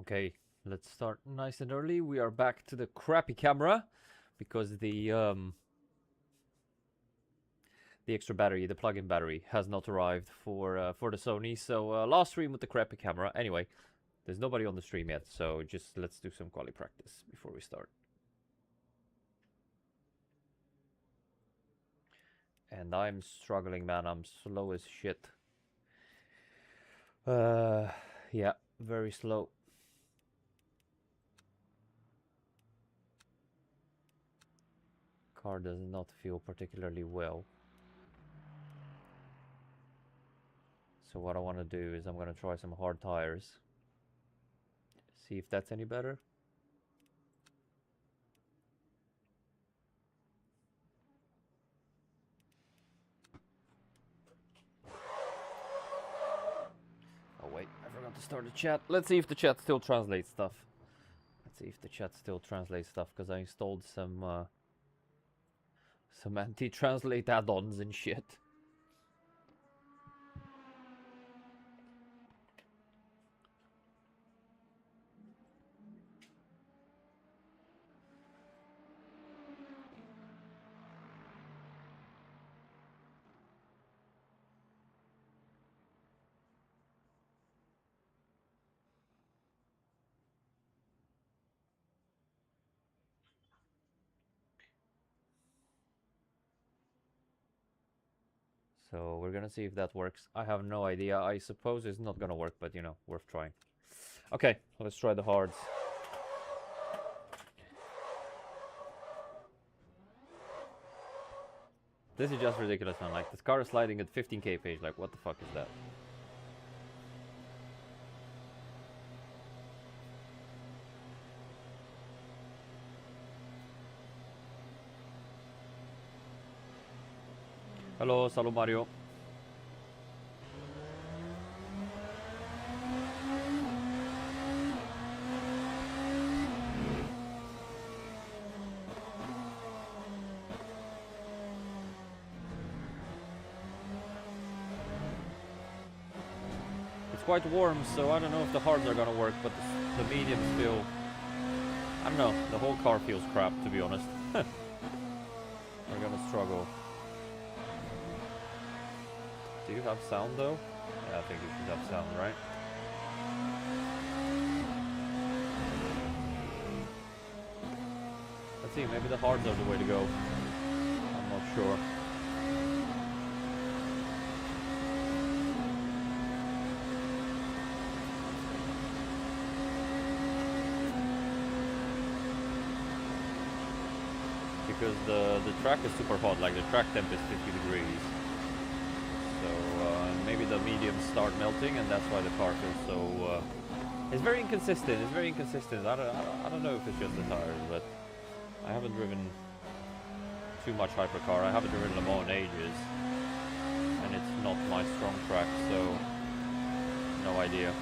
Okay, let's start nice and early. We are back to the crappy camera because the extra battery, the plug-in battery, has not arrived for the Sony. So last stream with the crappy camera. Anyway, there's nobody on the stream yet, so just let's do some quali practice before we start. And I'm struggling, man. I'm slow as shit. Yeah, very slow. Car does not feel particularly well. So what I want to do is I'm going to try some hard tires. See if that's any better. Oh wait, I forgot to start the chat. Let's see if the chat still translates stuff. Let's see if the chat still translates stuff, because I installed some anti-translate add-ons and shit. So we're gonna see if that works. I have no idea. I suppose it's not gonna work, but you know, worth trying. Okay, let's try the hards. This is just ridiculous, man. Like, this car is sliding at 15k page. Like, what the fuck is that? Hello, salut Mario. It's quite warm, so I don't know if the hards are gonna work, but the mediums feel... I don't know, the whole car feels crap, to be honest. We're gonna struggle. Do you have sound though? Yeah, I think you should have sound, right? Let's see, maybe the hards are the way to go. I'm not sure. Because the track is super hot, like the track temp is 50 degrees. So maybe the mediums start melting, and that's why the car feels so... it's very inconsistent, it's very inconsistent. I don't know if it's just the tires, but I haven't driven too much hypercar. I haven't driven Le Mans in ages, and it's not my strong track, so no idea.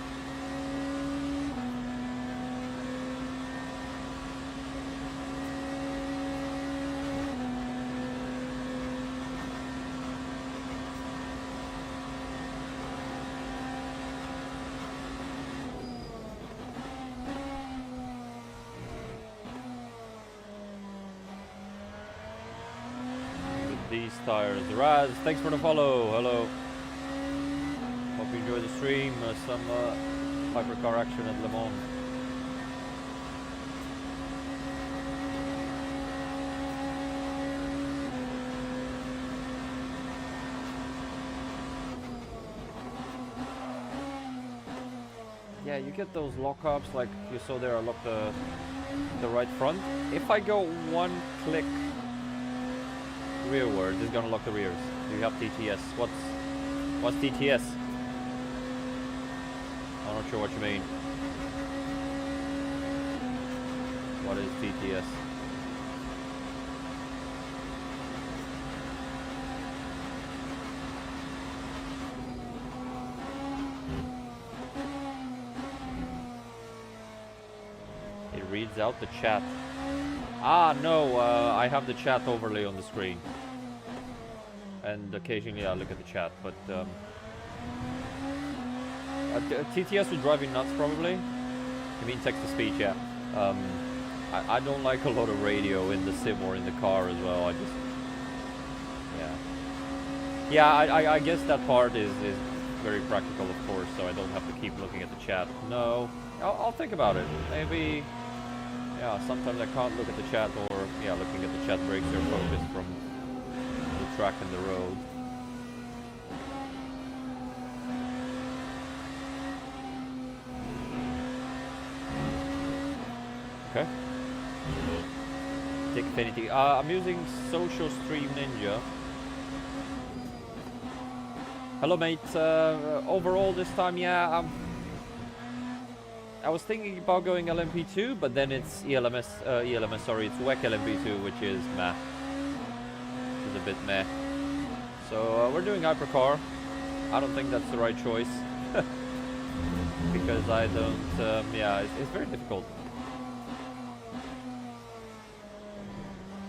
These tires. Raz, thanks for the follow. Hello. Hope you enjoy the stream. Some hypercar action at Le Mans. Yeah, you get those lock-ups like you saw there. I locked the right front. If I go one click rearward, it's gonna lock the rears. Do you have TTS? What's TTS? I'm not sure what you mean. What is TTS? It reads out the chat. Ah, no, I have the chat overlay on the screen. And occasionally I look at the chat, but TTS would drive you nuts probably. You mean text-to-speech, yeah. I don't like a lot of radio in the sim or in the car as well. I just... Yeah, I guess that part is very practical, of course, so I don't have to keep looking at the chat. No, I'll think about it. Maybe, yeah, sometimes I can't look at the chat, or, yeah, looking at the chat breaks your focus from the track and the road. Okay. Dickfinity. I'm using Social Stream Ninja. Hello, mate. Overall this time, yeah, I was thinking about going LMP2, but then it's ELMS, sorry, it's WEC LMP2, which is meh. Which is a bit meh. So, we're doing Hypercar. I don't think that's the right choice. Because I don't, yeah, it's very difficult.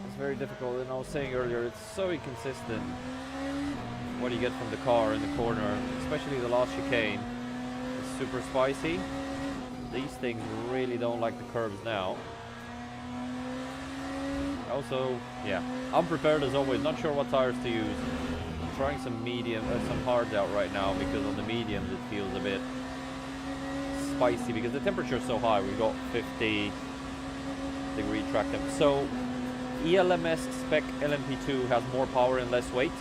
It's very difficult, and I was saying earlier, it's so inconsistent. What you get from the car in the corner, especially the last chicane, is super spicy. These things really don't like the curves now. Also, yeah, unprepared as always, not sure what tires to use. I'm trying some medium, some hards out right now, because on the mediums it feels a bit spicy because the temperature is so high. We've got 50-degree track temp. So ELMS spec LMP2 has more power and less weight.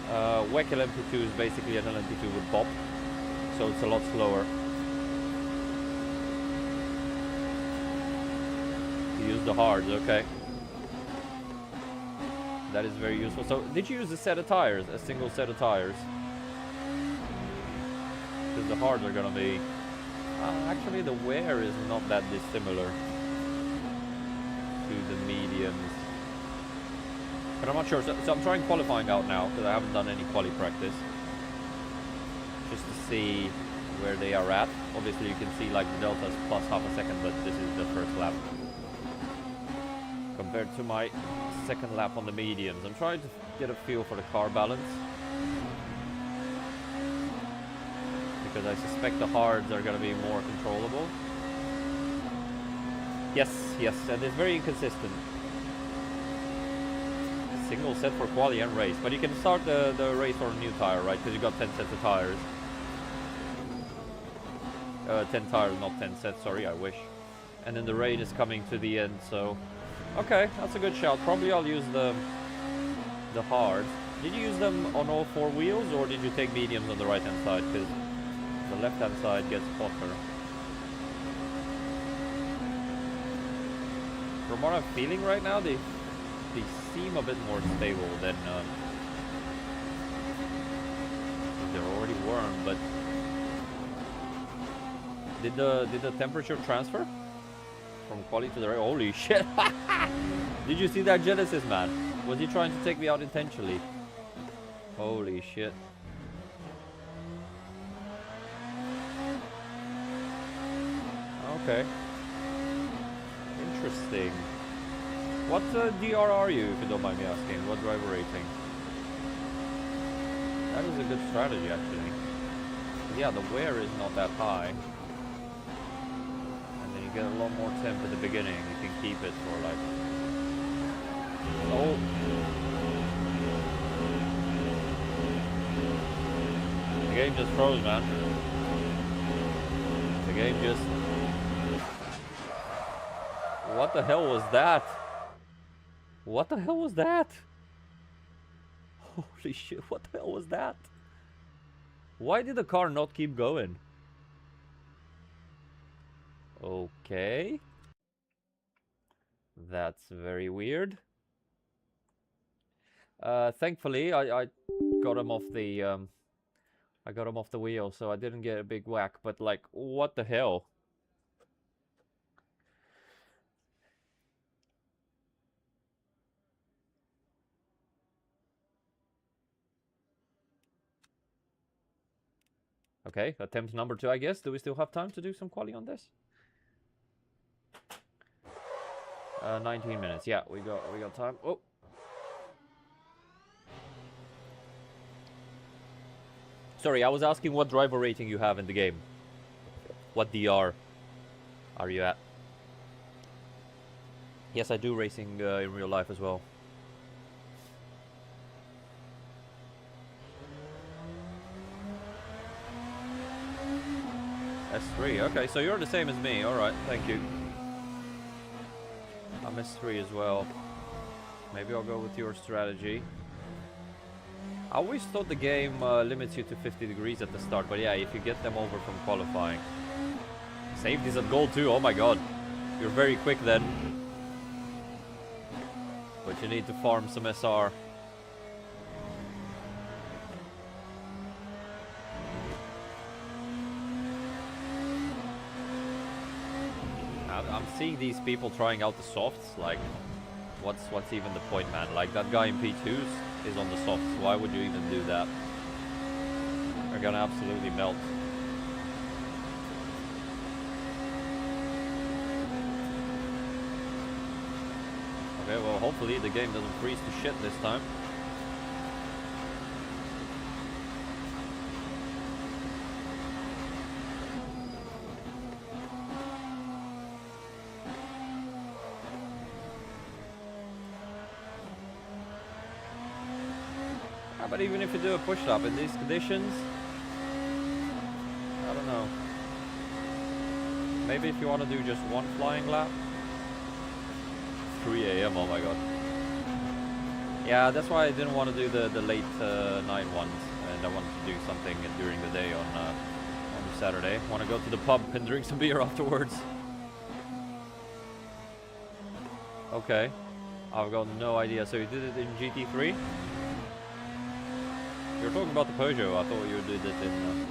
WEC LMP2 is basically an LMP2 with bop, so it's a lot slower. You use the hards, okay. That is very useful. So, did you use a set of tires, a single set of tires? Because the hards are gonna be... actually, the wear is not that dissimilar to the mediums. But I'm not sure, so I'm trying qualifying out now, because I haven't done any quali practice. Just to see where they are at. Obviously you can see like the deltas plus half a second, but this is the first lap. Compared to my second lap on the mediums. I'm trying to get a feel for the car balance. Because I suspect the hards are going to be more controllable. Yes, and it's very inconsistent. Single set for quali and race, but you can start the race on a new tire, right? Because you got 10 sets of tires. 10 tires, not 10 sets, sorry, I wish. And then the rain is coming to the end, so... Okay, that's a good shout. Probably I'll use the hards. Did you use them on all four wheels, or did you take mediums on the right-hand side? Because the left-hand side gets hotter. From what I'm feeling right now, they seem a bit more stable than they're already warm, but did the temperature transfer from quali to the right? Holy shit! Did you see that Genesis, man? Was he trying to take me out intentionally? Holy shit! Okay, interesting. What DR are you, if you don't mind me asking? What driver rating? That is a good strategy, actually. Yeah, the wear is not that high. And then you get a lot more temp at the beginning. You can keep it for like... Oh! The game just froze, man. The game just... What the hell was that? What the hell was that? Holy shit, what the hell was that? Why did the car not keep going? Okay. That's very weird. Thankfully, I got him off the I got him off the wheel, so I didn't get a big whack, but like, what the hell? Okay, attempt number 2, I guess. Do we still have time to do some quali on this? 19 minutes. Yeah, we got time. Oh. Sorry, I was asking what driver rating you have in the game. What DR? are you at? Yes, I do racing in real life as well. S3, okay, so you're the same as me, alright, thank you. I'm S3 as well. Maybe I'll go with your strategy. I always thought the game limits you to 50 degrees at the start, but yeah, if you get them over from qualifying. Safety's at goal too, oh my god. You're very quick then. But you need to farm some SR. I'm seeing these people trying out the softs, like, what's even the point, man? Like, that guy in P2s is on the softs, why would you even do that? They're gonna absolutely melt. Okay, well, hopefully the game doesn't freeze to shit this time. But even if you do a push stop in these conditions, I don't know. Maybe if you want to do just one flying lap. 3 AM, oh my god. Yeah, that's why I didn't want to do the late night ones, and I wanted to do something during the day on Saturday. I want to go to the pub and drink some beer afterwards. Okay, I've got no idea. So you did it in GT3? You're talking about the Peugeot, I thought you did it in...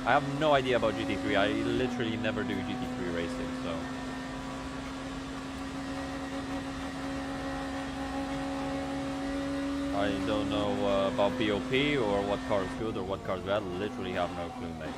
I have no idea about GT3, I literally never do GT3 racing, so... I don't know about BOP or what car is good or what car is bad, literally have no clue, mate.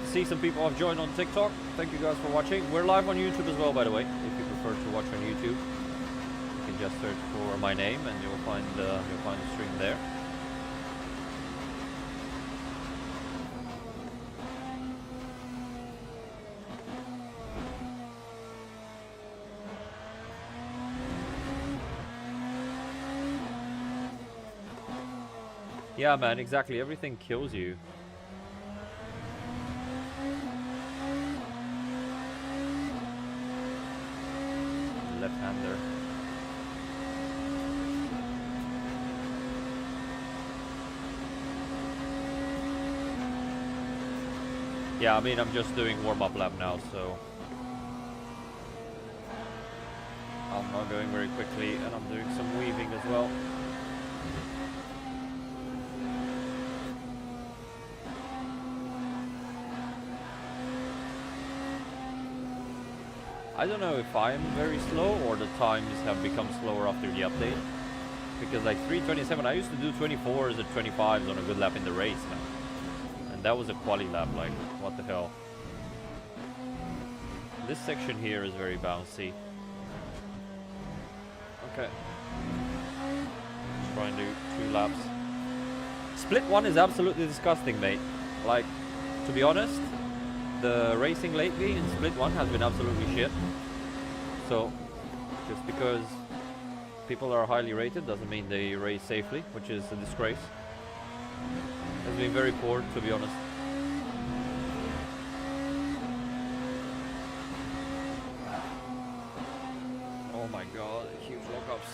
See some people have joined on TikTok. Thank you guys for watching. We're live on YouTube as well, by the way. If you prefer to watch on YouTube, you can just search for my name and you'll find the stream there. Yeah, man, exactly. Everything kills you. Left-hander. Yeah, I mean, I'm just doing warm-up lap now, so I'm not going very quickly, and I'm doing some weaving as well. I don't know if I'm very slow or the times have become slower after the update. Because like 3:27, I used to do 24s or 25s on a good lap in the race now. And that was a quali lap, like, what the hell. This section here is very bouncy. Okay. Let's try and do 2 laps. Split 1 is absolutely disgusting, mate. Like, to be honest, the racing lately in Split 1 has been absolutely shit. So, just because people are highly rated doesn't mean they race safely, which is a disgrace. It's been very poor, to be honest. Oh my god, huge lockups.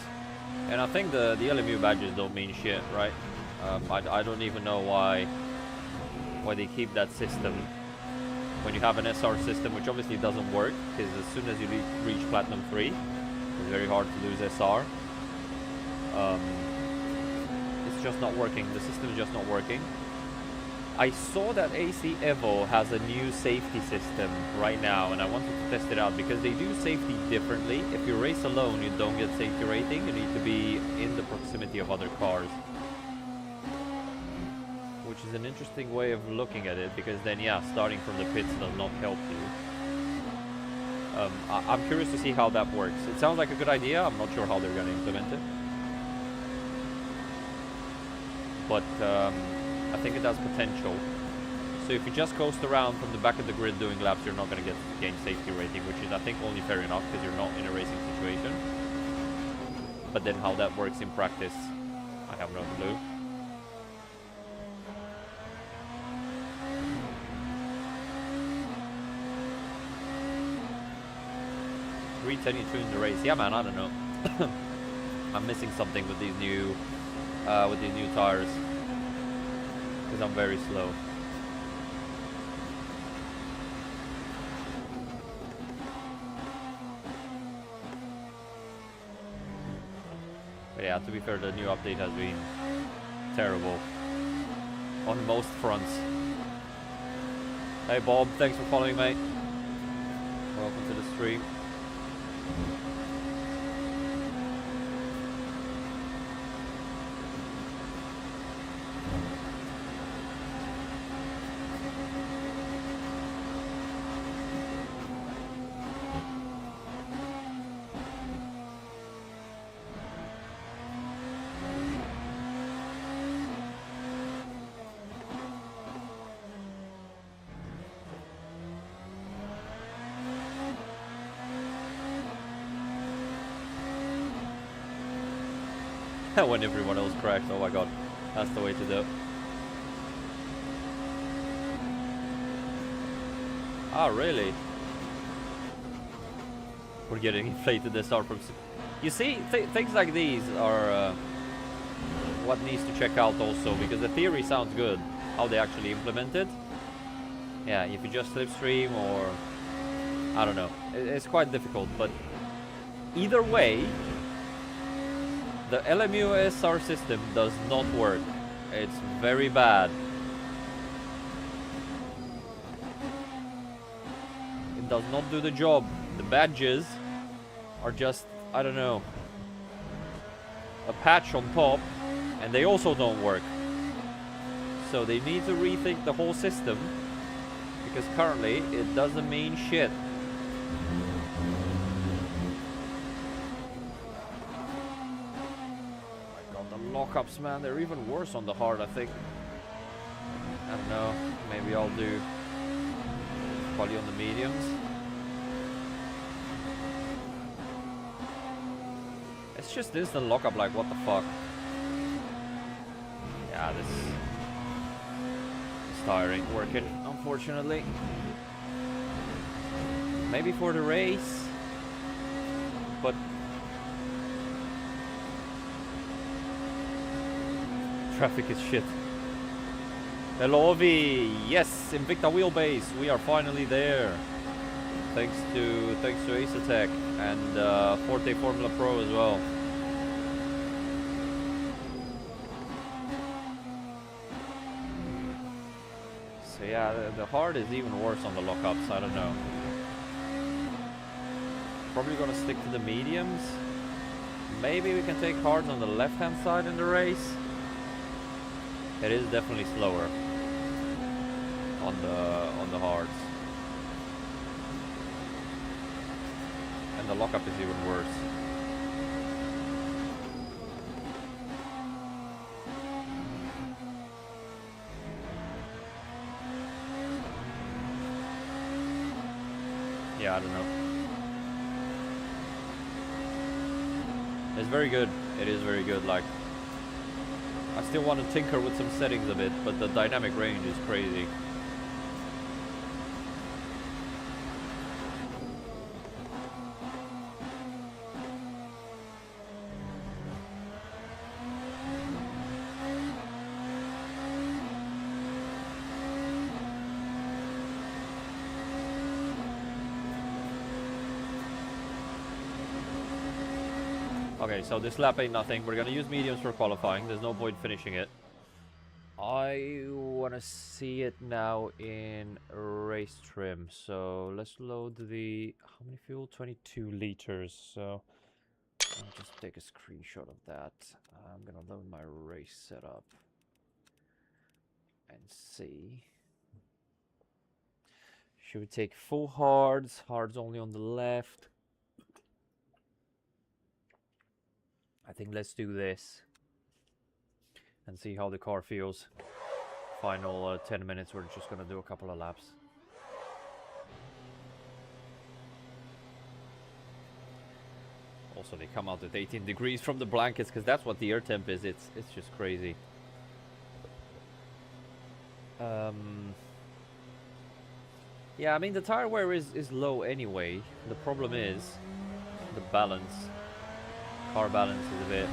And I think the LMU badges don't mean shit, right? I don't even know why they keep that system when you have an SR system, which obviously doesn't work, because as soon as you reach Platinum 3, it's very hard to lose SR. It's just not working. The system is just not working. I saw that AC Evo has a new safety system right now, and I wanted to test it out because they do safety differently. If you race alone, you don't get safety rating. You need to be in the proximity of other cars, which is an interesting way of looking at it, because then, yeah, starting from the pits does not help you. I'm curious to see how that works. It sounds like a good idea. I'm not sure how they're going to implement it. But I think it has potential. So if you just coast around from the back of the grid doing laps, you're not going to gain safety rating, which is, I think, only fair enough because you're not in a racing situation. But then how that works in practice, I have no clue. .322 in the race. Yeah, man, I don't know. I'm missing something with these new tires because I'm very slow. But yeah, to be fair, the new update has been terrible on most fronts. Hey Bob, thanks for following, mate. Welcome to the stream. When everyone else crashed, oh my god, that's the way to do it. Ah, really? We're getting inflated the start from... You see, things like these are what needs to check out also, because the theory sounds good. How they actually implement it. Yeah, if you just slipstream or... I don't know. It's quite difficult, but either way, the LMU SR system does not work. It's very bad. It does not do the job. The badges are just, I don't know, a patch on top, and they also don't work. So they need to rethink the whole system, because currently it doesn't mean shit. Lockups, man, they're even worse on the hard, I think. I don't know, maybe I'll do probably on the mediums. It's just instant lockup, like what the fuck. Yeah, this tire ain't working, unfortunately. Maybe for the race, but traffic is shit. Hello, Ovi. Yes, Invicta Wheelbase. We are finally there. Thanks to Asetek and Forte Formula Pro as well. So yeah, the hard is even worse on the lockups. I don't know. Probably gonna stick to the mediums. Maybe we can take hards on the left-hand side in the race. It is definitely slower on the hards, and the lockup is even worse. Yeah, I don't know. It's very good. It is very good. Like, I still want to tinker with some settings a bit, but the dynamic range is crazy. Okay, so this lap ain't nothing. We're gonna use mediums for qualifying. There's no point finishing it. I wanna see it now in race trim. So let's load the... How many fuel? 22 liters. So I'll just take a screenshot of that. I'm gonna load my race setup and see. Should we take full hards? Hards only on the left. I think let's do this and see how the car feels. Final 10 minutes, we're just gonna do a couple of laps. Also, they come out at 18 degrees from the blankets because that's what the air temp is. It's just crazy. Yeah, I mean the tire wear is low anyway. The problem is the balance. Car balance is a bit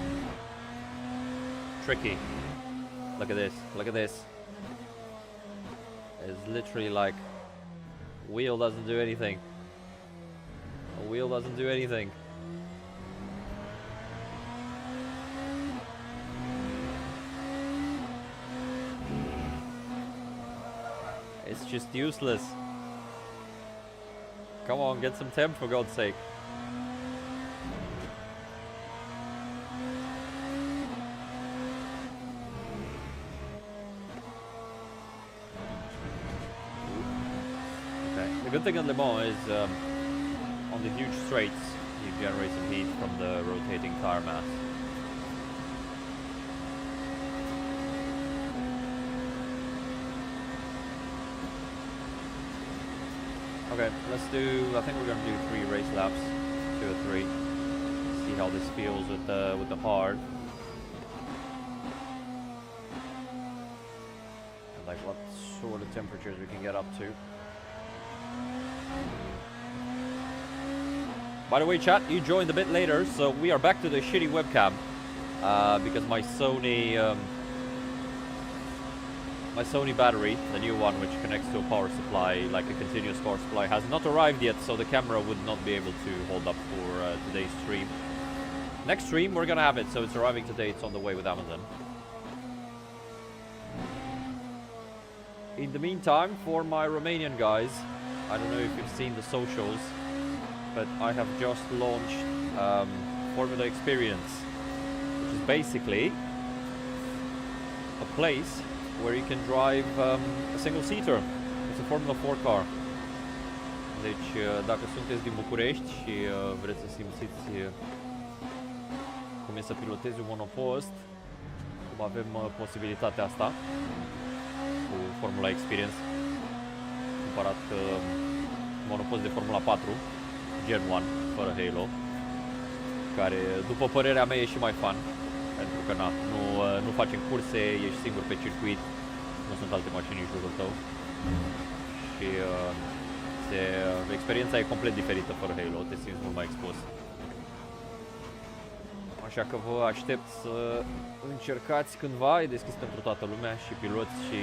tricky. Look at this. Look at this. It's literally like wheel doesn't do anything. A wheel doesn't do anything. It's just useless. Come on, get some temp for God's sake. Okay. The good thing on Le Mans is on the huge straights you generate some heat from the rotating tire mass. Okay, let's do, I think we're gonna do 3 race laps, 2 or 3. See how this feels with the hard. And like what sort of temperatures we can get up to. By the way, chat, you joined a bit later, so we are back to the shitty webcam. Because my Sony battery, the new one which connects to a power supply, like a continuous power supply, has not arrived yet, so the camera would not be able to hold up for today's stream. Next stream we're gonna have it, so it's arriving today, it's on the way with Amazon. In the meantime, for my Romanian guys, I don't know if you've seen the socials, but I have just launched Formula Experience, which is basically a place where you can drive a single-seater. It's a Formula 4 car. Deci, dacă sunteți din București și vreți să simțiți cum e să pilotezi un monopost, cum avem posibilitatea asta cu Formula Experience, cumpărat monopost de Formula 4, Gen 1, fără Halo, care, după părerea mea, e și mai fun. Pentru că nu facem curse, ești singur pe circuit, nu sunt alte mașini în jurul tău și experiența e complet diferită fără Halo, te simți mult mai expus. Așa că vă aștept să încercați cândva, e deschis pentru toată lumea, și piloți și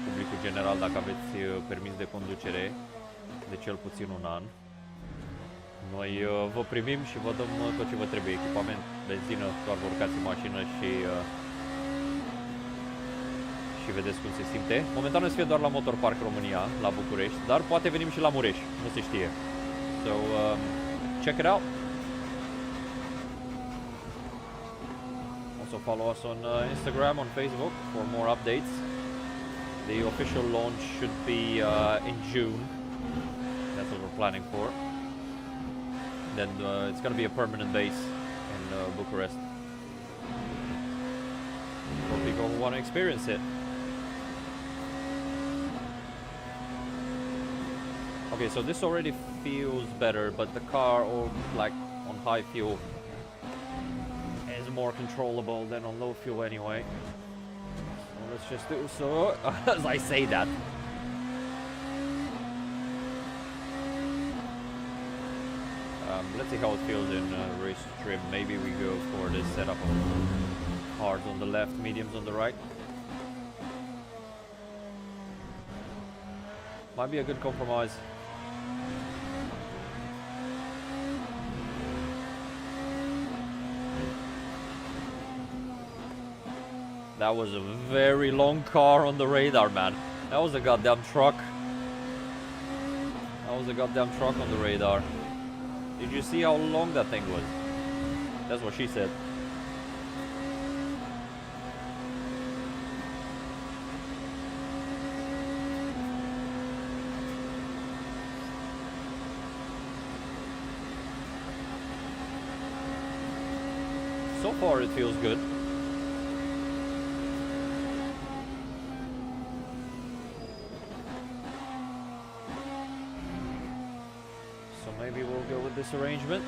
publicul general, dacă aveți permis de conducere de cel puțin un an. Noi vă primim și vă dăm tot ce vă trebuie, echipament, benzină, doar vă urcați în mașină și vedeți cum se simte. Momentan o să fie doar la Motor Park România, la București, dar poate venim și la Mureș, nu se știe. So, check it out. Also follow us on Instagram, on Facebook for more updates. The official launch should be in June. That's what we're planning for. Then it's going to be a permanent base in Bucharest for people who want to experience it. Okay, so this already feels better, but the car, like on high fuel, is more controllable than on low fuel anyway. So let's just do so as I say that. Let's see how it feels in race trim. Maybe we go for this setup of hards on the left, mediums on the right. Might be a good compromise. That was a very long car on the radar, man. That was a goddamn truck. That was a goddamn truck on the radar. Did you see how long that thing was? That's what she said. so far it feels good. So maybe we'll go with this arrangement.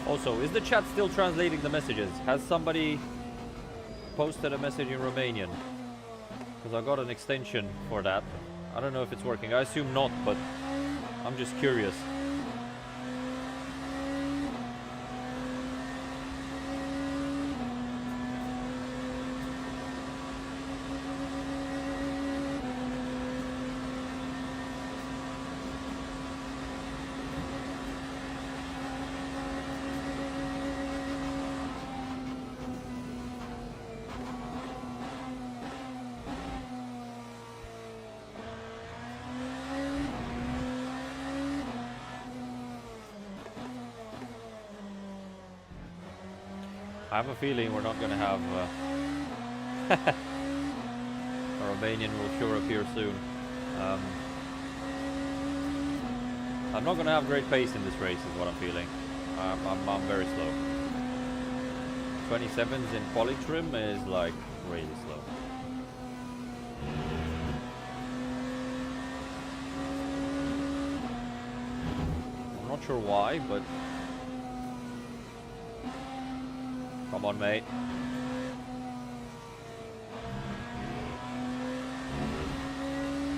Also, is the chat still translating the messages? Has somebody posted a message in Romanian? Because I got an extension for that. I don't know if it's working. I assume not, but I'm just curious. I have a feeling we're not going to have... a Romanian will sure appear soon. I'm not going to have great pace in this race is what I'm feeling. I'm very slow. 27s in poly trim is like really slow. I'm not sure why, but... Come on, mate.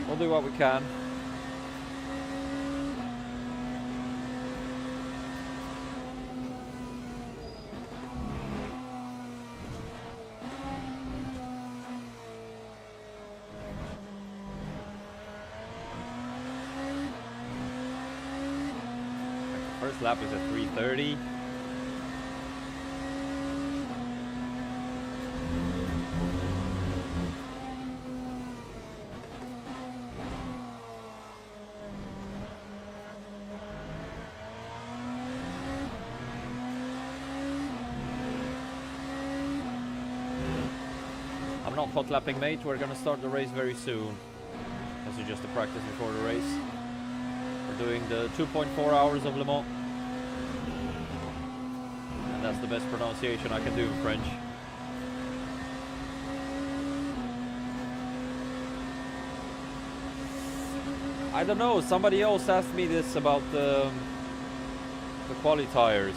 We'll do what we can. First lap is at 3:30. I'm not hot lapping, mate. We're gonna start the race very soon. This is just a practice before the race. We're doing the 2.4 hours of Le Mans. And that's the best pronunciation I can do in French. I don't know, somebody else asked me this about the quali tires.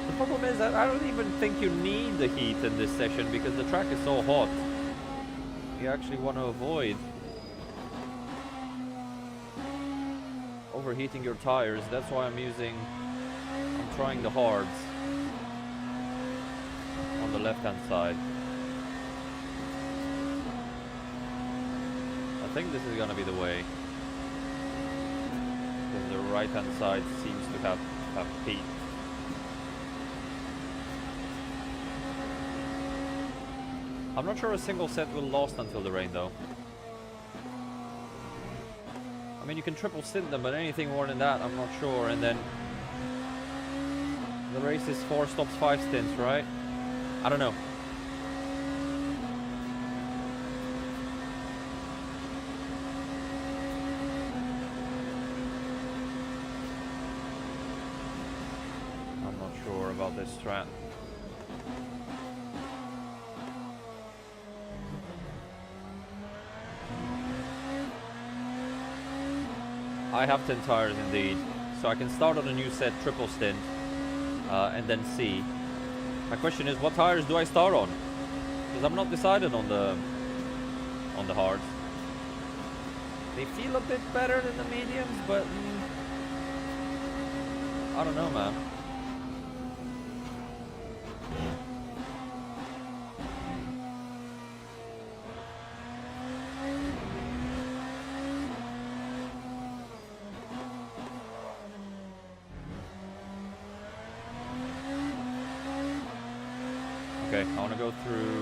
The problem is that I don't even think you need the heat in this session because the track is so hot. You actually want to avoid overheating your tires. That's why I'm trying the hards on the left hand side. I think this is gonna be the way. Because the right hand side seems to have heat. I'm not sure a single set will last until the rain though. I mean, you can triple stint them, but anything more than that, I'm not sure. And then the race is 4 stops, 5 stints, right? I don't know. I'm not sure about this strat. I have 10 tires indeed, so I can start on a new set, triple stint, and then see. My question is, what tires do I start on? Because I'm not decided on the hards. They feel a bit better than the mediums, but I don't know, man. Okay, I want to go through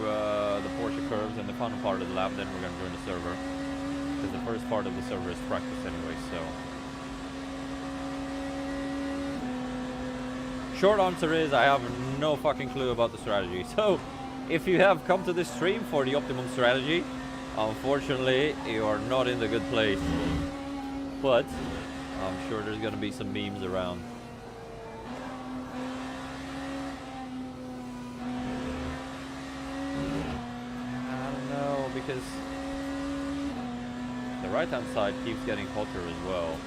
the Porsche curves and the final part of the lab, then we're going to join the server. Because the first part of the server is practice anyway, so... Short answer is, I have no fucking clue about the strategy. So, if you have come to this stream for the optimum strategy, unfortunately, you are not in the good place. But, I'm sure there's going to be some memes around. I don't know, because the right-hand side keeps getting hotter as well.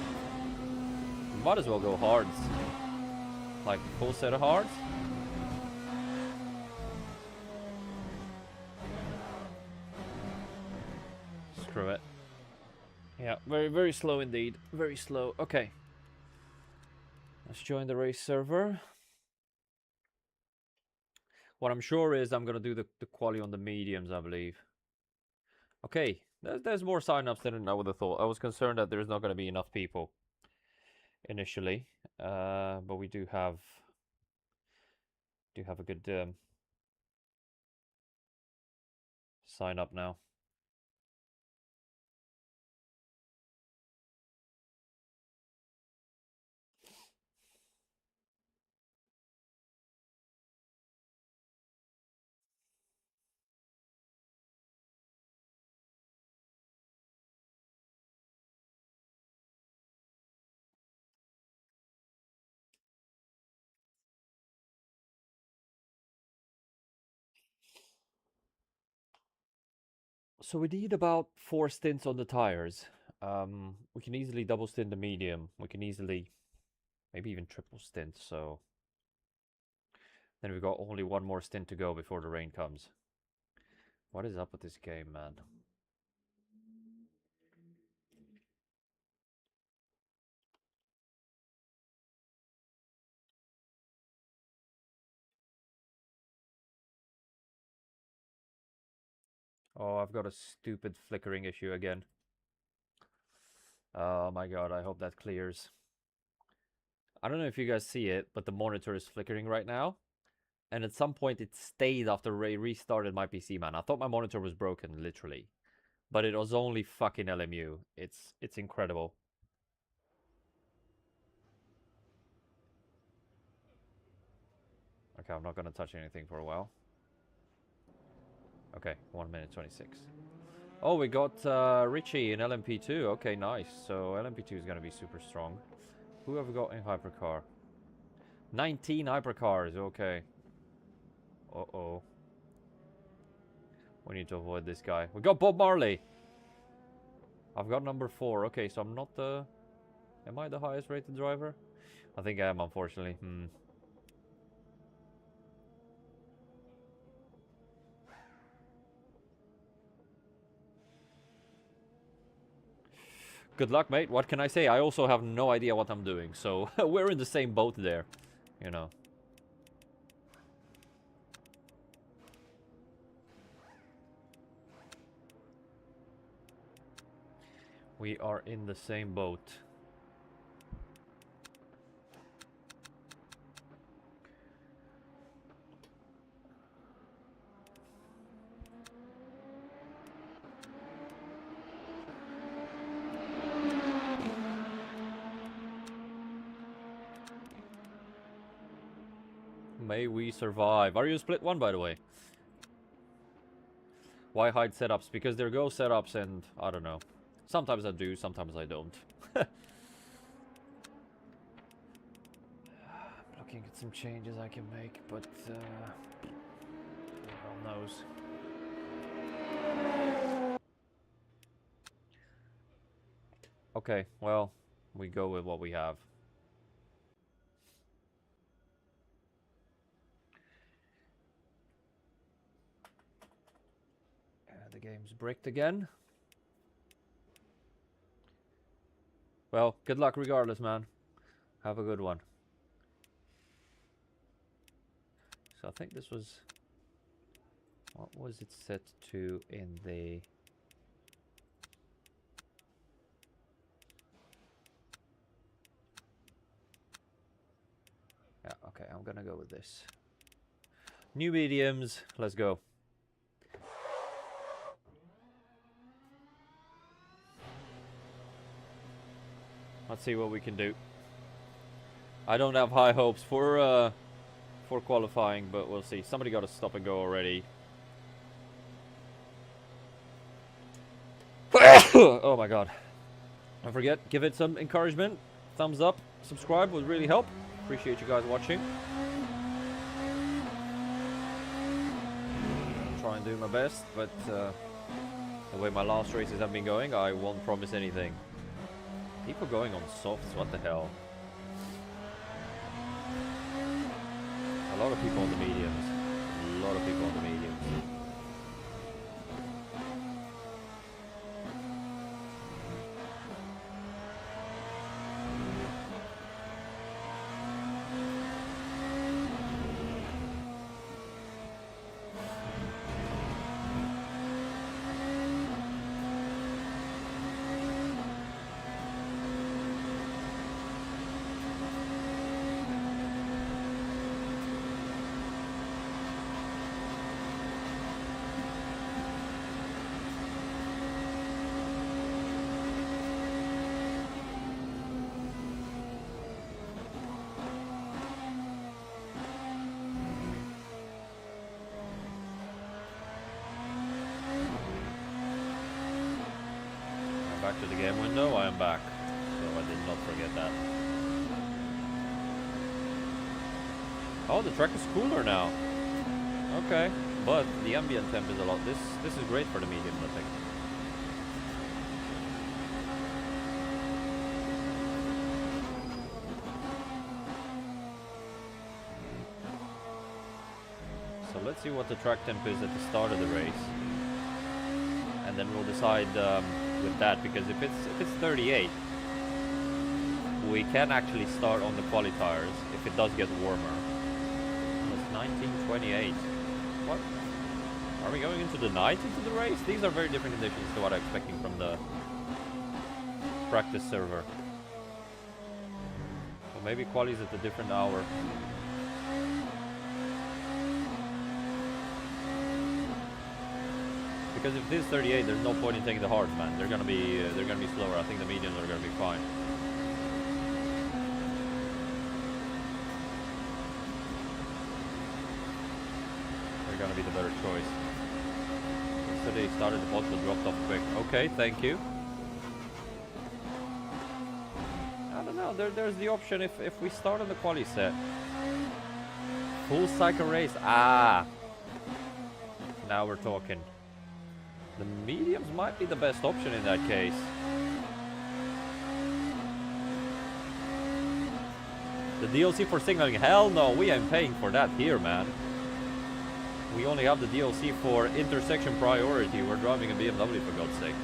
You might as well go hards. Like, full set of hards. Screw it. Yeah, very, very slow indeed. Very slow. Okay. Let's join the race server. What I'm sure is I'm going to do the quali on the mediums, I believe. Okay. There's more sign-ups than I would have thought. I was concerned that there's not going to be enough people initially. But we do have a good sign up now. So we need about 4 stints on the tires. We can easily double stint the medium. We can easily, maybe even triple stint. So then we've got only one more stint to go before the rain comes. What is up with this game, man? Oh, I've got a stupid flickering issue again. Oh my god, I hope that clears. I don't know if you guys see it, but the monitor is flickering right now. And at some point it stayed after Ray restarted my PC, man. I thought my monitor was broken, literally. But it was only fucking LMU. It's incredible. Okay, I'm not gonna touch anything for a while. Okay, 1 minute 26. Oh, we got Richie in LMP2. Okay, nice. So LMP2 is gonna be super strong. Who have we got in hypercar? 19 hypercars. Okay. Uh-oh. We need to avoid this guy. We got Bob Marley. I've got number 4. Okay, so I'm not the... Am I the highest rated driver? I think I am, unfortunately. Good luck, mate. What can I say? I also have no idea what I'm doing. So we're in the same boat there. You know. We are in the same boat. May we survive. Are you split 1, by the way? Why hide setups? Because there go setups and I don't know. Sometimes I do, sometimes I don't. I'm looking at some changes I can make, but who knows. Okay, well, we go with what we have. The game's bricked again. Well, good luck regardless, man. Have a good one. So I think this was... What was it set to in the... Yeah, okay, I'm gonna go with this. New mediums, let's go. Let's see what we can do. I don't have high hopes for qualifying, but we'll see. Somebody got to stop and go already. Oh my god. Don't forget, give it some encouragement. Thumbs up, subscribe would really help. Appreciate you guys watching. I'll try and do my best, but the way my last races have been going, I won't promise anything. People going on softs, what the hell? A lot of people on the mediums. A lot of people on the mediums. Back to the game window, I am back. So I did not forget that. Oh, the track is cooler now. Okay, but the ambient temp is a lot. This is great for the medium, I think. So let's see what the track temp is at the start of the race, and then we'll decide with that, because if it's 38, we can actually start on the quali tires if it does get warmer. It's 1928. What? Are we going into the night into the race? These are very different conditions to what I'm expecting from the practice server. Well, maybe quali's at a different hour. Because if this is 38, there's no point in taking the hards, man. They're gonna be slower. I think the mediums are gonna be fine. They're gonna be the better choice. Yesterday started the pod, but dropped off quick. Okay, thank you. I don't know. There's the option if we start on the quali set. Full cycle race. Ah. Now we're talking. The mediums might be the best option in that case. The DLC for signaling, hell no, we ain't paying for that here, man. We only have the DLC for intersection priority. We're driving a BMW, for God's sake.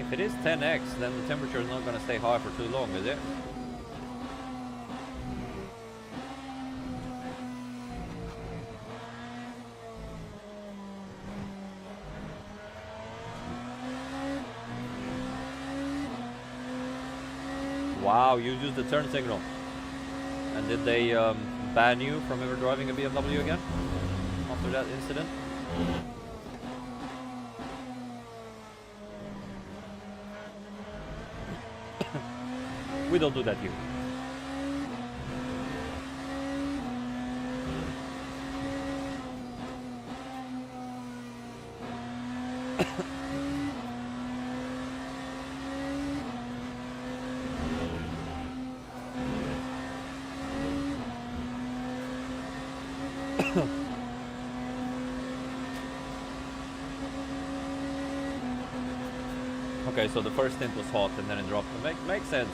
If it is 10x, then the temperature is not going to stay high for too long, is it? Wow, you used the turn signal. And did they ban you from ever driving a BMW again after that incident? We don't do that here. Okay, so the first stint was hot and then it dropped. Makes sense.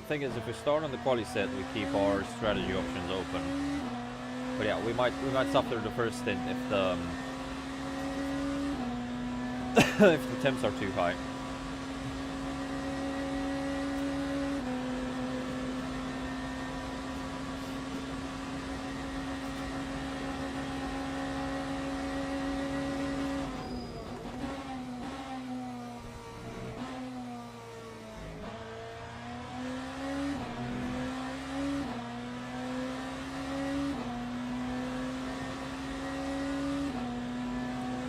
thing is, if we start on the quali set, we keep our strategy options open. But yeah, we might suffer the first stint if the if the temps are too high.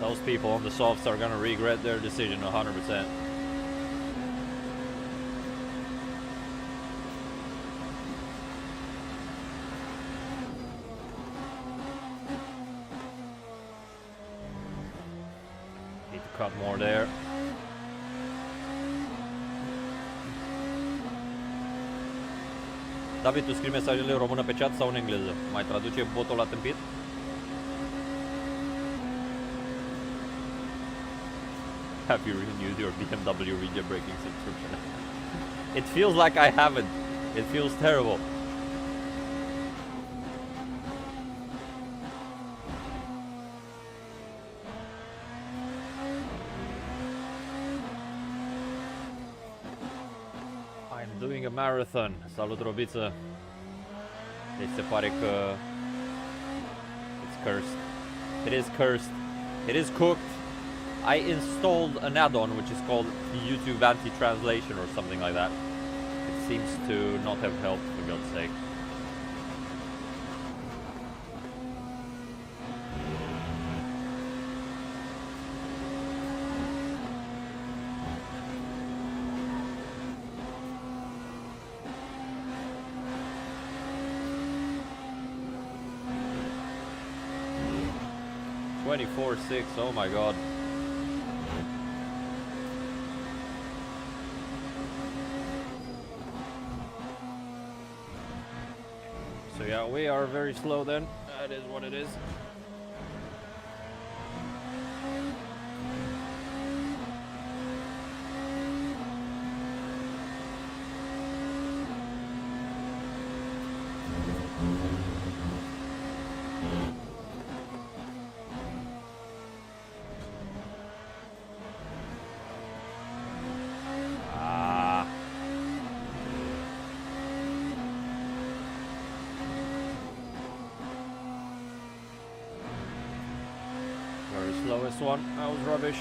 Those people on the softs are gonna regret their decision 100%. Need to cut more there. David, tu scrii mesajele în română pe chat sau în engleză? Mai traduce botul la tâmpit? Have you renewed your BMW rejailbreaking subscription? It feels like I haven't. It feels terrible. I'm doing a marathon. Salut, Robiță. Deci se pare că it's cursed. It is cursed. It is cooked. I installed an add-on which is called YouTube Anti-Translation or something like that. It seems to not have helped, for God's sake. .24.6, oh my god. So yeah, we are very slow then. That is what it is. Slowest one, that was rubbish.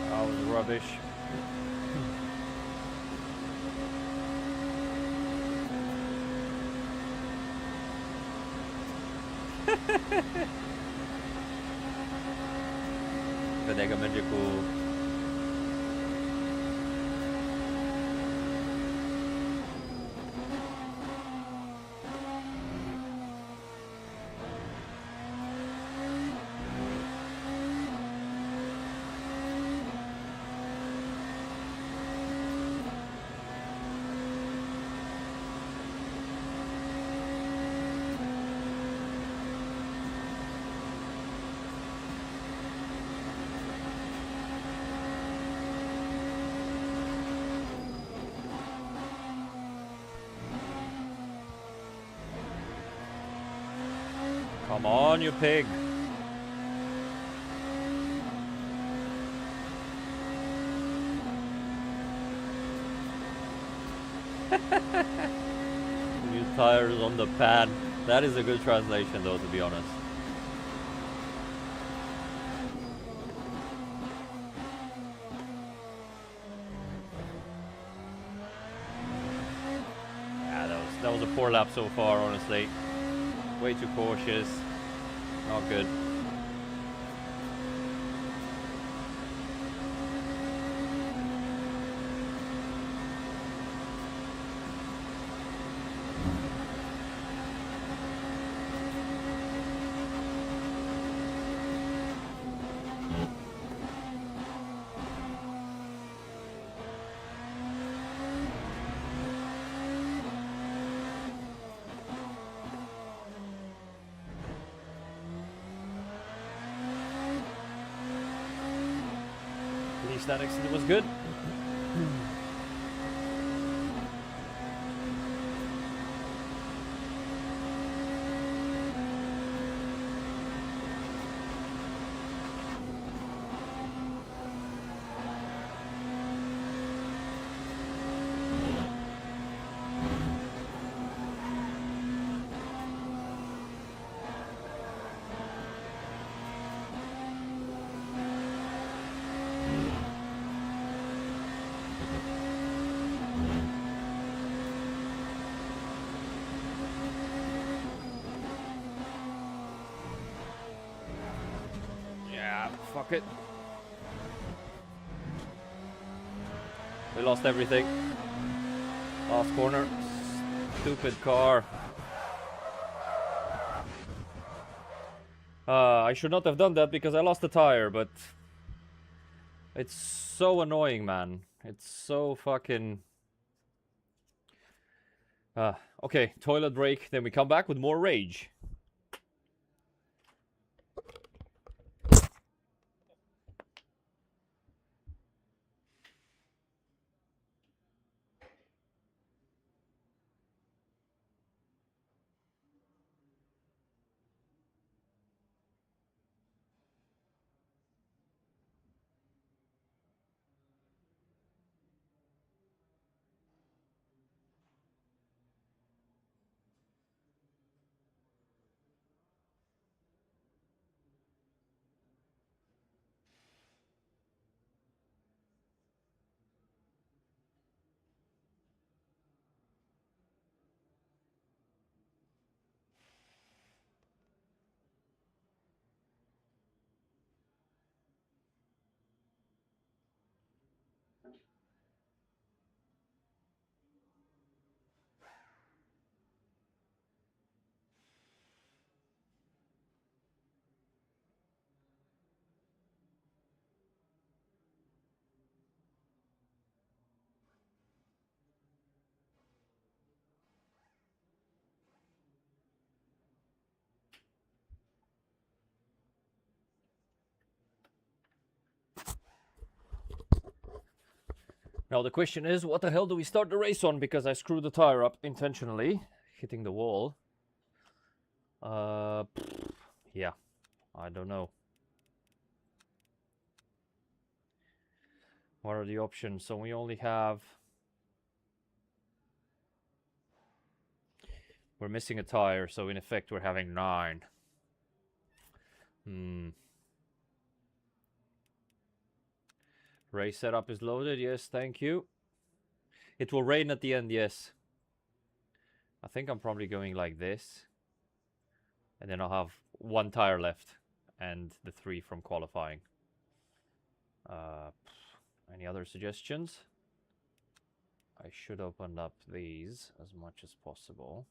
That was rubbish. Vedea că merge cu Come on, you pig! New tires on the pad. That is a good translation though, to be honest. Yeah, that was a poor lap so far, honestly. Way too cautious. Not good. calisthenics and it was good. Fuck it. We lost everything. Last corner. Stupid car. I should not have done that because I lost the tire, but it's so annoying, man. It's so fucking... okay, toilet break, then we come back with more rage. Now the question is, what the hell do we start the race on? Because I screwed the tire up intentionally, hitting the wall. Yeah, I don't know. What are the options? So we only have... We're missing a tire, so in effect we're having 9. Race setup is loaded, yes, thank you. It will rain at the end, yes. I think I'm probably going like this. And then I'll have 1 tire left, and the 3 from qualifying. Any other suggestions? I should open up these as much as possible.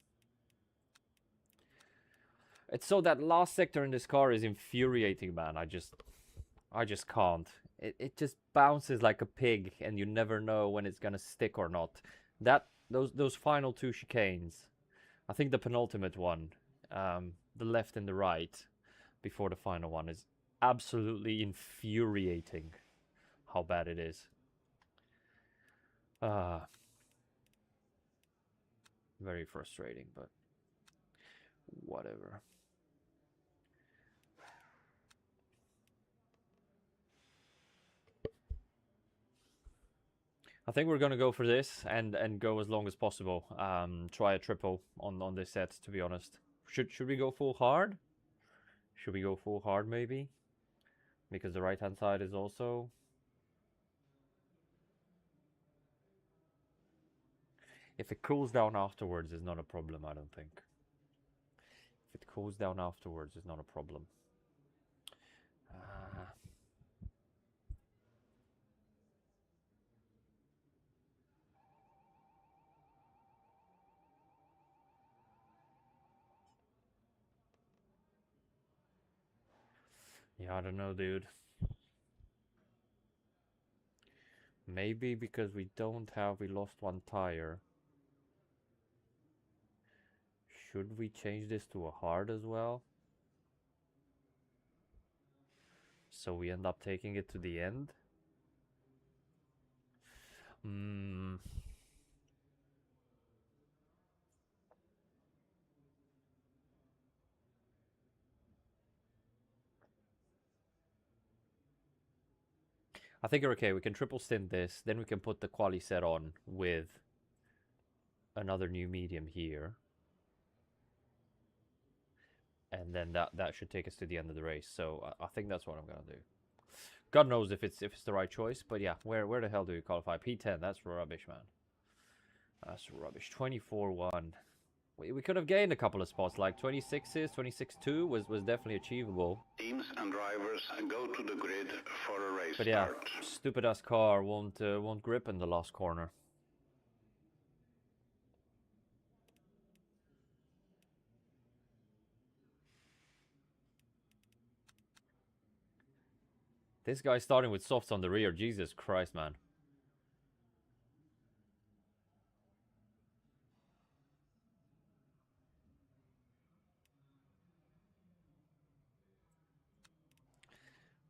It's so that last sector in this car is infuriating, man. I just can't. It just bounces like a pig, and you never know when it's gonna stick or not. Those final 2 chicanes, I think the penultimate one, the left and the right, before the final one, is absolutely infuriating. How bad it is. Very frustrating, but whatever. I think we're gonna go for this and go as long as possible. Try a triple on this set, to be honest. Should we go full hard? Should we go full hard maybe? Because the right hand side is also... If it cools down afterwards, it's not a problem, I don't think. If it cools down afterwards, it's not a problem. Yeah, I don't know, dude. Maybe because we lost 1 tire. Should we change this to a hard as well? So we end up taking it to the end? I think you're okay. We can triple stint this, then we can put the quali set on with another new medium here. And then that should take us to the end of the race. So I think that's what I'm gonna do. God knows if it's the right choice, but yeah, where the hell do we qualify? P10, that's rubbish, man. That's rubbish. 24-1. We could have gained a couple of spots, like 26s, 26-2 was definitely achievable. Teams and drivers go to the grid for a race but yeah, start. Stupid ass car won't grip in the last corner. This guy's starting with softs on the rear. Jesus Christ, man.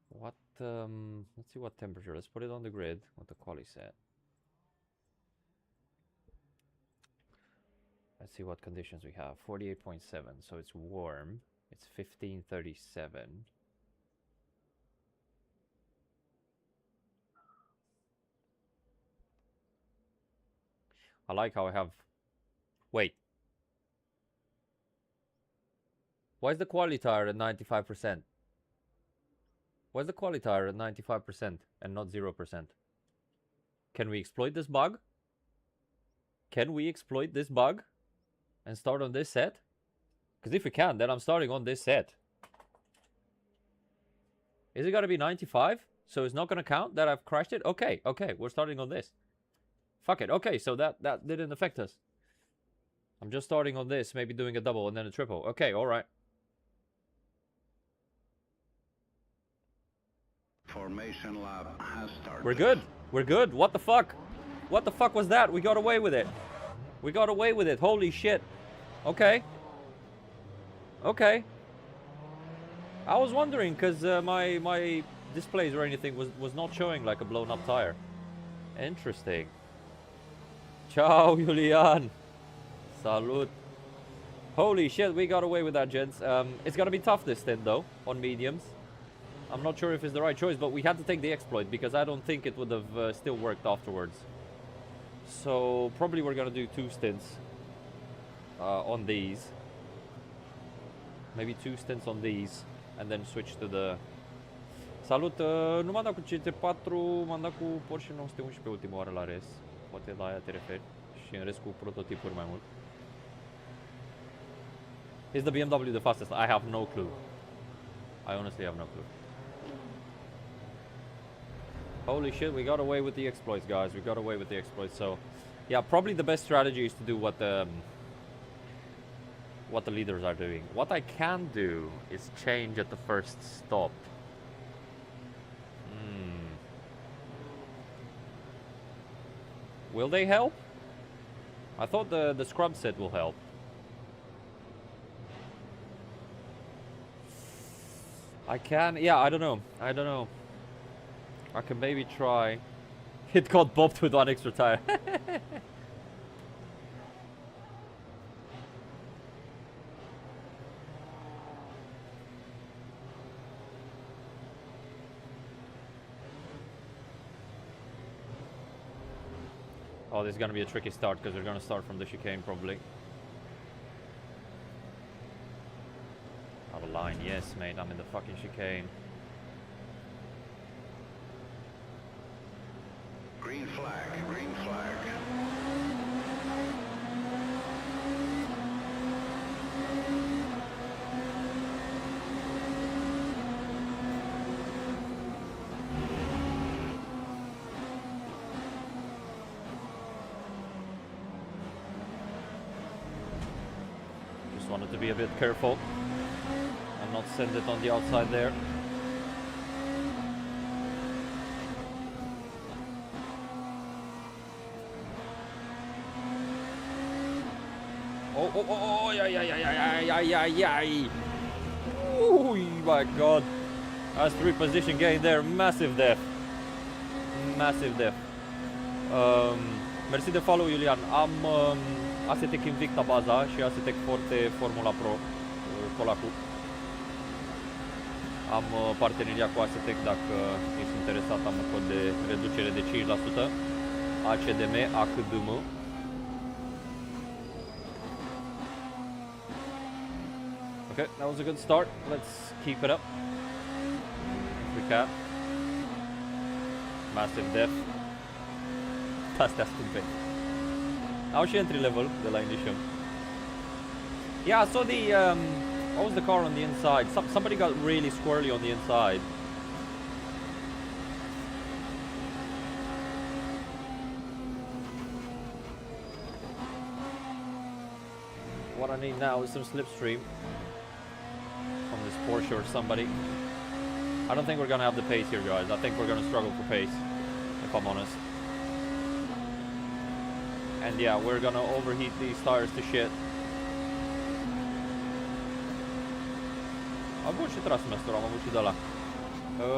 What, let's see what temperature. Let's put it on the grid, what the quali set. Let's see what conditions we have. 48.7, so it's warm. It's 1537. I like how I have... Wait. Why is the quali tire at 95%? Why is the quali tire at 95% and not 0%? Can we exploit this bug? Can we exploit this bug and start on this set? Because if we can, then I'm starting on this set. Is it going to be 95? So it's not going to count that I've crashed it? Okay, we're starting on this. Fuck it. Okay, so that didn't affect us. I'm just starting on this, maybe doing a double and then a triple. Okay, alright. Formation lab has started. We're good. We're good. What the fuck? What the fuck was that? We got away with it. We got away with it. Holy shit. Okay. Okay. I was wondering because my displays or anything was not showing like a blown up tire. Interesting. Ciao, Julian. Salute. Holy shit, we got away with that, gents. It's gonna be tough this stint though, on mediums. I'm not sure if it's the right choice, but we had to take the exploit because I don't think it would have still worked afterwards. So probably we're gonna do 2 stints on these. Maybe 2 stints on these and then switch to the... Salut, nu m-am dat cu GT4, m-am dat cu Porsche 911 ultima oară la res. Poate la aia te referi. Și în rest cu prototipuri mai mult. Is the BMW the fastest? I have no clue. I honestly have no clue. Holy shit, we got away with the exploits, guys. We got away with the exploits. So, yeah, probably the best strategy is to do what the leaders are doing. What I can do is change at the first stop. Will they help? I thought the scrub set will help. I can, yeah, I don't know. I don't know. I can maybe try. It got bopped with 1 extra tire. Oh, this is gonna be a tricky start because we're gonna start from the chicane probably. Out of line, yes, mate. I'm in the fucking chicane. Green flag, green flag. Just wanted to be a bit careful and not send it on the outside there. Oh, yeah. Oh my god. That's 3 position gain there. Massive def. Massive def. Mersi de follow, Iulian. Am Asetek Invicta baza și Asetek Forte Formula Pro colacul. Am parteneria cu Asetek, dacă ești interesat, am un cod de reducere de 5%. ACDM, ACDM. Okay, that was a good start. Let's keep it up. Recap. Massive def. Astea scumpe. Au și entry level de la Initium. Yeah, I saw the what was the car on the inside? Somebody got really squirrely on the inside. What I need now is some slipstream from this Porsche or somebody. I don't think we're gonna have the pace here, guys. I think we're gonna struggle for pace, if I'm honest. And yeah, we're gonna overheat these tires to shit. Am avut și Thrustmaster, am avut și de ăla.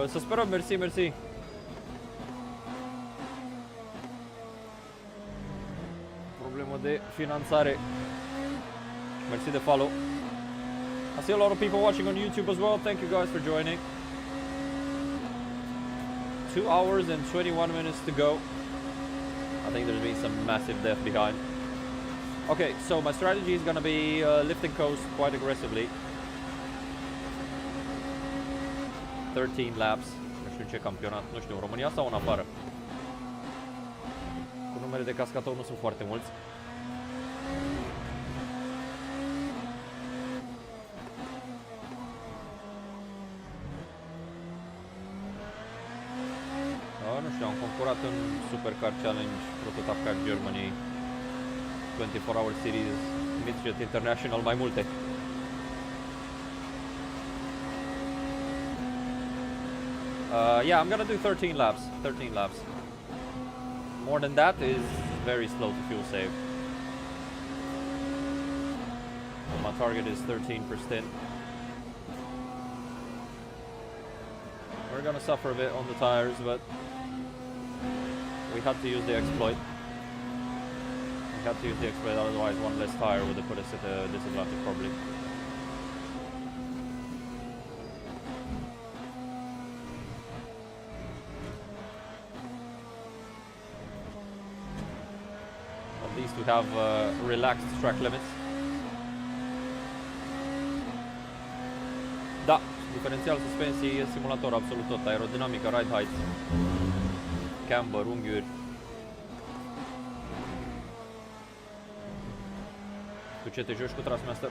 Să sperăm, mersi, mersi. Problemă de finanțare. Mersi de follow. I see a lot of people watching on YouTube as well. Thank you guys for joining. 2 hours and 21 minutes to go. I think there's been some massive death behind. Okay, so my strategy is gonna be lifting coast quite aggressively. 13 laps. Nu știu ce campionat, nu știu, în România sau în afară. Cu numere de cascator nu sunt foarte mulți. Nu știu, am concurat în Supercar Challenge, Prototype Car Germany, 24 Hour Series, Midget International, mai multe. Yeah, I'm gonna do 13 laps. 13 laps. More than that is very slow to fuel save. So my target is 13%. We're gonna suffer a bit on the tires, but we had to use the exploit. We had to use the exploit, otherwise one less tire would have put us at a disadvantage probably. At least we have relaxed track limits. Da, diferențial suspensii, simulator absolut tot, aerodinamică, ride height, camber, unghiuri. Tu ce te joci cu Thrustmaster?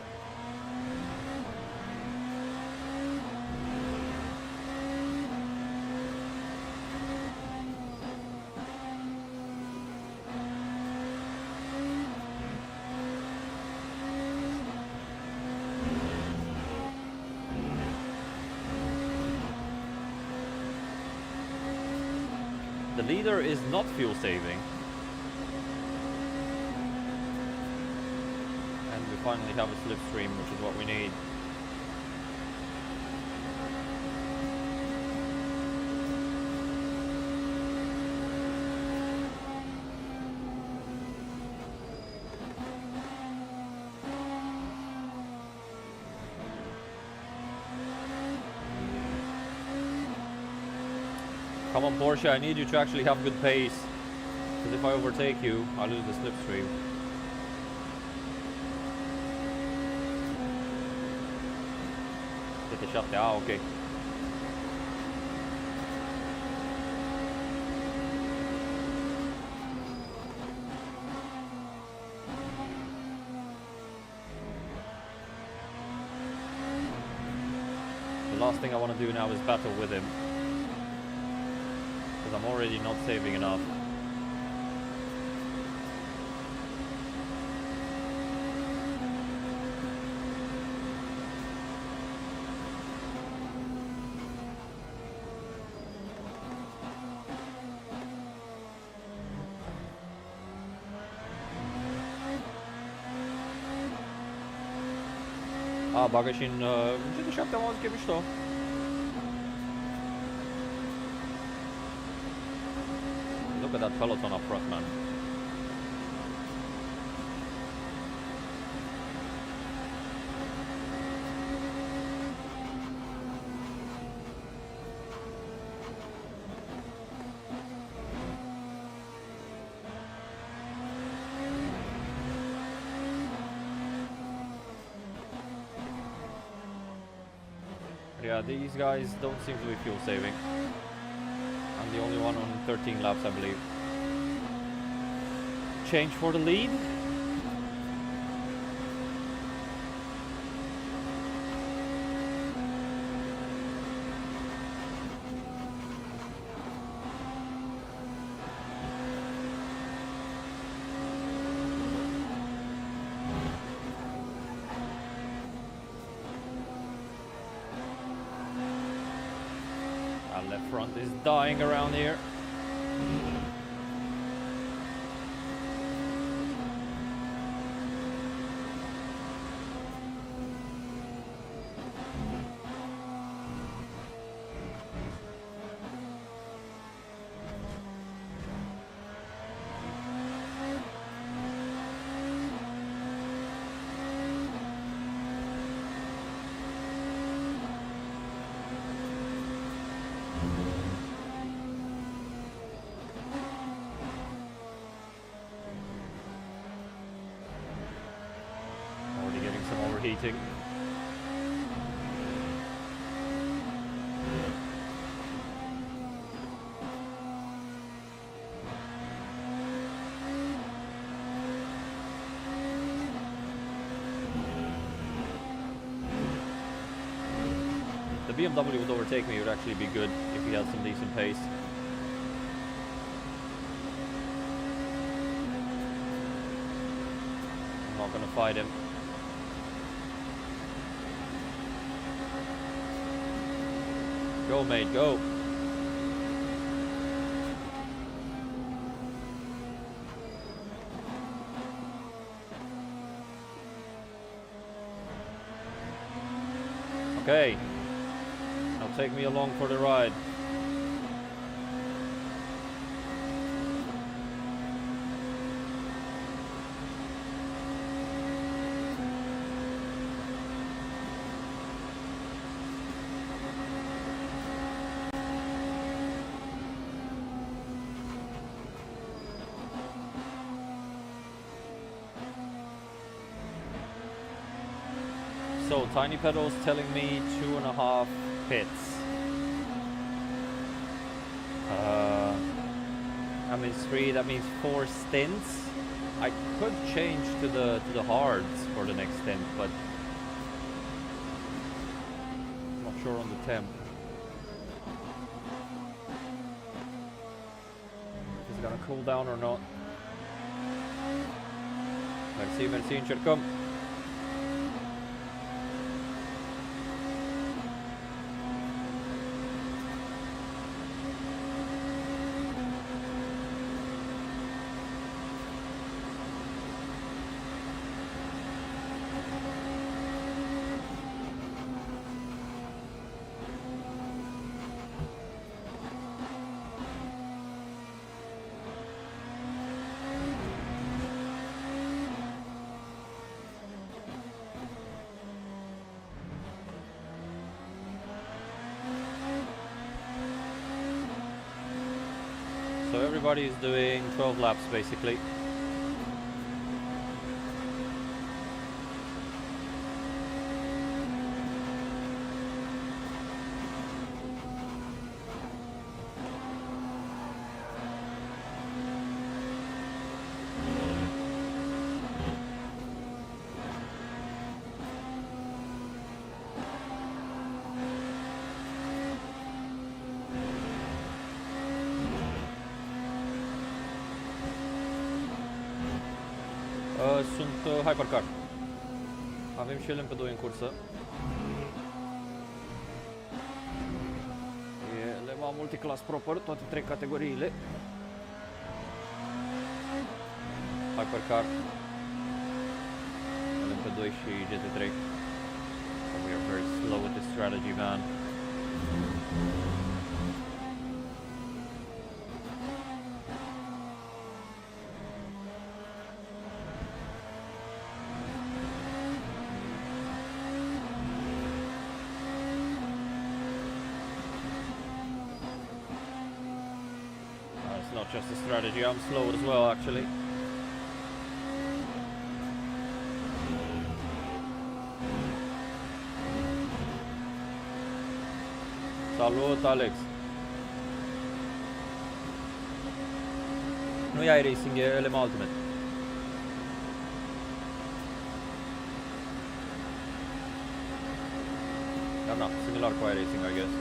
The leader is not fuel saving. And we finally have a slipstream, which is what we need. Come on, Porsche, I need you to actually have good pace. Because if I overtake you, I lose the slipstream. Get the shot there. Ah, okay. The last thing I want to do now is battle with him. I'm already not saving enough. Bagă și în GT7 am auzit că e mișto. Look at that peloton up front, man. Yeah, these guys don't seem to be fuel saving. I'm the only one on 13 laps, I believe. Change for the lead. Left front is dying around here. Overheating. The BMW would overtake me, it would actually be good if he had some decent pace. I'm not gonna fight him. Go, mate, go. Okay. Now take me along for the ride. So, Tiny Pedals telling me 2.5 pits. That means 3, that means 4 stints. I could change to the hards for the next stint, but I'm not sure on the temp. Is it gonna cool down or not? Merci, merci, încercăm. So everybody is doing 12 laps basically. Sunt Hypercar. Avem și LMP2 în cursă. E LMU Multiclass Proper, toate 3 categoriile. Hypercar, LMP2 și GT3. We are very slow with this strategy, man. just a strategy. I'm slow as well, actually. Salut, Alex. Nu e iRacing, e LMU Ultimate. No, similar to iRacing, I guess.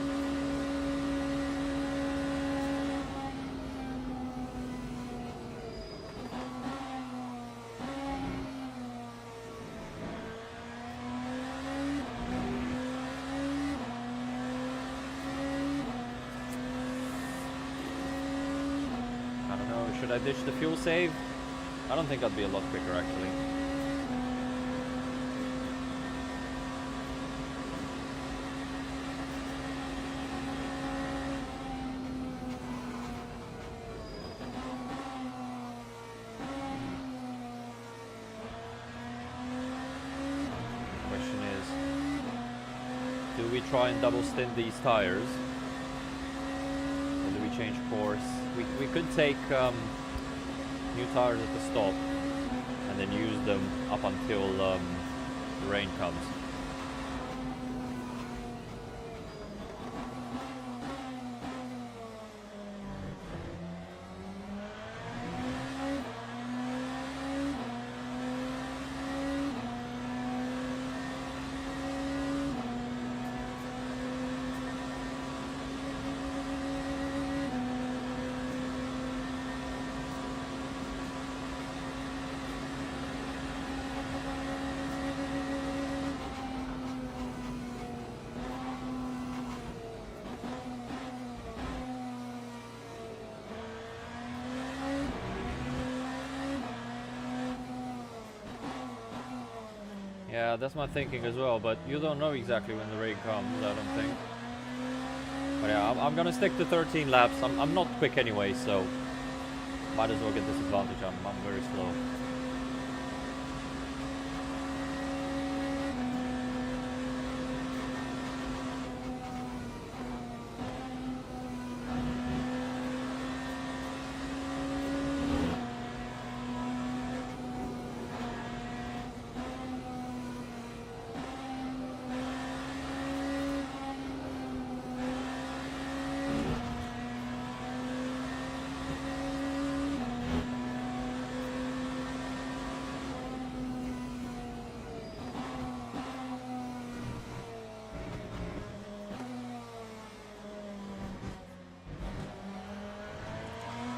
I don't know, should I ditch the fuel save? I don't think I'd be a lot quicker, actually. Do we try and double stint these tires? Or do we change course? We could take new tires at the stop and then use them up until the rain comes. Yeah, that's my thinking as well, but you don't know exactly when the rain comes, I don't think. But yeah, I'm gonna stick to 13 laps. I'm not quick anyway, so might as well get this advantage. I'm very slow.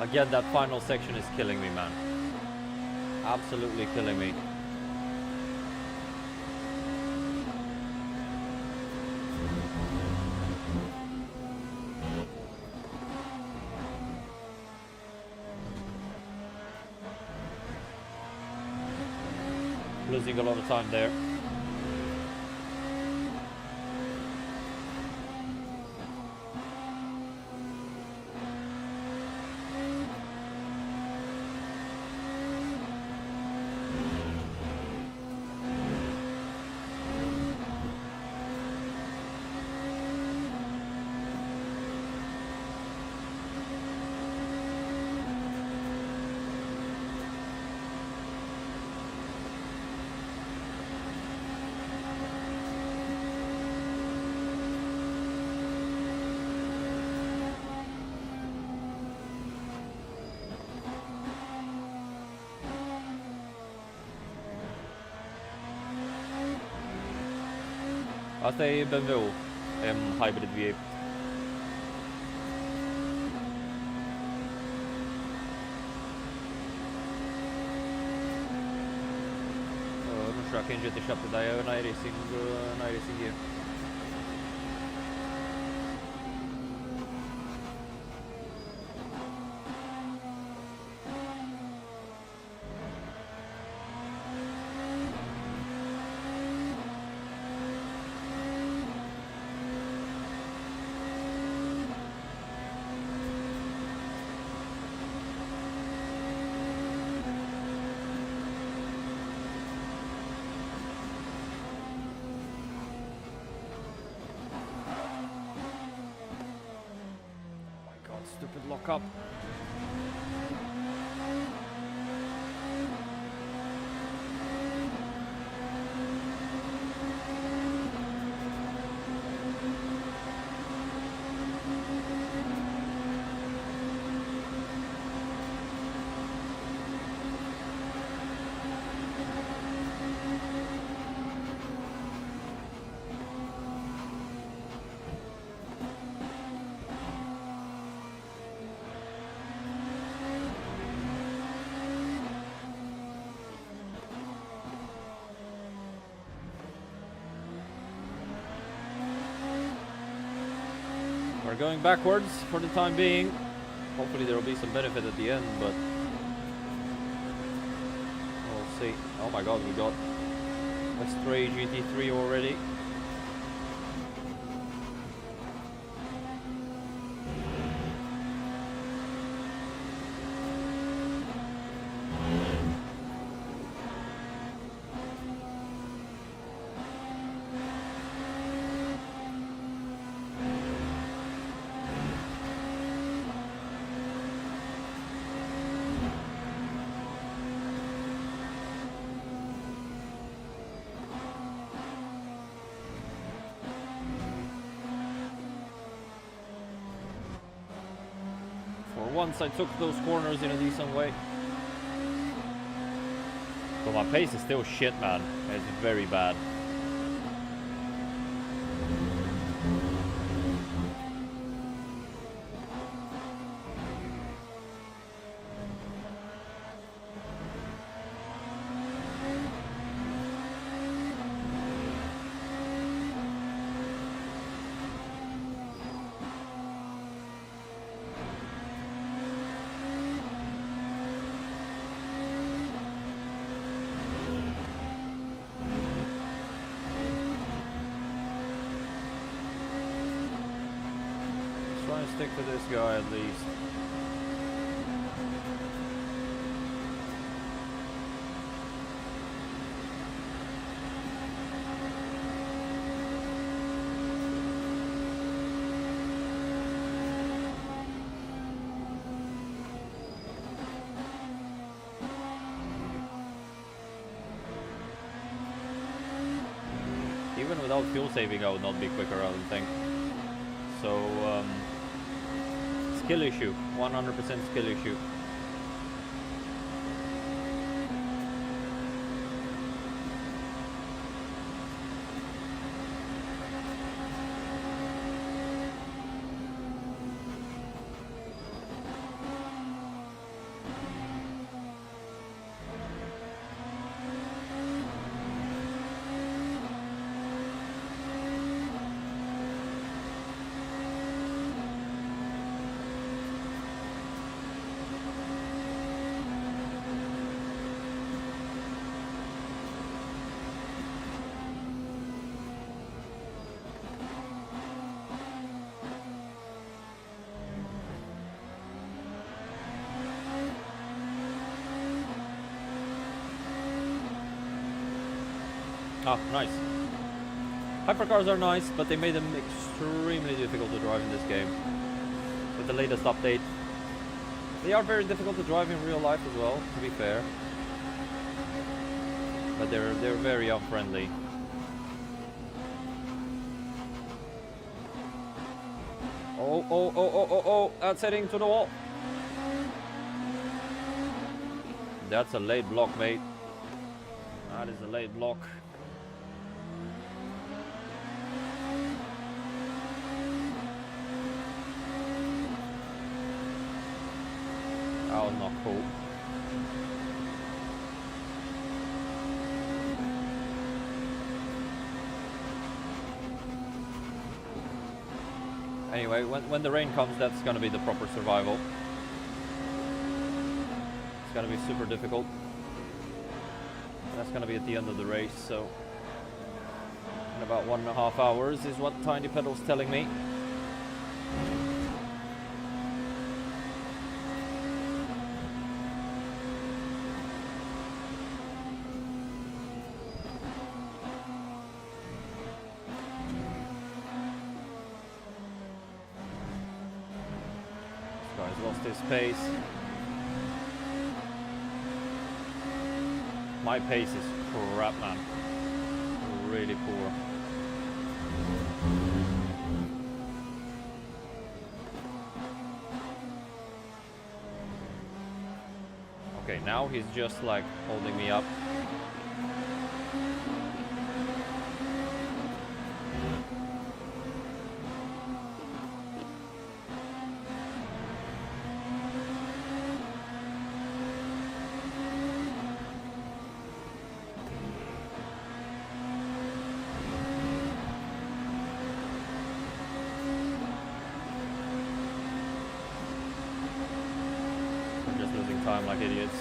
Again, that final section is killing me, man. Absolutely killing me. Losing a lot of time there. Asta e BMW-ul M Hybrid V8. Nu știu dacă e în GT7, dar e în iRacing e. Stupid lock up. We're going backwards for the time being. Hopefully there will be some benefit at the end, but we'll see. Oh my god, we got a stray GT3 already. Once I took those corners in a decent way. But my pace is still shit, man. It's very bad. Stick to this guy at least. Even without fuel saving, I would not be quicker, I don't think. So, skill issue, 100% skill issue. Oh, nice. Hypercars are nice, but they made them extremely difficult to drive in this game. With the latest update. They are very difficult to drive in real life as well, to be fair. But they're very unfriendly. Oh, that's heading to the wall. That's a late block, mate. That is a late block. That was not cool. Anyway, when the rain comes, that's gonna be the proper survival. It's gonna be super difficult. That's gonna be at the end of the race, so in about 1.5 hours is what Tiny Pedal's telling me. Lost his pace. My pace is crap, man. Really poor. Okay, now he's just like holding me up. like idiots.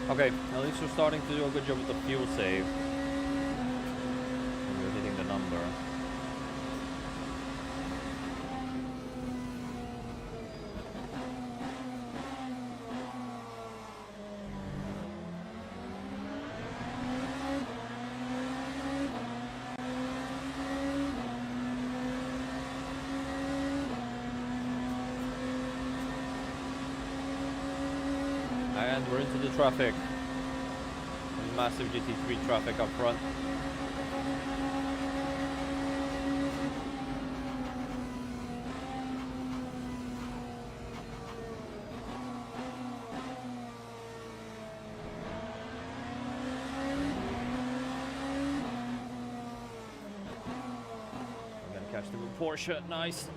Okay, at least we're starting to do a good job with the fuel save. And we're hitting the number. And we're into the traffic. There's massive GT3 traffic up front. I'm gonna catch them with Porsche, nice.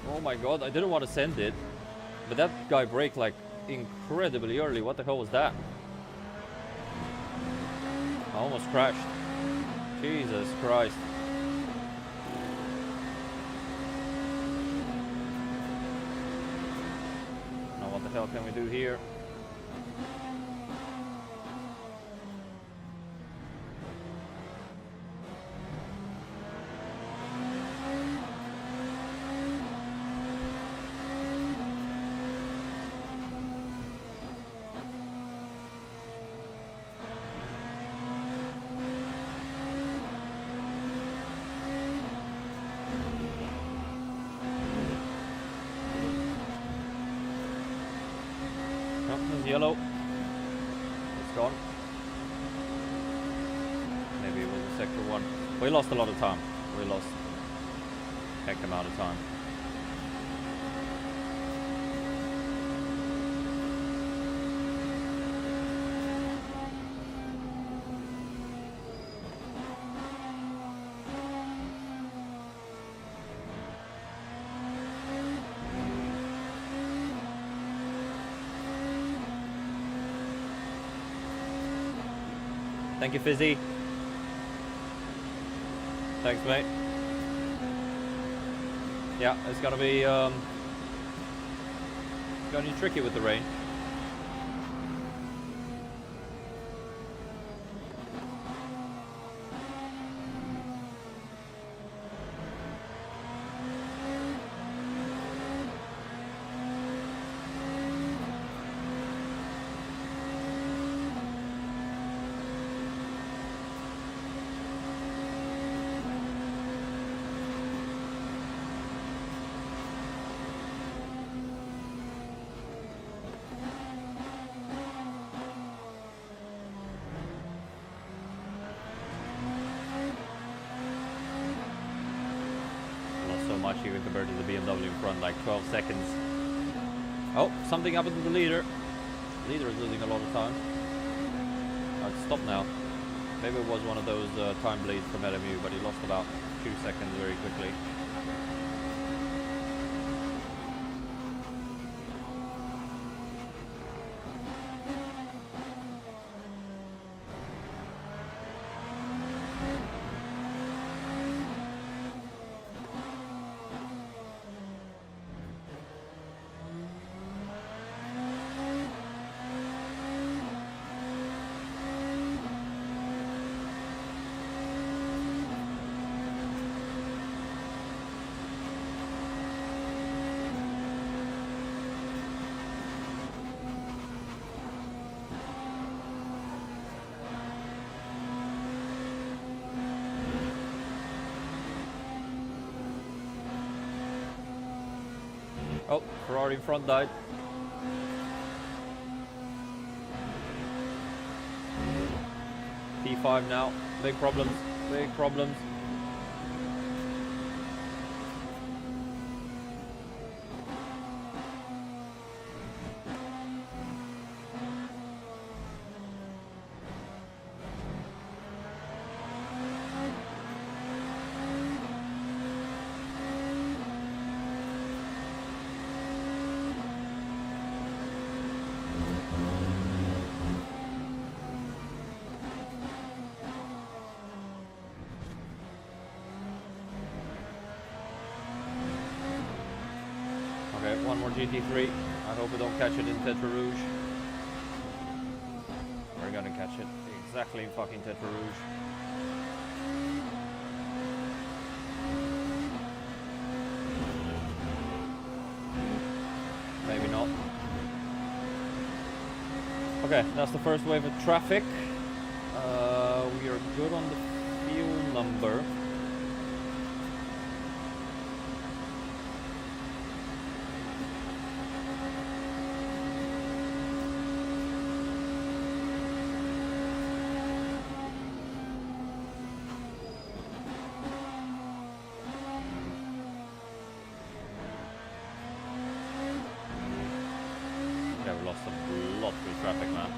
Oh my god, I didn't want to send it, but that guy braked like incredibly early. What the hell was that? I almost crashed. Jesus Christ. Now what the hell can we do here? Yellow. It's gone. Maybe it was a sector one. We lost a lot of time. We lost a heck amount of time. Thank you, Fizzy. Thanks, mate. Yeah, it's gonna be tricky with the rain. Much even compared to the BMW in front, like 12 seconds. Oh, something happened to the leader. The leader is losing a lot of time. I'd stop now. Maybe it was one of those time bleeds from LMU, but he lost about 2 seconds very quickly. Oh, Ferrari in front died. P5 now. Big problems. Big problems. Okay, one more GT3. I hope we don't catch it in Tetra Rouge. We're gonna catch it exactly in fucking Tetra Rouge. Maybe not. Okay, that's the first wave of traffic. We are good on the fuel number. We lost a lot through traffic, man.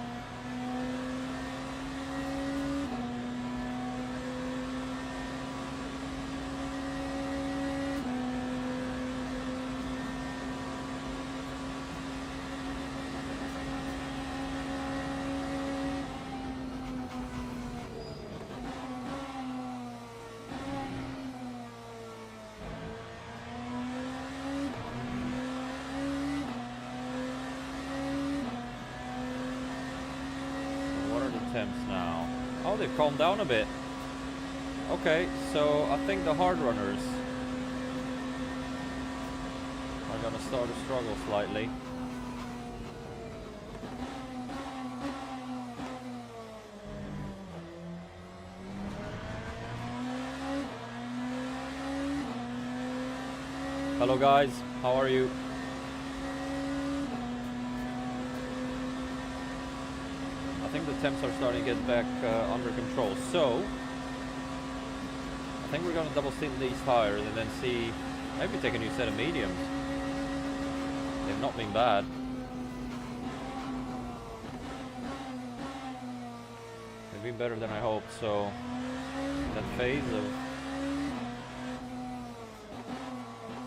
Temps now. Oh, they've calmed down a bit. Okay, so I think the hard runners are gonna start to struggle slightly. Hello guys, how are you? I think the temps are starting to get back under control. So, I think we're going to double stint these tires and then see, maybe take a new set of mediums. They've not been bad. They've been better than I hoped, so that phase of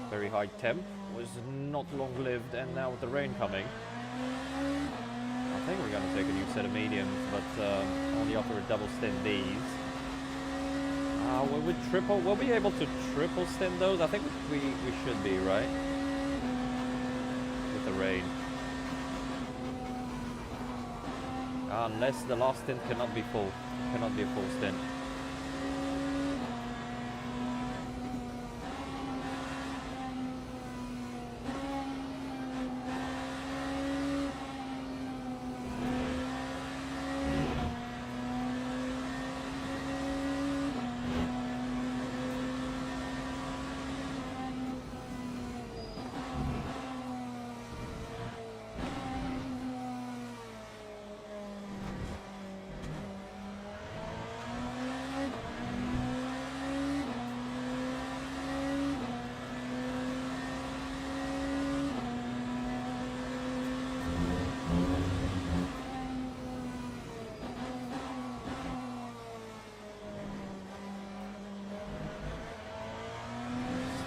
very high temp was not long-lived, and now with the rain coming, I think we're going to take a new set of mediums, but only after a double stint these. Will we be able to triple stint those? I think we should be, right? With the rain. Unless the last stint cannot be full. Cannot be a full stint.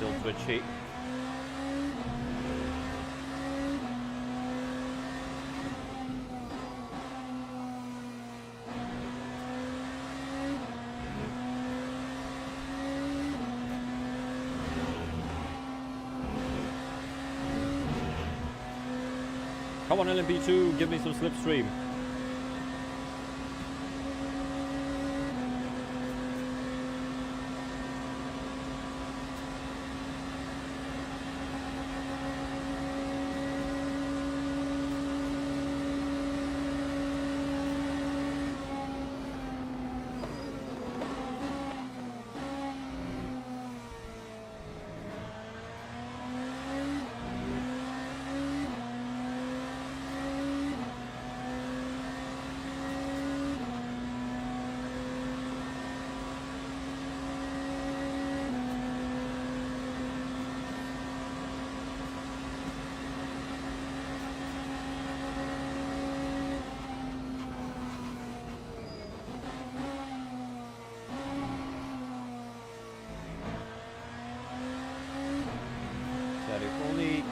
Still twitchy. Come on, LMP2, give me some slipstream.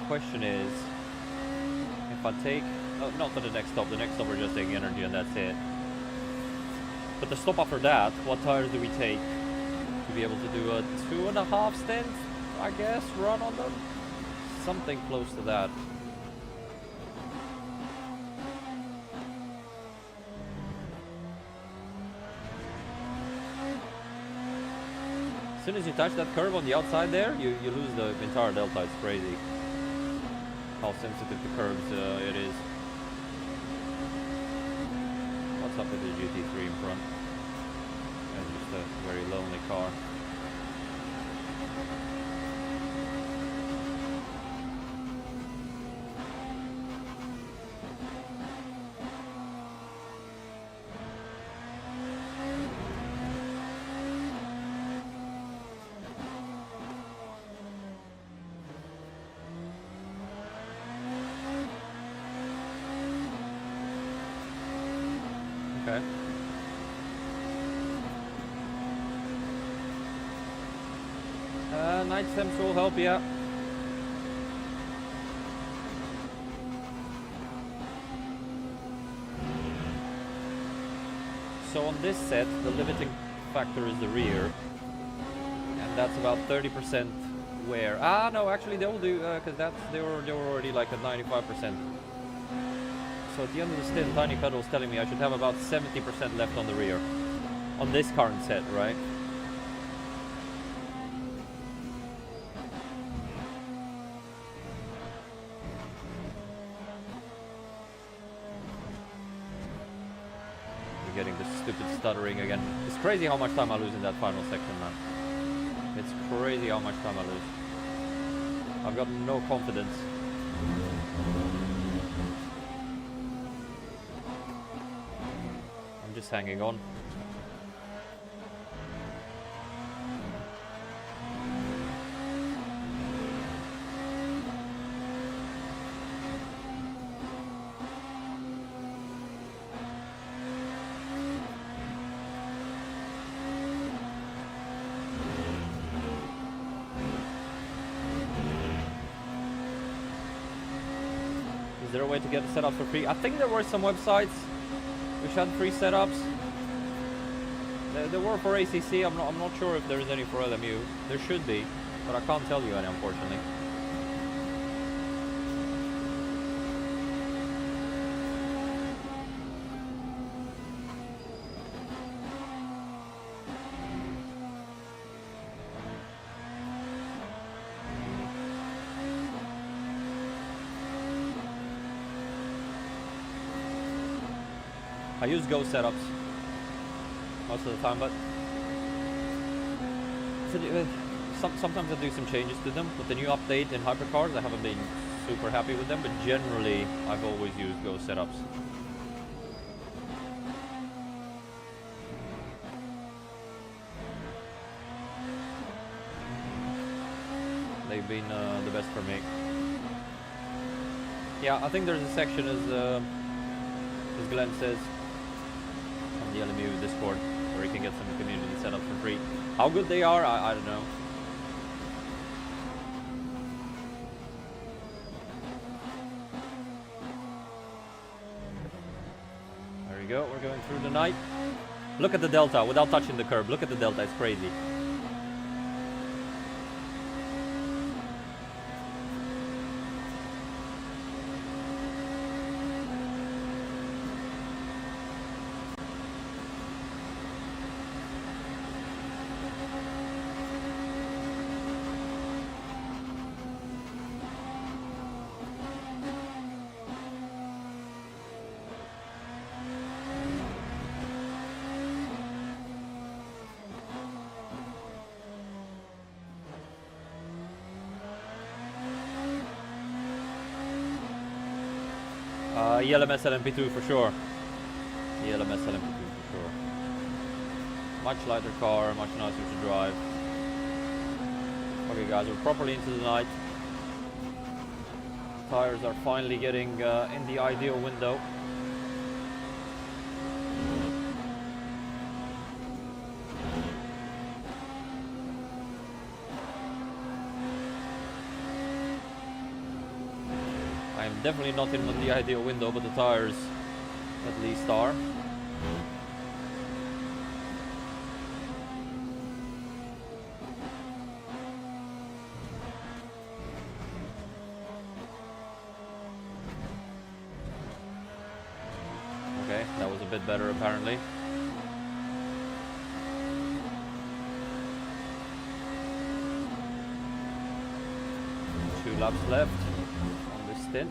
Question is, if I take, not for the next stop we're just taking energy and that's it. But the stop after that, what tires do we take to be able to do a 2.5 stint, I guess, run on them? Something close to that. As soon as you touch that curve on the outside there, you lose the entire delta. It's crazy how sensitive to curves it is. What's up with the GT3 in front? It's just a very lonely car. Okay. Night temps will help, yeah. So on this set, the limiting factor is the rear, and that's about 30% wear. Ah, no, actually they'll do, because they were already like at 95%. So at the end of the stint, Tiny Pedal's telling me I should have about 70% left on the rear. On this current set, right? We're getting the stupid stuttering again. It's crazy how much time I lose in that final section, man. It's crazy how much time I lose. I've got no confidence. Just hanging on. Is there a way to get the setup for free? I think there were some websites which had free setups. There were for ACC. I'm not sure if there's any for LMU. There should be, but I can't tell you any, unfortunately. I use Go setups most of the time, but sometimes I do some changes to them. With the new update in hypercars, I haven't been super happy with them, but generally I've always used Go setups. They've been the best for me. Yeah, I think there's a section, as Glenn says, on the LMU Discord, where you can get some community setups for free. How good they are, I don't know. go, we're going through the night. Look at the delta without touching the curb. Look at the delta, it's crazy. LMS LMP2 for sure. The LMS LMP2 for sure. Much lighter car, much nicer to drive. Okay guys, we're properly into the night. Tires are finally getting in the ideal window. I'm definitely not in the ideal window, but the tires at least are. Okay, that was a bit better apparently. Two laps left on this stint.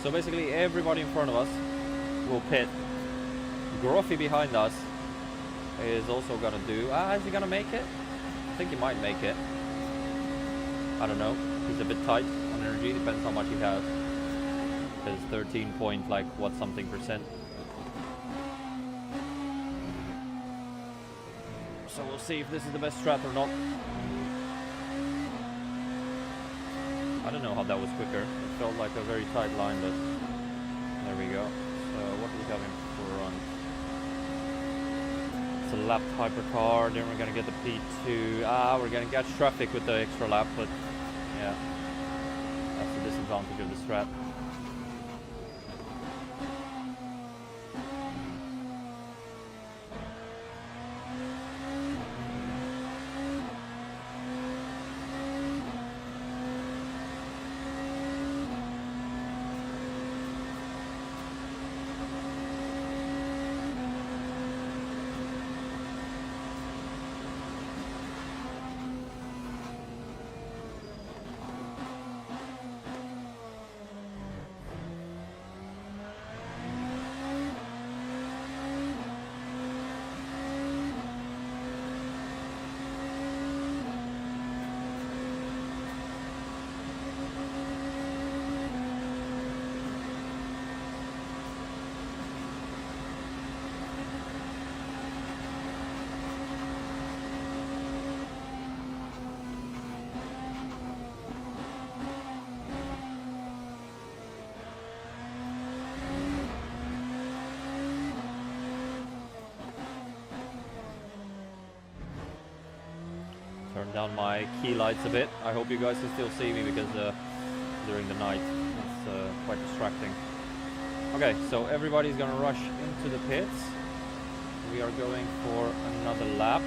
So basically everybody in front of us will pit. Grothy behind us is also gonna do... is he gonna make it? I think he might make it. I don't know. He's a bit tight on energy, depends how much he has. Because 13 point like what something %. So we'll see if this is the best strat or not. I don't know how that was quicker. It felt like a very tight line, but there we go. So what do we have in for run? It's a lapped hypercar, then we're gonna get the P2. We're gonna catch traffic with the extra lap, but yeah, that's the disadvantage of the strat. Turn down my key lights a bit. I hope you guys can still see me because during the night it's quite distracting. Okay, so everybody's gonna rush into the pits. We are going for another lap.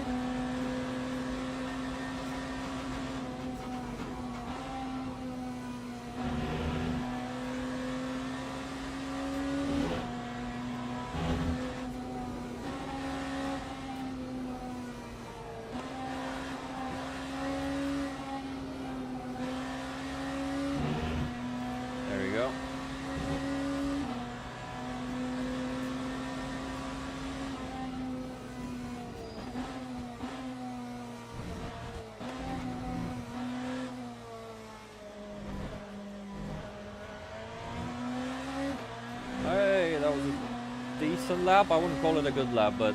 decent lap. I wouldn't call it a good lap, but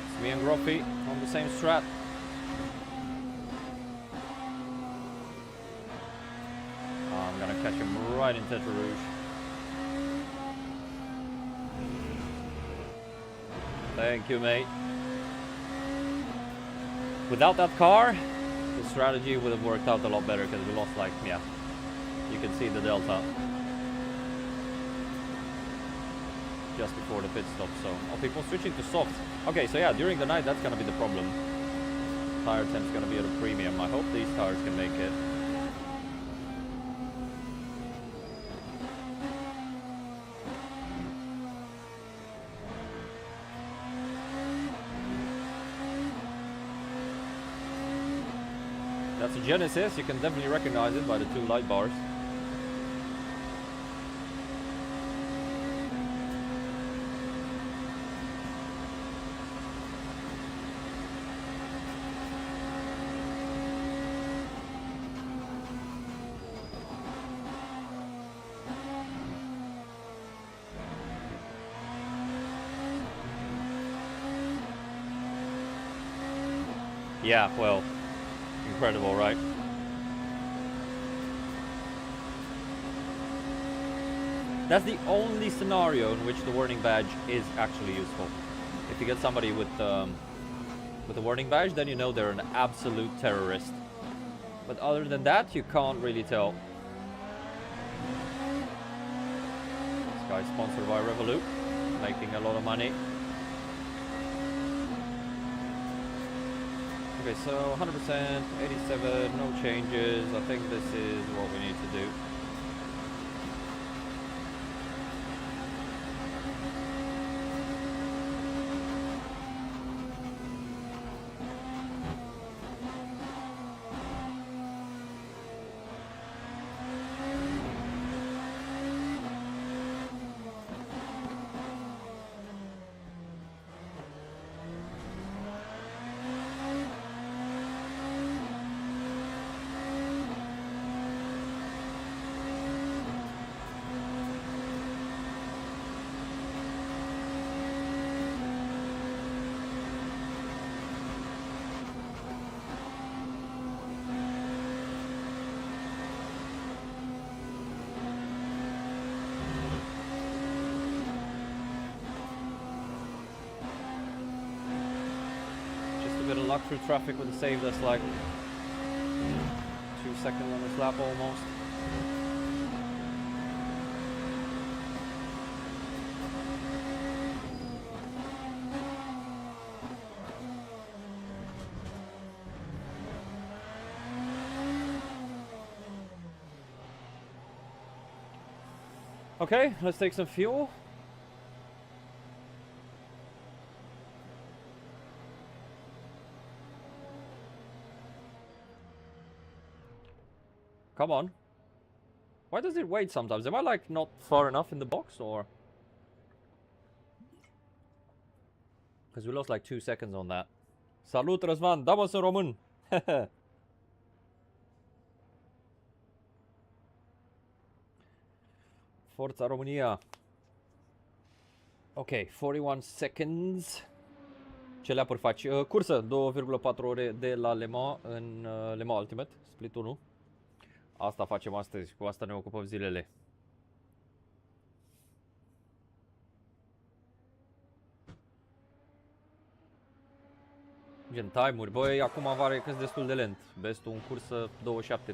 it's me and Gruffy on the same strat. I'm gonna catch him right in Tetra Rouge. Thank you, mate. Without that car, the strategy would have worked out a lot better because we lost, like, yeah, you can see the delta just before the pit stop. So, oh, people switching to soft. Okay, so yeah, during the night, that's gonna be the problem. Tire temp's gonna be at a premium. I hope these tires can make it. That's a Genesis. You can definitely recognize it by the two light bars. Yeah, well, incredible, right? That's the only scenario in which the warning badge is actually useful. If you get somebody with a warning badge, then you know they're an absolute terrorist. But other than that, you can't really tell. This guy's sponsored by Revolut, making a lot of money. Okay, so 100%, 87, no changes. I think this is what we need to do. Luck through traffic would have saved us like 2 seconds on this lap almost. Okay, let's take some fuel. Come on. Why does it wait sometimes? Am I like not far enough in the box or? Because we lost like 2 seconds on that. Salut, Răzvan! Da-mă în român! Forța România! Ok, 41 seconds. Ce leapuri faci? Cursă, 2,4 ore de la Le Mans în Le Mans Ultimate, Split 1. Asta facem astăzi, cu asta ne ocupăm zilele. Gen time-uri, băi, acum avară că destul de lent. Bestul în cursă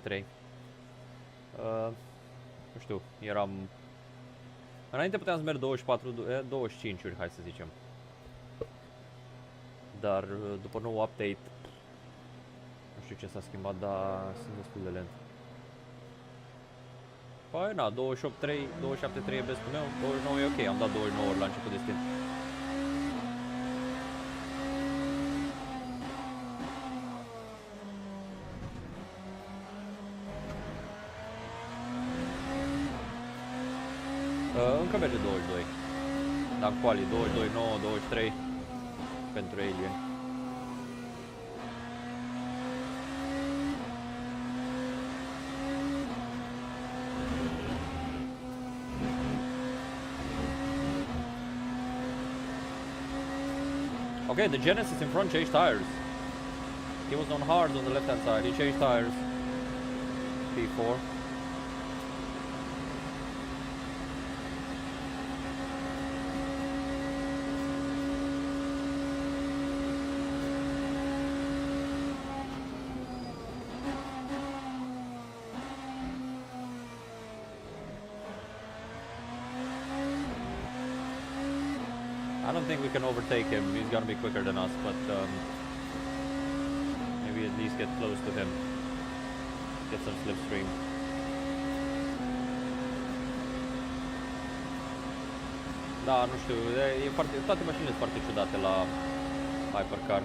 27.3. Nu știu, eram... Înainte puteam să merg 25-uri, hai să zicem. Dar după nou update, nu știu ce s-a schimbat, dar sunt destul de lent. Păi na, 28.3, 27.3 e bestul meu, 29 e ok, am dat 29 ori la început de stint. Încă merge 22. Dar quali 22, 9, 23 pentru Alien. Okay, the Genesis in front changed tires. He was on hard on the left hand side. He changed tires. P4. I don't think we can overtake him. He's gonna be quicker than us, but maybe at least get close to him. Get some slipstream. Da, nu știu, toate mașinile sunt foarte ciudate la Hypercar.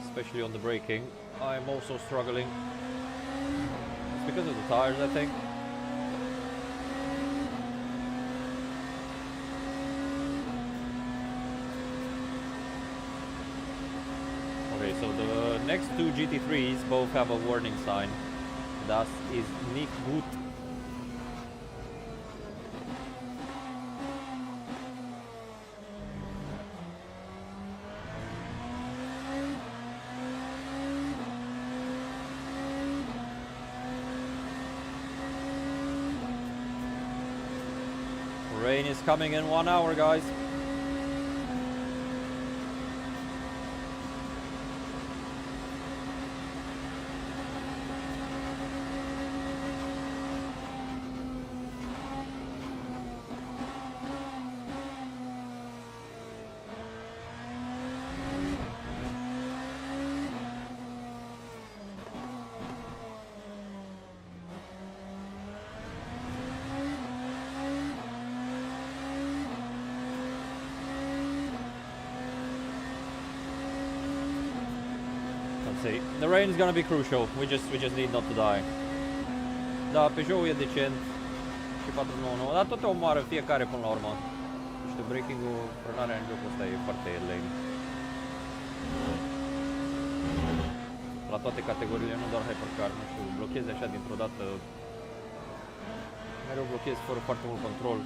Especially on the braking. I'm also struggling. It's because of the tires, I think. Okay, so the next two GT3s both have a warning sign. Das ist nicht gut. Rain is coming in 1 hour, guys. See, the rain is gonna be crucial. We just need not to die. Da, Peugeot e decent și 491, dar tot o omoară fiecare până la urmă. Nu știu, braking-ul, frânarea în jocul ăsta e foarte lame. La toate categoriile, nu doar Hypercar, nu știu, blochezi așa dintr-o dată. Mereu blochezi fără foarte mult control.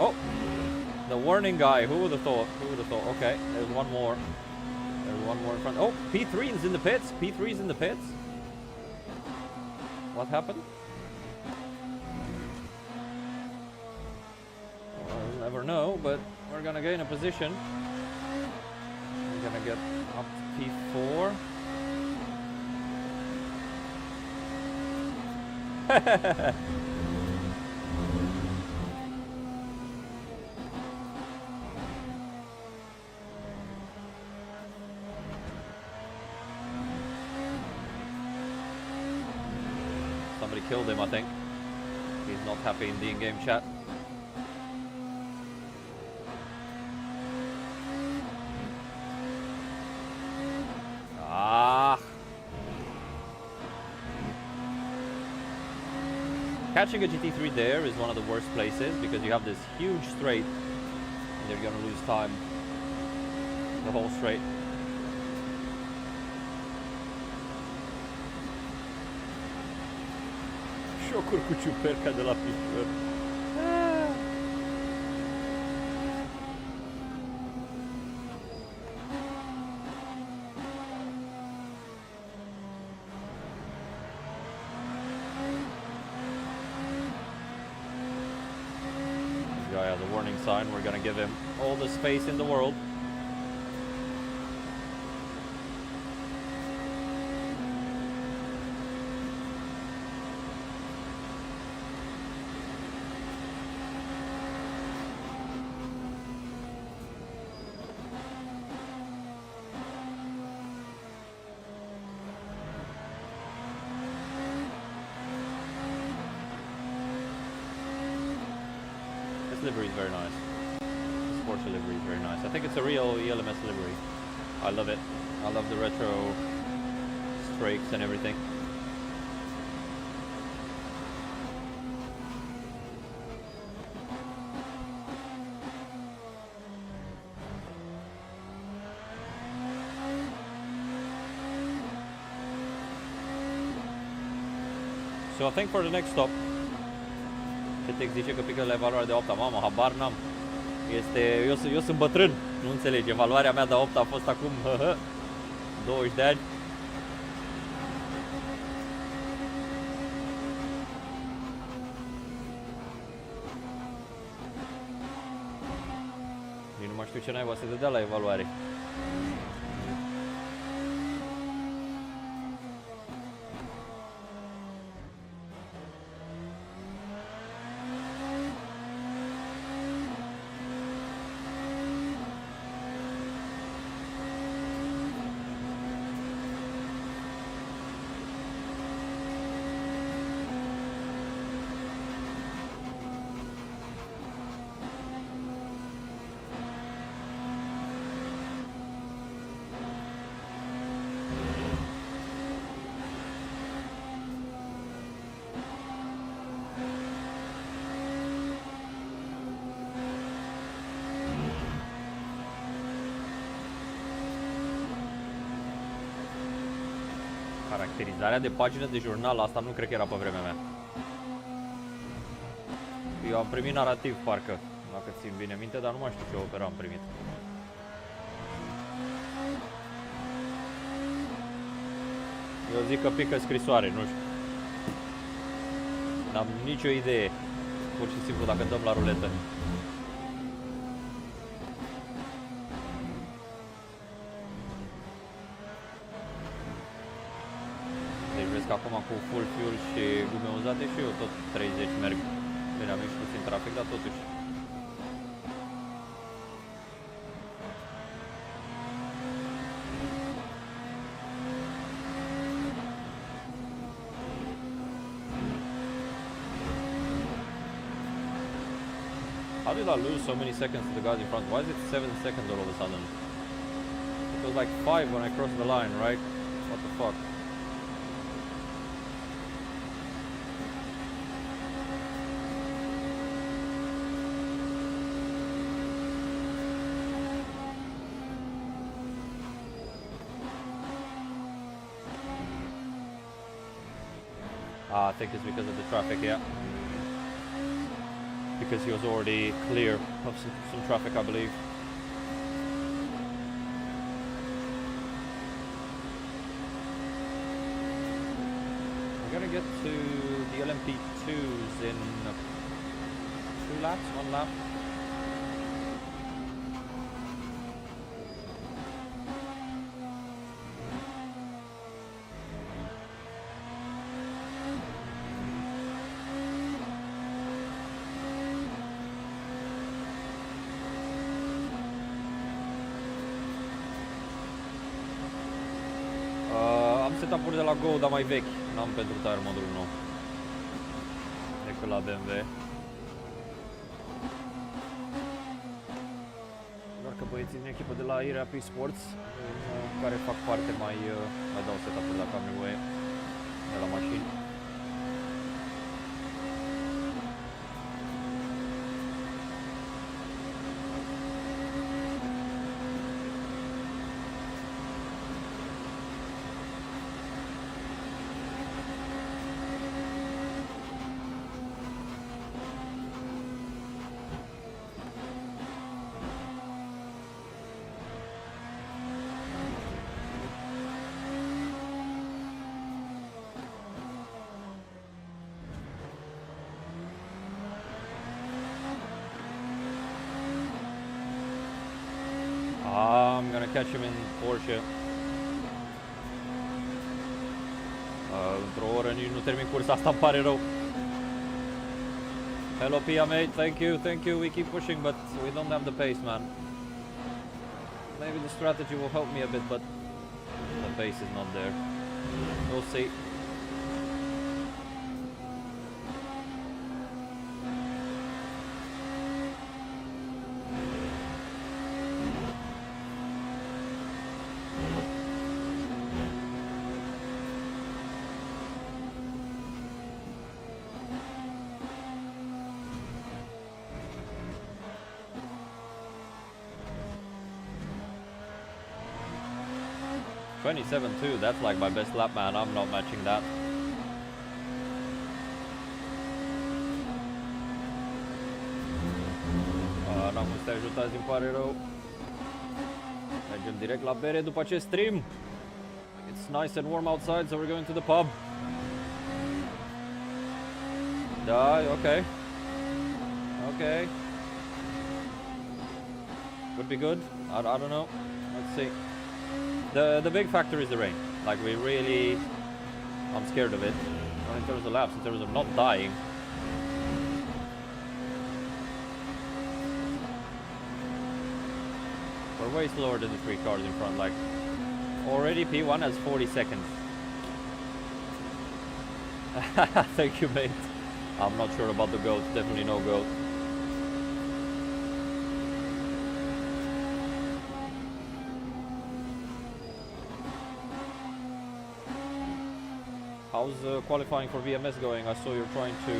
Oh! The warning guy, who would have thought? Who would have thought? Okay, there's one more. There's one more in front. Oh, P3 is in the pits. P3 is in the pits. What happened? Well, I'll never know, but we're gonna gain a position. We're gonna get up to P4. Somebody killed him, I think. He's not happy in the in-game chat. Ah! Catching a GT3 there is one of the worst places because you have this huge straight and you're gonna lose time the whole straight. Șocuri cu ciuperca de la picior. This guy has a warning sign. We're gonna give him all the space in the world. Livery is very nice. Sports livery is very nice. I think it's a real ELMS livery. I love it. I love the retro strakes and everything. So I think for the next stop. Asetek zice că pică la evaluarea de 8-a. Mamă, habar n-am. Eu sunt bătrân, nu înțelegi. Evaluarea mea de 8 a fost acum 20 de ani. Eu nu mai știu ce naiba se dădea la evaluare. Caracterizarea de pagină de jurnal, asta nu cred că era pe vremea mea. Eu am primit narativ, parcă, dacă țin bine minte, dar nu mai știu ce opera am primit. Eu zic că pică scrisoare, nu știu. N-am nicio idee. Pur și simplu dacă dăm la ruletă. Acum cu full fuel și gume uzate și eu tot 30 merg. Bine, am ieșit puțin trafic, dar totuși. How did I lose so many seconds to the guys in front? Why is it 7 seconds all of a sudden? It was like 5 when I crossed the line, right? What the fuck? I think it's because of the traffic, yeah. Because he was already clear of some traffic, I believe. We're gonna get to the LMP2s in 2 laps, 1 lap. Setup-uri de la Go, dar mai vechi. N-am pentru tire modul nou decât la BMW. Doar că băieții din echipă de la IRAP Sports, în care fac parte, mai dau setup-uri dacă am nevoie de la mașini. I'm gonna catch him in Porsche. Într-o oră nici nu termin cursa asta, îmi pare rău. Hello Pia mate, thank you, we keep pushing but we don't have the pace, man. Maybe the strategy will help me a bit, but the pace is not there. We'll see. .27.2, that's like my best lap, man. I'm not matching that. n-am cum să te ajutați, îmi pare rău. Mergem direct la bere după acest stream. It's nice and warm outside, so we're going to the pub. Da, okay. Okay. Would be good. I don't know. Let's see. The big factor is the rain. Like we really, I'm scared of it. Not in terms of laps, in terms of not dying. We're way slower than the 3 cars in front. Like already P1 has 40 seconds. Thank you, mate. I'm not sure about the goat. Definitely no goat. How's qualifying for VMS going? I saw you're trying to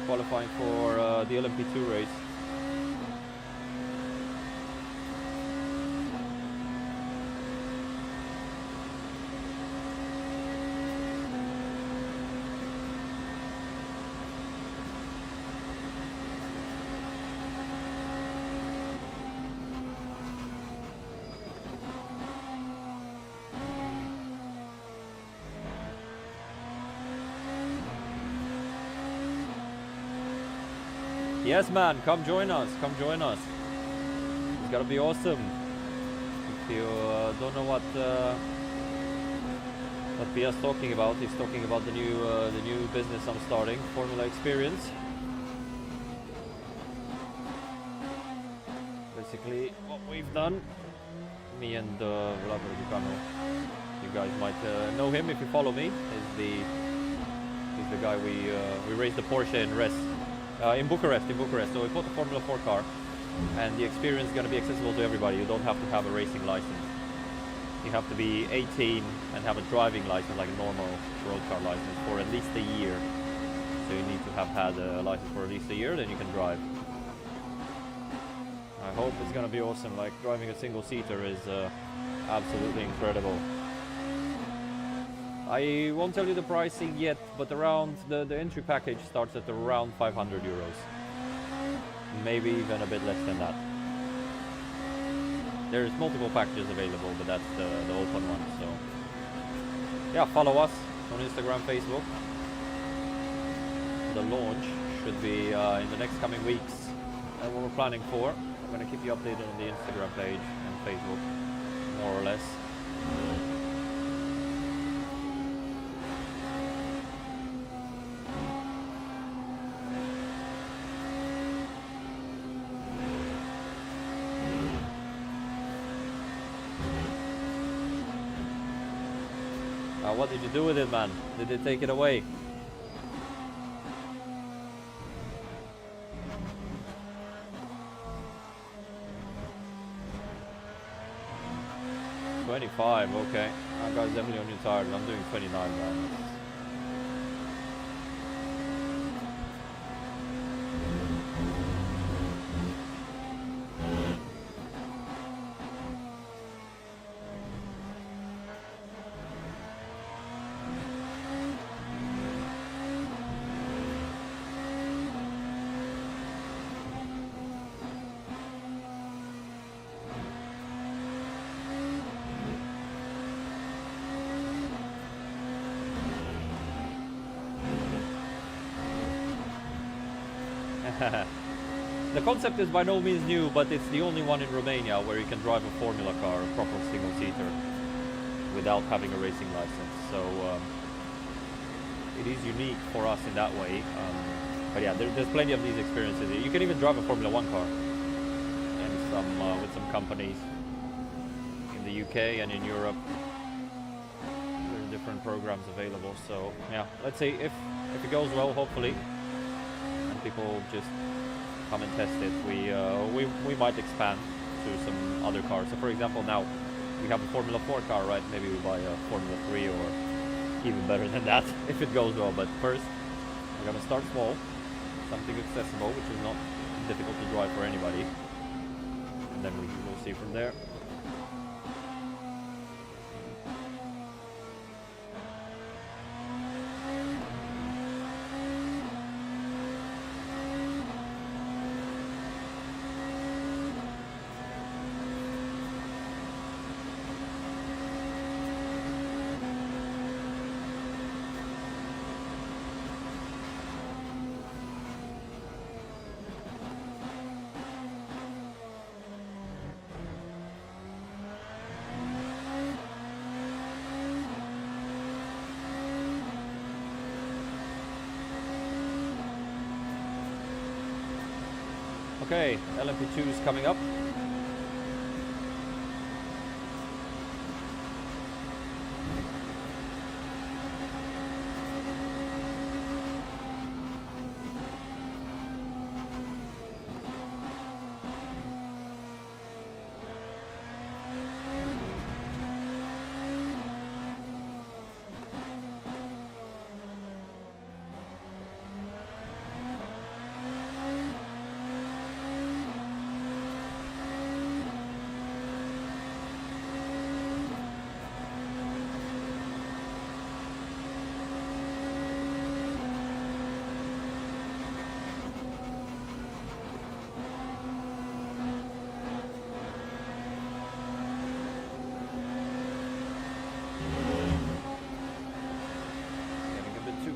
qualifying for the LMP2 race. Yes, man, come join us. Come join us. It's gonna be awesome. If you don't know what Pia's talking about, he's talking about the new business I'm starting, Formula Experience. Basically, what we've done, me and Lab GT1, you guys might know him if you follow me. He's the guy we raced the Porsche in Res. In Bucharest. So we bought a Formula 4 car, and the experience is going to be accessible to everybody. You don't have to have a racing license. You have to be 18 and have a driving license, like a normal road car license, for at least a year. So you need to have had a license for at least a year, then you can drive. I hope it's going to be awesome. Like driving a single-seater is absolutely incredible. I won't tell you the pricing yet, but around the entry package starts at around 500 euros. Maybe even a bit less than that. There's multiple packages available, but that's the open one. So yeah, follow us on Instagram, Facebook. The launch should be in the next coming weeks. That's what we're planning for. I'm gonna keep you updated on the Instagram page and Facebook, more or less. What did you do with it, man? Did they take it away? $25, okay. That guy's definitely on your tires. I'm doing 29, man. The concept is by no means new, but it's the only one in Romania where you can drive a Formula car, a proper single-seater, without having a racing license. So it is unique for us in that way. But yeah, there's plenty of these experiences. You can even drive a Formula 1 car, and with some companies in the UK and in Europe. There's different programs available. So yeah, let's see if it goes well, hopefully. People just come and test it. We might expand to some other cars. So for example, now we have a Formula 4 car, right? Maybe we buy a Formula 3 or even better than that if it goes well. But first, we're gonna start small, something accessible, which is not difficult to drive for anybody, and then we'll see from there. Okay, LMP2 is coming up.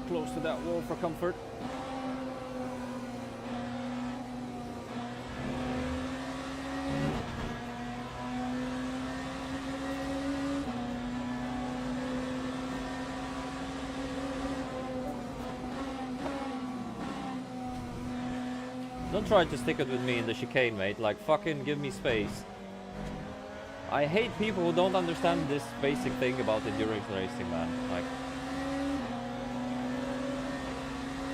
Close to that wall for comfort. Don't try to stick it with me in the chicane, mate. Like, fucking give me space. I hate people who don't understand this basic thing about endurance racing, man. Like,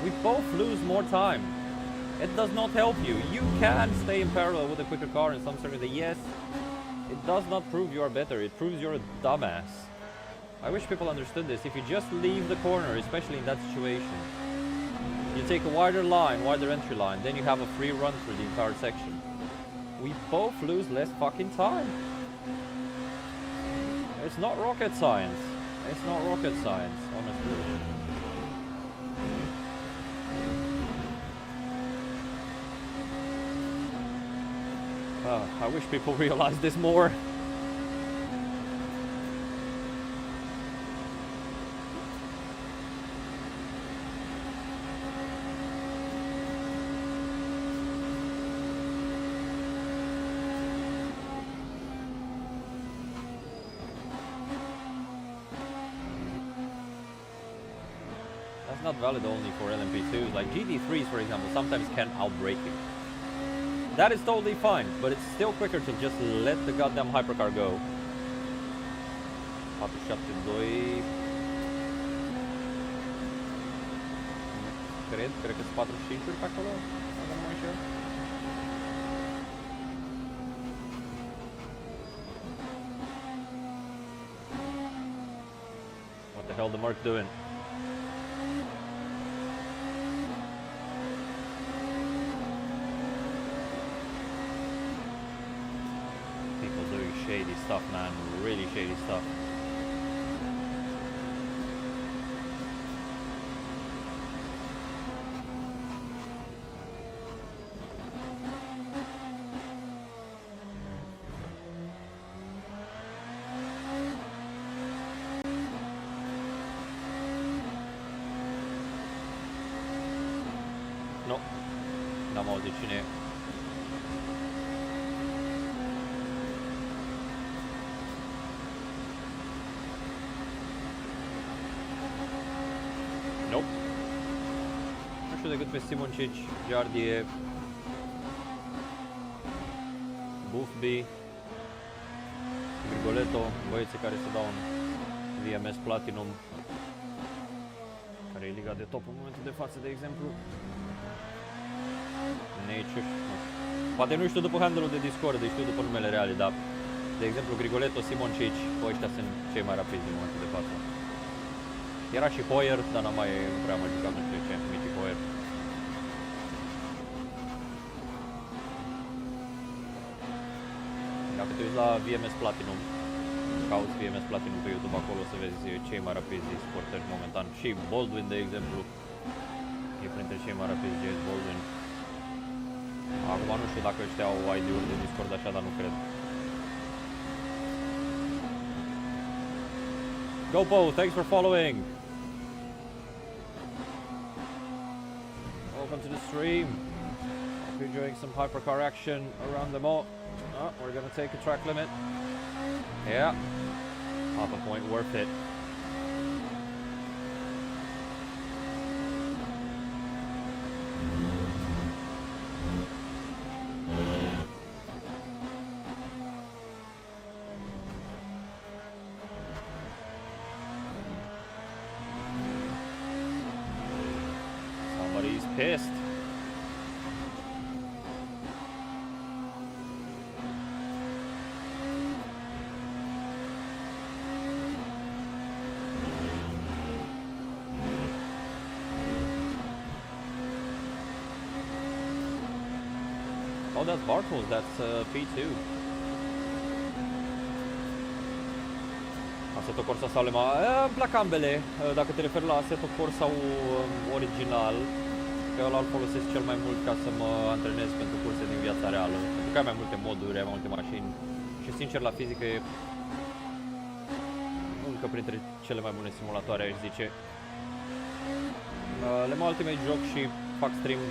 we both lose more time. It does not help you. You can stay in parallel with a quicker car in some circuits. Yes, it does not prove you are better. It proves you're a dumbass. I wish people understood this. If you just leave the corner, especially in that situation, you take a wider line, wider entry line, then you have a free run through the entire section. We both lose less fucking time. It's not rocket science. It's not rocket science, honestly. I wish people realized this more. That's not valid only for LMP2s. Like GT3s, for example, sometimes can outbrake you. That is totally fine, but it's still quicker to just let the goddamn hypercar go. 472. Cred că sunt 45-uri pe acolo. Dacă nu mă înșel. What the hell the Merc doing? Shady stuff, man. Really shady stuff. No. N-am auzit cine e. Decât pe Simoncic, Giardie, Bufbi, Grigoletto, băieții care se dau în VMS Platinum, care e liga de top în momentul de față, de exemplu. Nature, poate nu știu după handle-ul de Discord, deci știu după numele reale, dar de exemplu Grigoletto, Simoncic, ăștia sunt cei mai rapizi în momentul de față. Era și Hoyer, dar nu prea mai jucat, nu știu ce, Mici Hoyer. Dacă te uiți la VMS Platinum, cauți VMS Platinum pe YouTube, acolo o să vezi cei mai rapizi sporteri momentan. Și Baldwin, de exemplu, e printre cei mai rapizi, James Baldwin. Acum nu știu dacă ăștia au ID-uri de Discord așa, dar nu cred. GoPo, thanks for following! Welcome to the stream. Hope you're enjoying some hypercar action around the mall. Oh, we're gonna take a track limit. Yeah. Half a point worth it. pissed. Oh, that's Bartels, that's P2. Assetto Corsa sau LMU? Îmi plac ambele, dacă te referi la Assetto Corsa sau original. Că ăla îl folosesc cel mai mult ca să mă antrenez pentru curse din viața reală. Pentru că ai mai multe moduri, ai mai multe mașini. Și sincer, la fizică e încă printre cele mai bune simulatoare, aș zice. LMU Ultimate joc și fac stream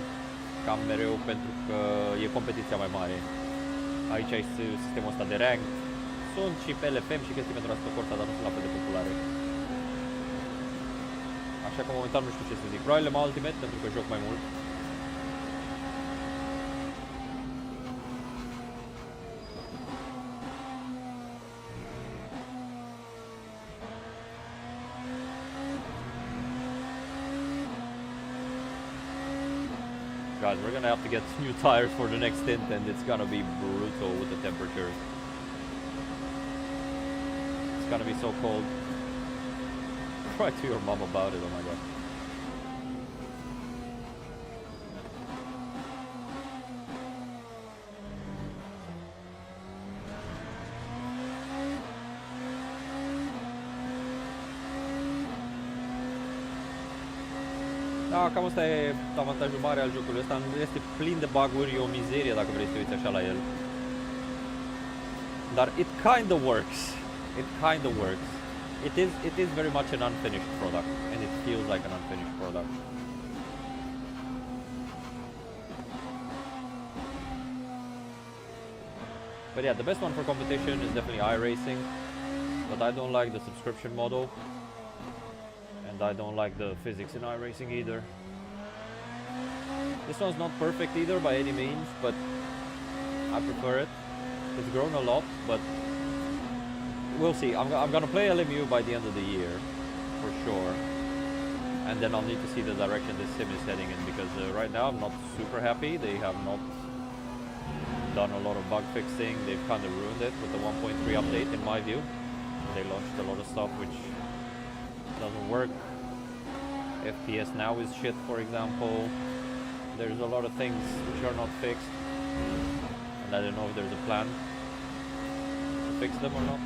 cam mereu pentru că e competiția mai mare. Aici ai sistemul ăsta de rank. Sunt și pe LFM și chestii pentru Assetto Corsa, dar nu sunt la fel de populare. Așa că momentan nu știu ce să zic. Probabil LMU Ultimate pentru că joc mai mult. Guys, we're gonna have to get new tires for the next stint and it's gonna be brutal with the temperatures. It's gonna be so cold. Cry to your mom about it, oh my god. Da, cam asta e avantajul mare al jocului ăsta. Este plin de bug-uri, e o mizerie dacă vrei să te uiți așa la el. Dar it kinda works. It kinda works. It is very much an unfinished product, and it feels like an unfinished product. But yeah, the best one for competition is definitely iRacing, but I don't like the subscription model, and I don't like the physics in iRacing either. This one's not perfect either by any means, but I prefer it. It's grown a lot, but we'll see. I'm gonna play LMU by the end of the year, for sure. And then I'll need to see the direction this sim is heading in, because right now I'm not super happy. They have not done a lot of bug fixing. They've kind of ruined it with the 1.3 update, in my view. They launched a lot of stuff which doesn't work. FPS now is shit, for example. There's a lot of things which are not fixed. And I don't know if there's a plan to fix them or not.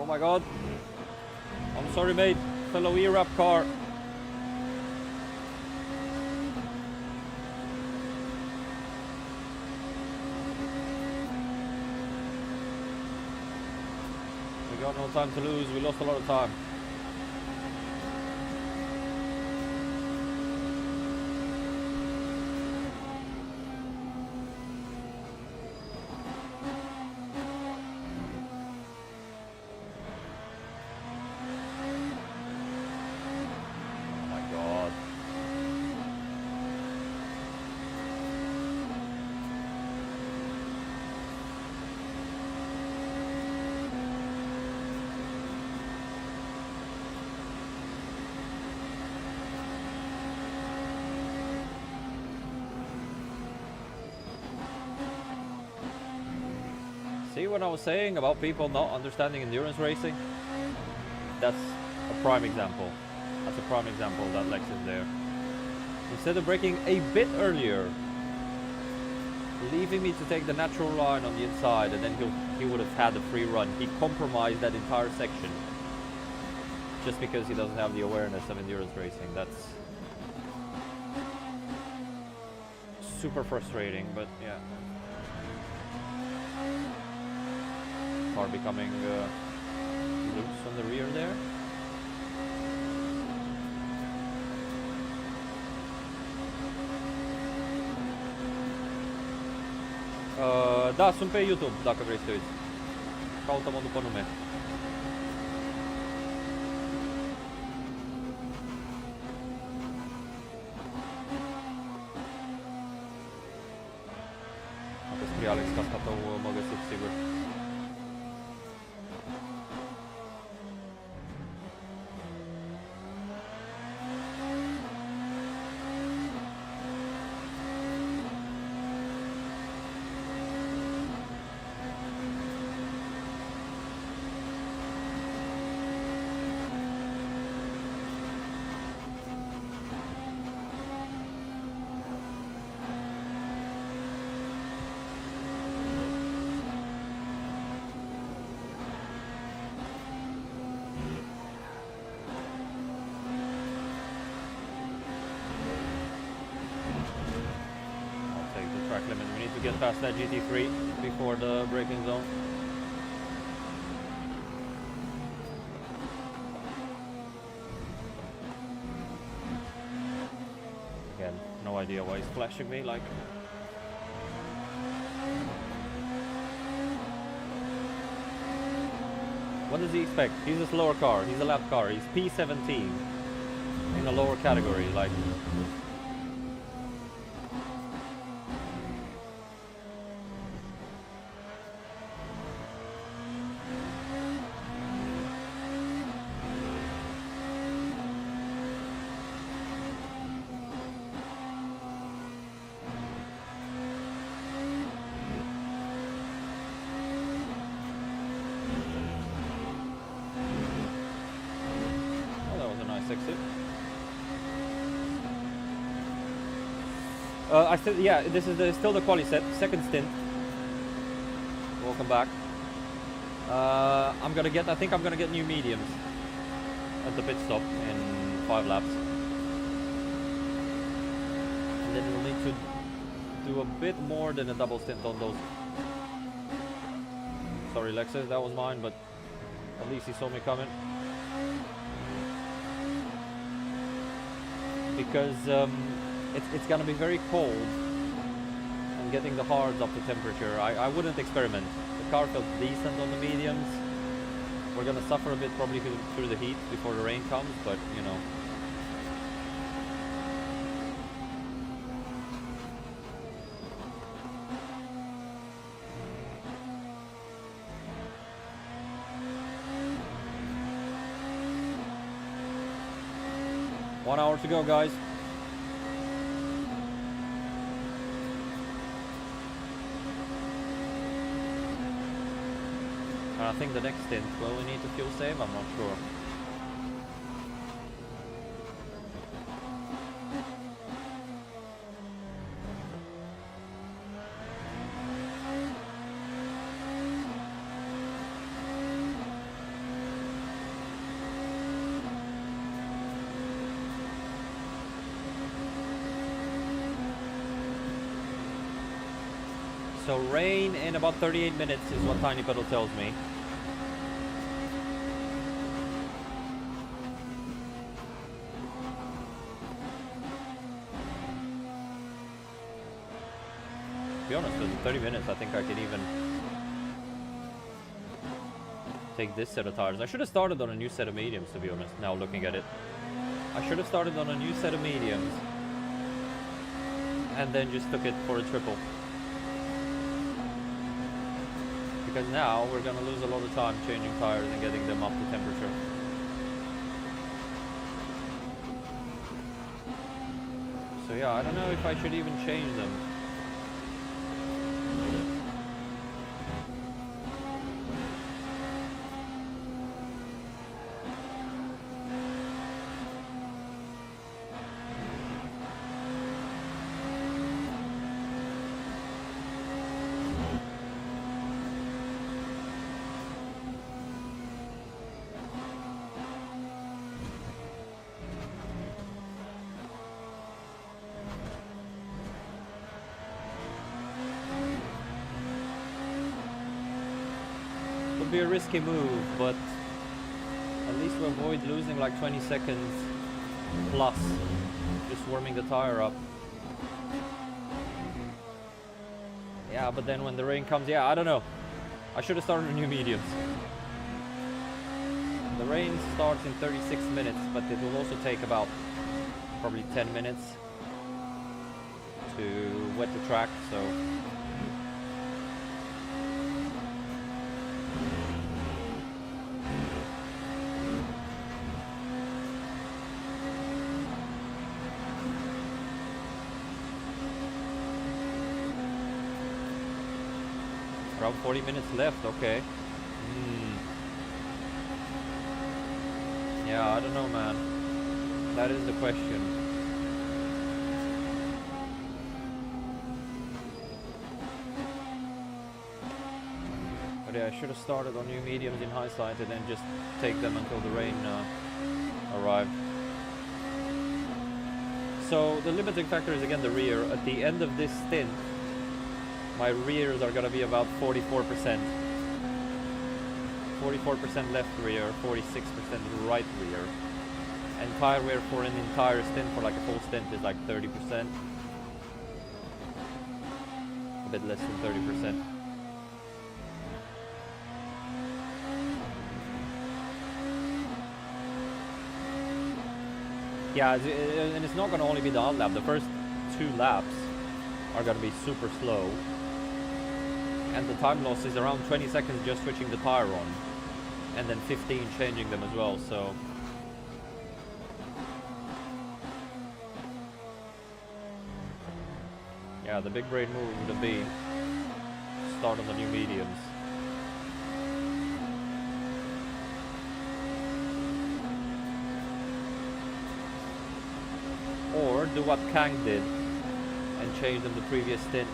Oh my god. I'm sorry, mate. Fellow E-Rap car. We got no time to lose. We lost a lot of time. See what I was saying about people not understanding endurance racing? That's a prime example. That's a prime example of that Lexus there. Instead of braking a bit earlier, leaving me to take the natural line on the inside, and then he would have had a free run. He compromised that entire section. just because he doesn't have the awareness of endurance racing. That's super frustrating, but yeah. Car becoming loose on the rear there. Da, sunt pe YouTube, dacă vrei să te uiți. Caută-mă după nume. Dacă scrie Alex Cascatău, mă găsiți sigur. Limit. We need to get past that GT3 before the braking zone. Again, no idea why he's flashing me like. What does he expect? He's a slower car. He's a lap car. He's P17 in a lower category. Like. I still, yeah, this is still the quali set, second stint. Welcome back. I think I'm gonna get new mediums at the pit stop in 5 laps. And then we'll need to do a bit more than a double stint on those. Sorry Lexus, that was mine, but at least he saw me coming. Because it's gonna be very cold and getting the hards up to temperature. I wouldn't experiment. The car felt decent on the mediums. We're gonna suffer a bit probably through the heat before the rain comes, but you know. One hour to go, guys. I think the next stint, will we need to fuel save? I'm not sure. So rain in about 38 minutes is what Tiny Pedal tells me. To be honest, with 30 minutes, I think I can even take this set of tires. I should have started on a new set of mediums, to be honest, now looking at it. I should have started on a new set of mediums and then just took it for a triple. Because now we're gonna lose a lot of time changing tires and getting them up to temperature. So yeah, I don't know if I should even change them. would be a risky move, but at least we avoid losing like 20 seconds plus just warming the tire up. Yeah, but then when the rain comes, yeah, I don't know. I should have started with new mediums. The rain starts in 36 minutes, but it will also take about probably 10 minutes to wet the track, so around 40 minutes left, okay. Yeah, I don't know, man. That is the question. But yeah, I should have started on new mediums in hindsight and then just take them until the rain arrived. So the limiting factor is again the rear. At the end of this stint, my rears are going to be about 44%. 44% left rear, 46% right rear. And tire wear for an entire stint, for like a full stint, is like 30%. A bit less than 30%. Yeah, and it's not going to only be the out lap. The first 2 laps are going to be super slow. And the time loss is around 20 seconds just switching the tire on. And then 15 changing them as well, so... yeah, the big brain move would be start on the new mediums. Or do what Kang did and change them the previous stint.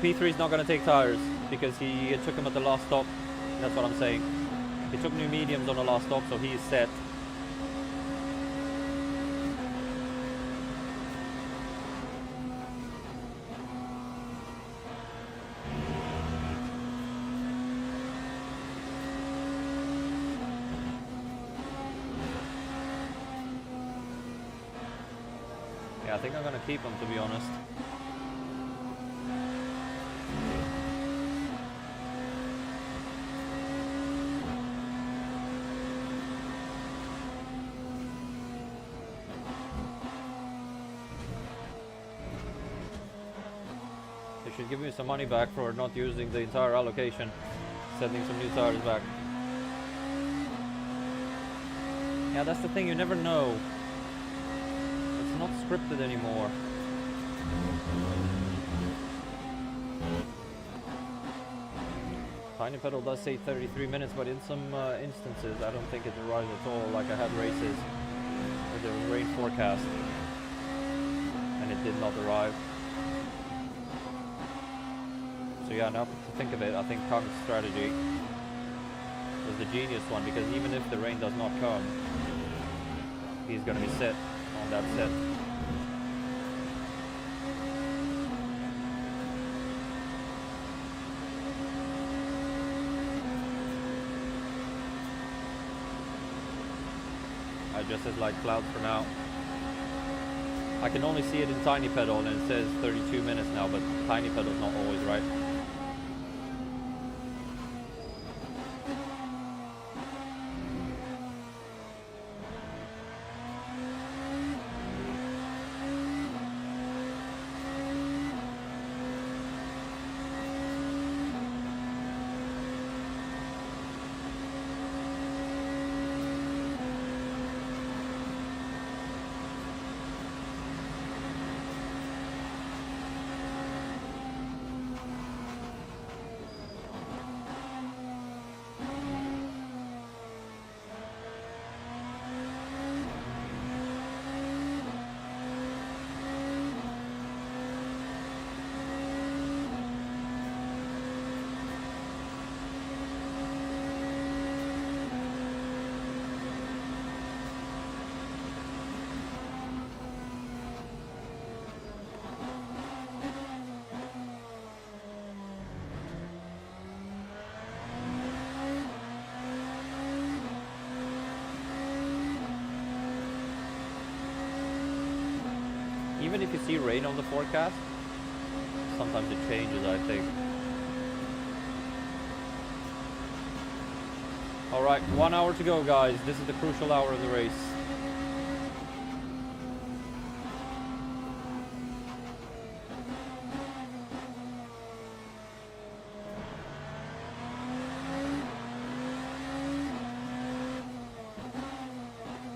P3 is not going to take tires because he took them at the last stop. That's what I'm saying. He took new mediums on the last stop, so he is set. Yeah, I think I'm going to keep them, to be honest. Should give me some money back for not using the entire allocation, sending some new tires back. Yeah, that's the thing, you never know. It's not scripted anymore. Tiny Pedal does say 33 minutes, but in some instances I don't think it arrives at all. Like I had races where there was rain forecast and it did not arrive. So yeah, now to think of it, I think Kang's strategy was the genius one, because even if the rain does not come, he's going to be set on that set. I just said like clouds for now. I can only see it in Tiny Pedal and it says 32 minutes now, but Tiny Pedal's not always right. even if you see rain on the forecast, sometimes it changes, I think. All right, 1 hour to go, guys. This is the crucial hour of the race.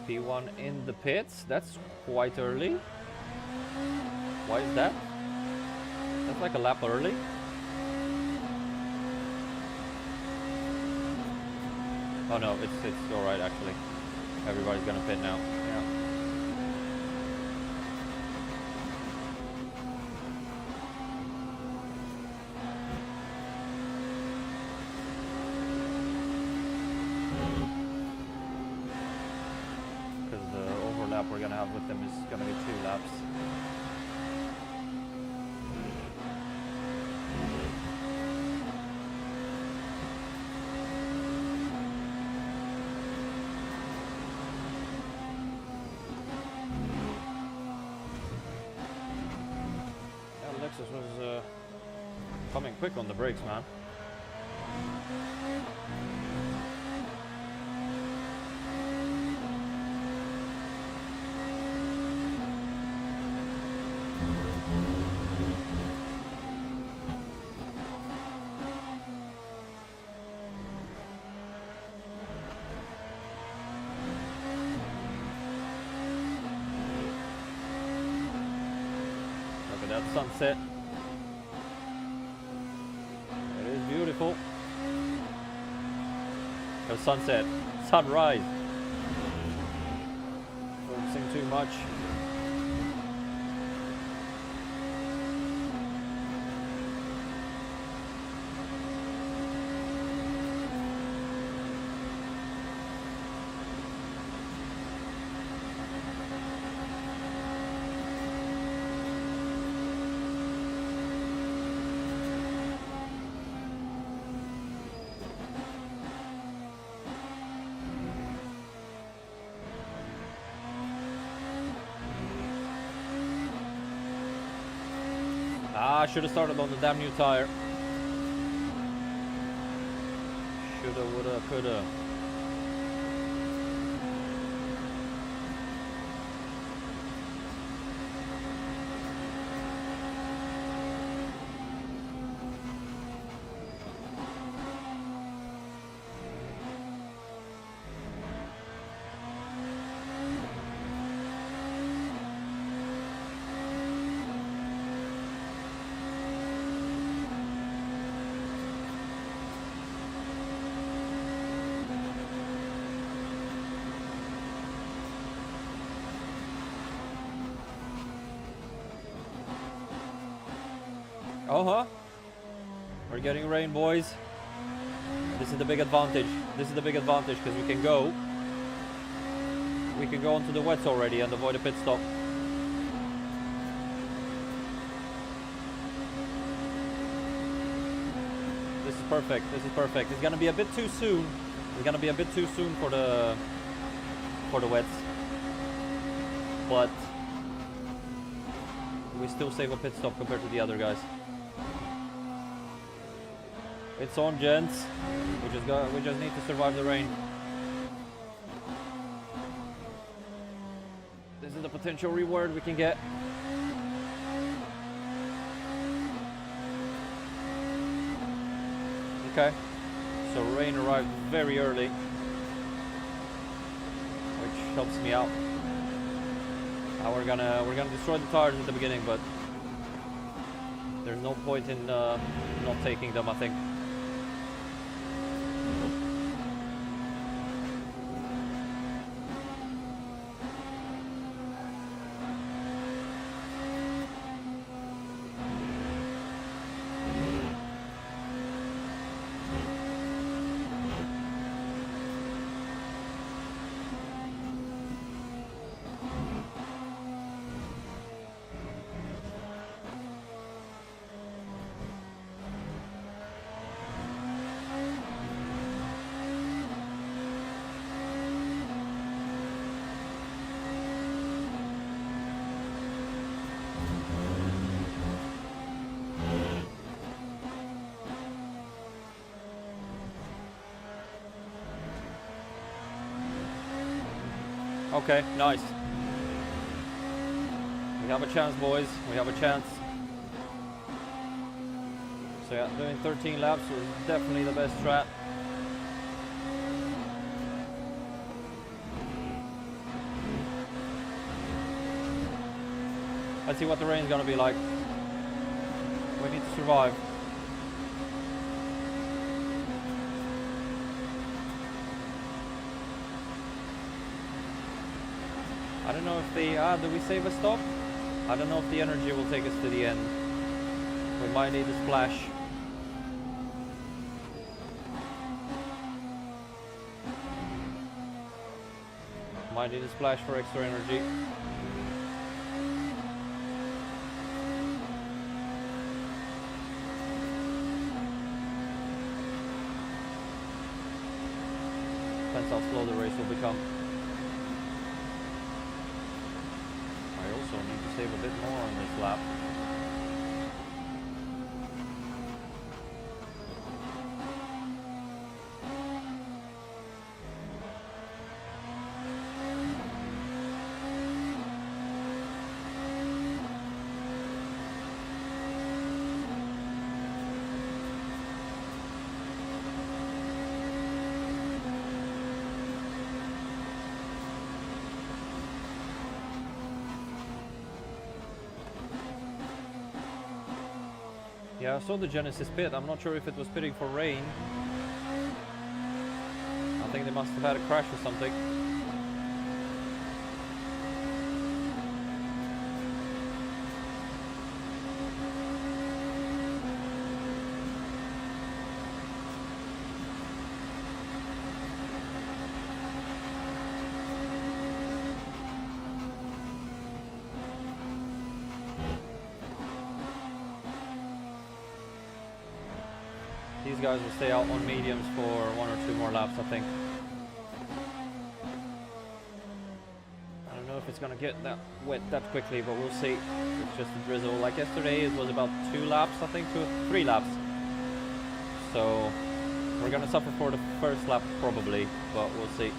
P1 in the pits. That's quite early. Why is that? That's like a lap early. Oh no, it's all right actually. Everybody's gonna pit now. Yeah. Because the overlap we're gonna have with them is gonna be 2 laps. Was coming quick on the brakes, man. Look at that sunset. Beautiful. Oh, sunset, sunrise. Focusing too much. I should have started on the damn new tire. Shoulda, woulda, coulda. We're getting rain, boys. This is the big advantage. This is the big advantage because we can go onto the wets already and avoid a pit stop. This is perfect. This is perfect. It's gonna be a bit too soon. It's gonna be a bit too soon for the wets, but we still save a pit stop compared to the other guys. It's on, gents. We just need to survive the rain. This is the potential reward we can get. Okay. So rain arrived very early, which helps me out. Now we're gonna destroy the tires at the beginning, but there's no point in not taking them, I think. Okay, nice. We have a chance, boys. We have a chance. So yeah, doing 13 laps was definitely the best strat. Let's see what the rain's gonna be like. We need to survive. I don't know if the... do we save a stop? I don't know if the energy will take us to the end. We might need a splash. Might need a splash for extra energy. Depends how slow the race will become. I also need to save a bit more on this lap. Yeah, I saw the Genesis pit. I'm not sure if it was pitting for rain. I think they must have had a crash or something. These guys will stay out on mediums for 1 or 2 more laps, I think. I don't know if it's gonna get that wet that quickly, but we'll see. It's just a drizzle. Like yesterday, it was about 2 laps, I think, 3 laps. So we're gonna suffer for the first lap probably, but we'll see.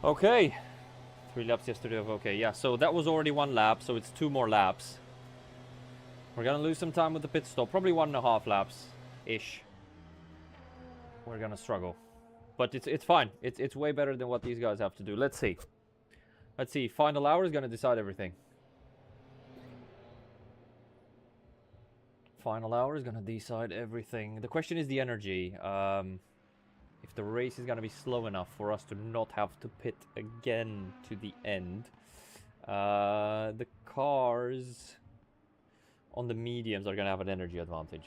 Okay, 3 laps yesterday of okay, yeah, so that was already 1 lap, so it's 2 more laps. We're gonna lose some time with the pit stop, probably 1.5 laps-ish. We're gonna struggle. But it's fine, it's way better than what these guys have to do. Let's see. Let's see, final hour is gonna decide everything. Final hour is gonna decide everything. The question is the energy. If the race is going to be slow enough for us to not have to pit again to the end. The cars on the mediums are going to have an energy advantage.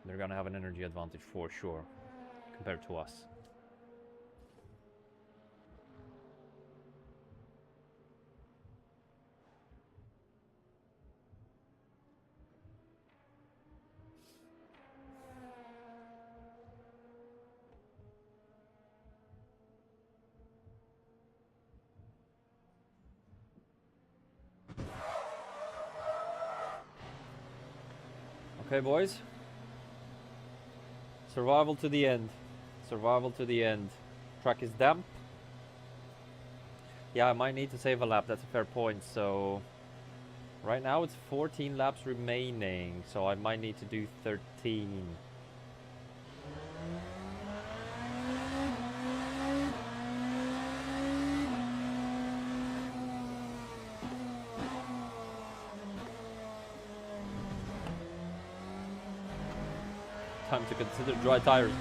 They're going to have an energy advantage for sure compared to us. Okay, boys. Survival to the end. Survival to the end. Track is damp. Yeah, I might need to save a lap. That's a fair point. So right now it's 14 laps remaining. So I might need to do 13. Time to consider dry tires.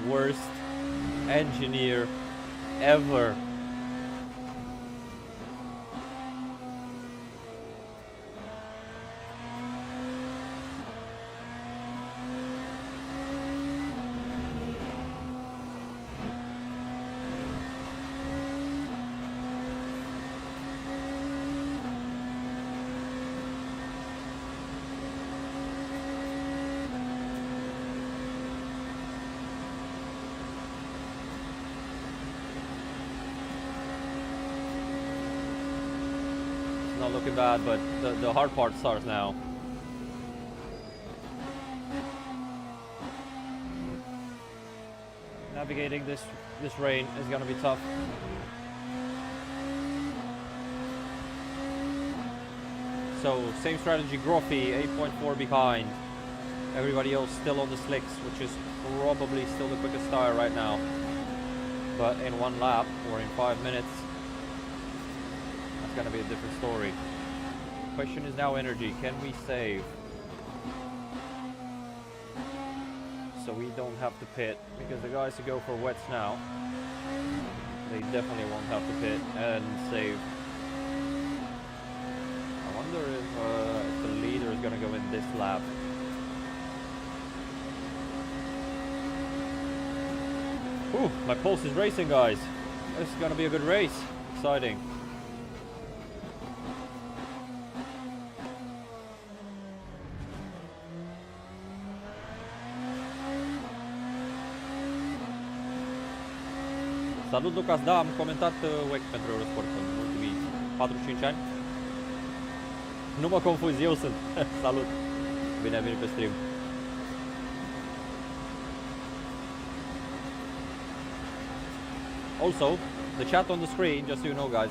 Worst engineer ever. not looking bad, but the hard part starts now. Navigating this rain is gonna be tough. So same strategy, Grothy 8.4 behind. Everybody else still on the slicks, which is probably still the quickest tire right now. But in 1 lap or in 5 minutes, that's gonna be a different story. Question is now energy. Can we save? So we don't have to pit, because the guys who go for wets now, they definitely won't have to pit and save. I wonder if the leader is gonna go in this lap. Ooh, my pulse is racing, guys. This is gonna be a good race. Exciting. Salut, Lucas. Da, am comentat WEC pentru Eurosport în ultimii 4-5 ani. Nu mă confuzi, eu sunt. Salut. Bine ai venit pe stream. Also, the chat on the screen, just so you know, guys,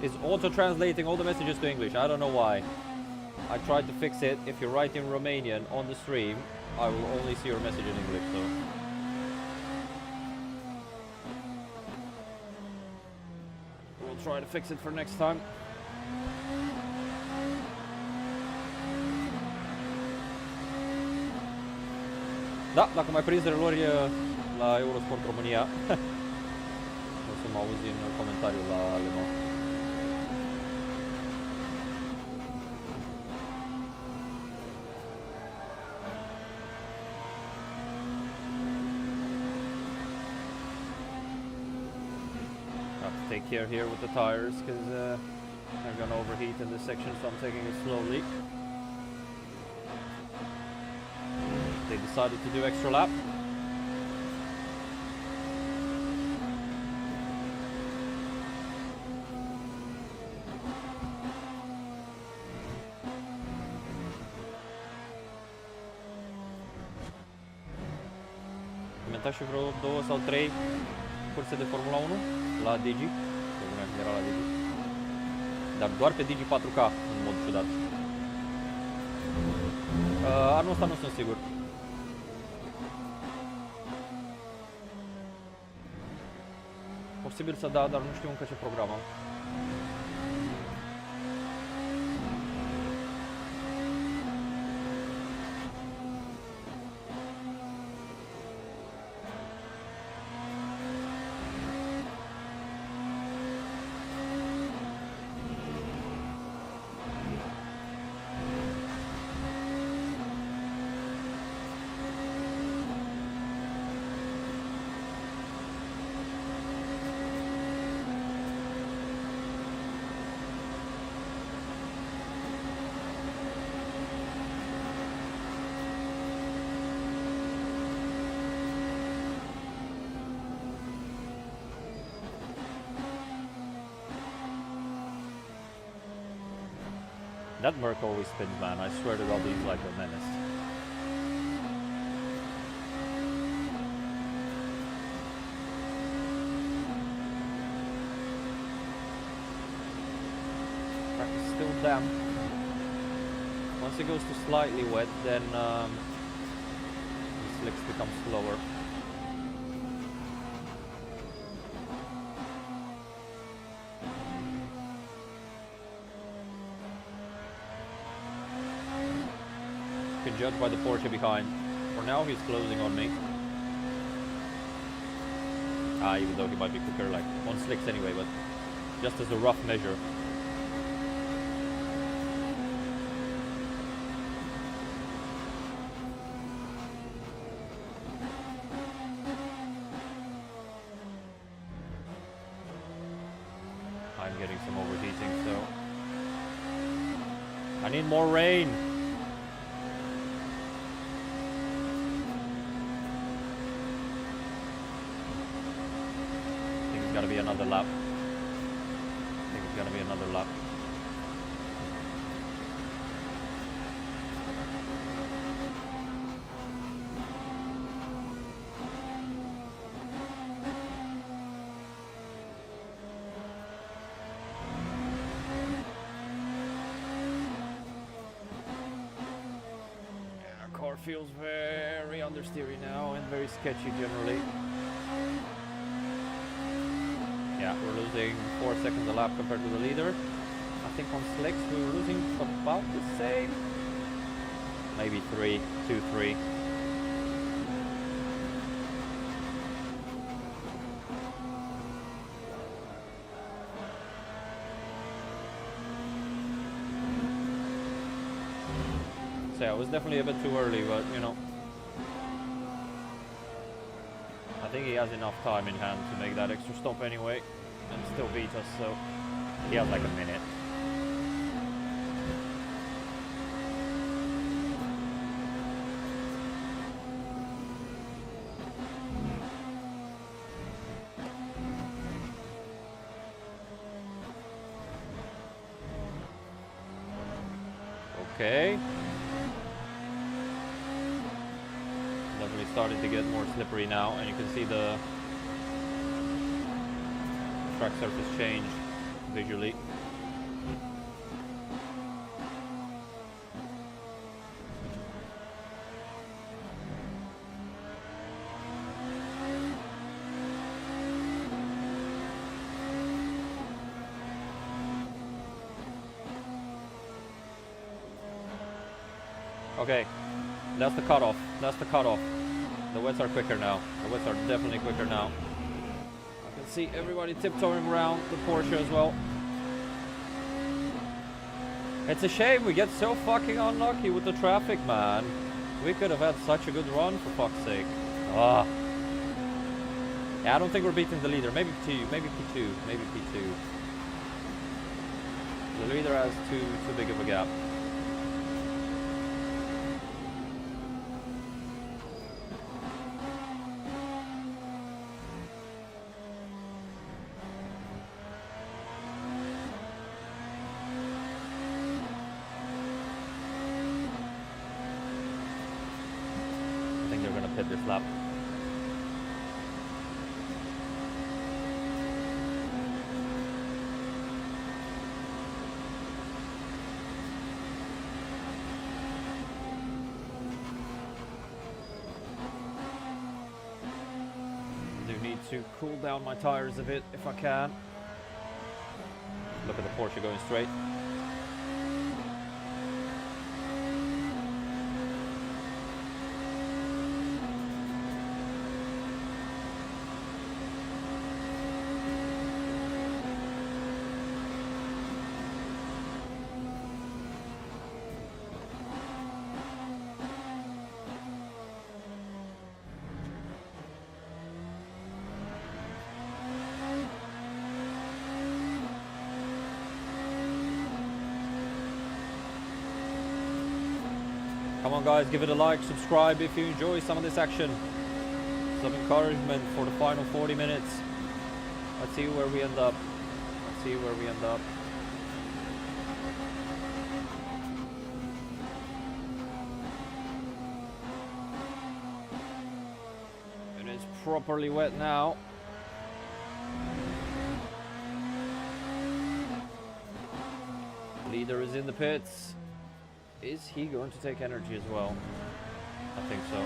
is auto-translating all the messages to English. I don't know why. I tried to fix it. If you write in Romanian on the stream, I will only see your message in English. So we'll try to fix it for next time. Da, dacă mai prinzi relori la Eurosport România, o să mă auzi în comentariu la LMU. Have to take care here with the tires because they're gonna overheat in this section, so I'm taking it slowly. They decided to do extra lap. Comentat și vreo 2 sau 3 curse de Formula 1 la Digi, pe lumea când era la Digi, dar doar pe Digi 4K în mod ciudat. Anul ăsta nu sunt sigur. Posibil să da, dar nu știu încă ce program am. That Merc always spins, man. I swear to God, he's like a menace. Track is still damp. Once it goes to slightly wet, then the slicks become slower. Judged by the Forte behind. For now, he's closing on me. Even though he might be quicker, like on slicks anyway, but just as a rough measure. I'm getting some overheating, so I need more rain. Gotta be another lap. I think it's gonna be another lap. feels very understeery now and very sketchy generally. Yeah, we're losing 4 seconds a lap compared to the leader. I think on slicks we were losing about the same. Maybe 3, 2, 3. So yeah, it was definitely a bit too early, but you know, I think he has enough time in hand to make that extra stop anyway and still beat us, so he has like a minute. Okay. Definitely starting to get more slippery now, and you can see the track surface change visually. Okay, that's the cutoff. That's the cutoff. The wets are quicker now. The wets are definitely quicker now. I can see everybody tiptoeing around the Porsche as well. It's a shame we get so fucking unlucky with the traffic, man. We could have had such a good run, for fuck's sake. Ah. Yeah, I don't think we're beating the leader. Maybe P2, maybe P2, maybe P2. The leader has too big of a gap. Hit this lap. I do need to cool down my tires a bit if I can. Look at the Porsche going straight. Come on guys, give it a like, subscribe if you enjoy some of this action. Some encouragement for the final 40 minutes. Let's see where we end up. Let's see where we end up. It is properly wet now. Leader is in the pits. Is he going to take energy as well? I think so.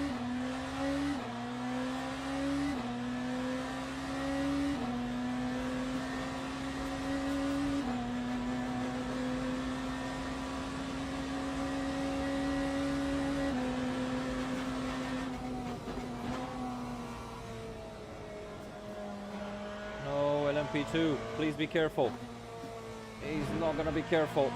No, LMP2, please be careful. He's not going to be careful.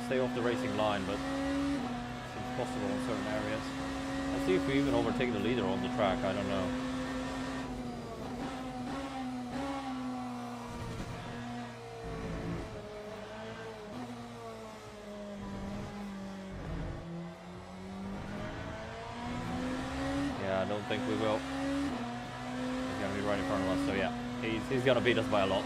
Stay off the racing line, but it's impossible in certain areas. Let's see if we even overtake the leader on the track, I don't know. Yeah, I don't think we will. He's gonna be right in front of us, so yeah, he's gonna beat us by a lot.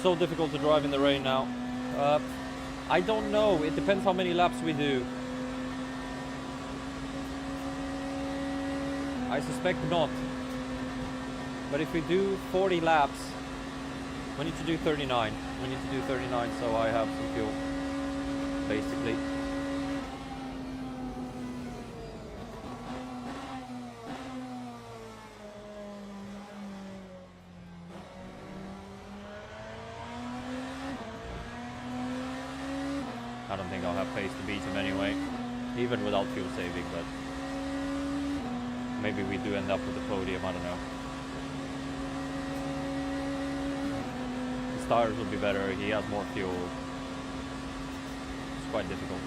so difficult to drive in the rain now. I don't know. It depends how many laps we do. I suspect not. But if we do 40 laps, we need to do 39. We need to do 39 so I have some fuel, basically. I don't think I'll have pace to beat him anyway, even without fuel saving, but maybe we do end up with the podium, I don't know. His tires will be better, he has more fuel. It's quite difficult.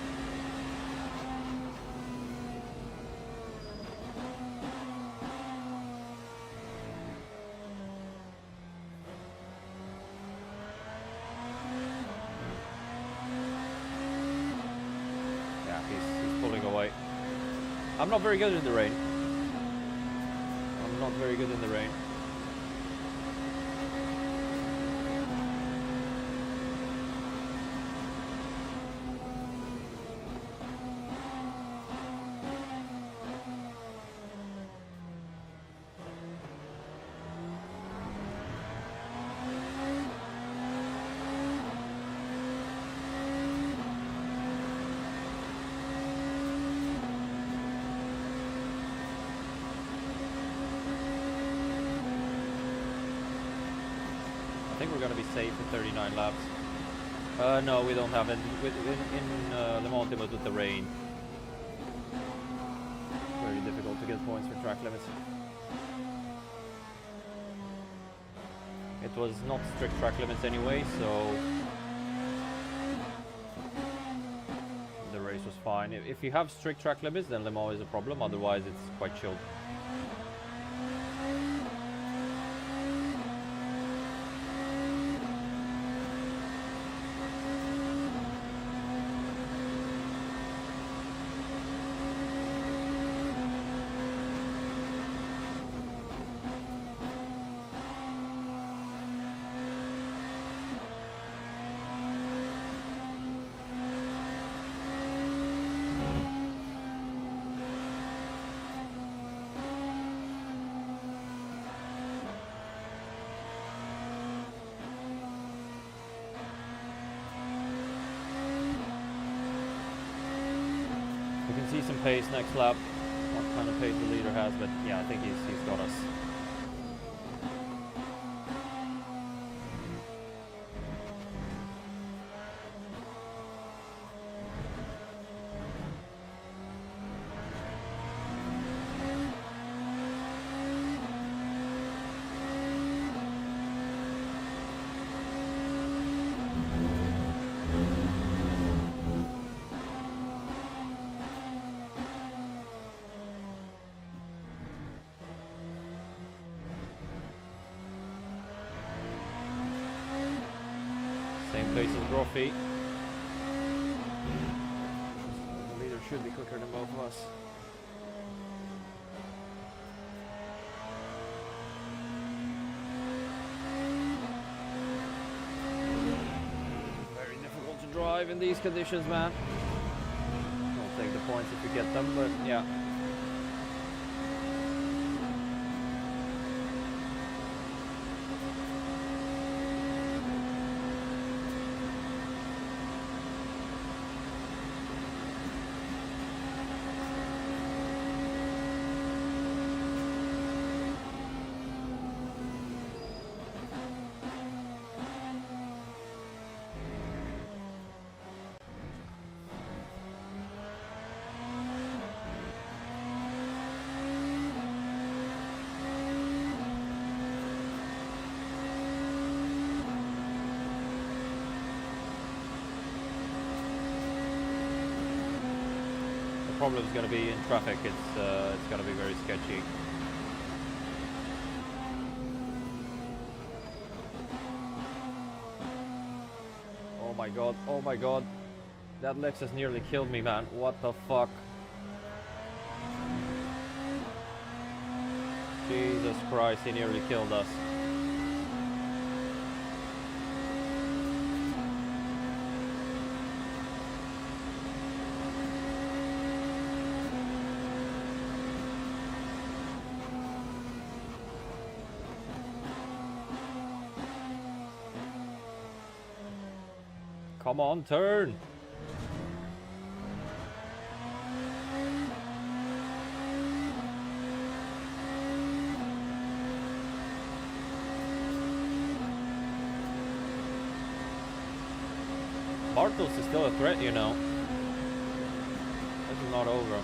I'm not very good in the rain. I'm not very good in the rain. I think we're going to be safe in 39 laps. No, we don't have it. In Le Mans with the rain. Very difficult to get points for track limits. It was not strict track limits anyway, so the race was fine. If you have strict track limits, then Le Mans is a problem. Otherwise, it's quite chilled. See some pace next lap, what kind of pace the leader has, but yeah, I think he's got us. Same pace as Groffy. The leader should be quicker than both of us. Very difficult to drive in these conditions, man. I'll take the points if you get them, but yeah. Problem is going to be in traffic. It's going to be very sketchy. Oh my god! Oh my god! That Lexus nearly killed me, man. What the fuck? Jesus Christ! He nearly killed us. Come on, turn. Bartels is still a threat, you know. This is not over.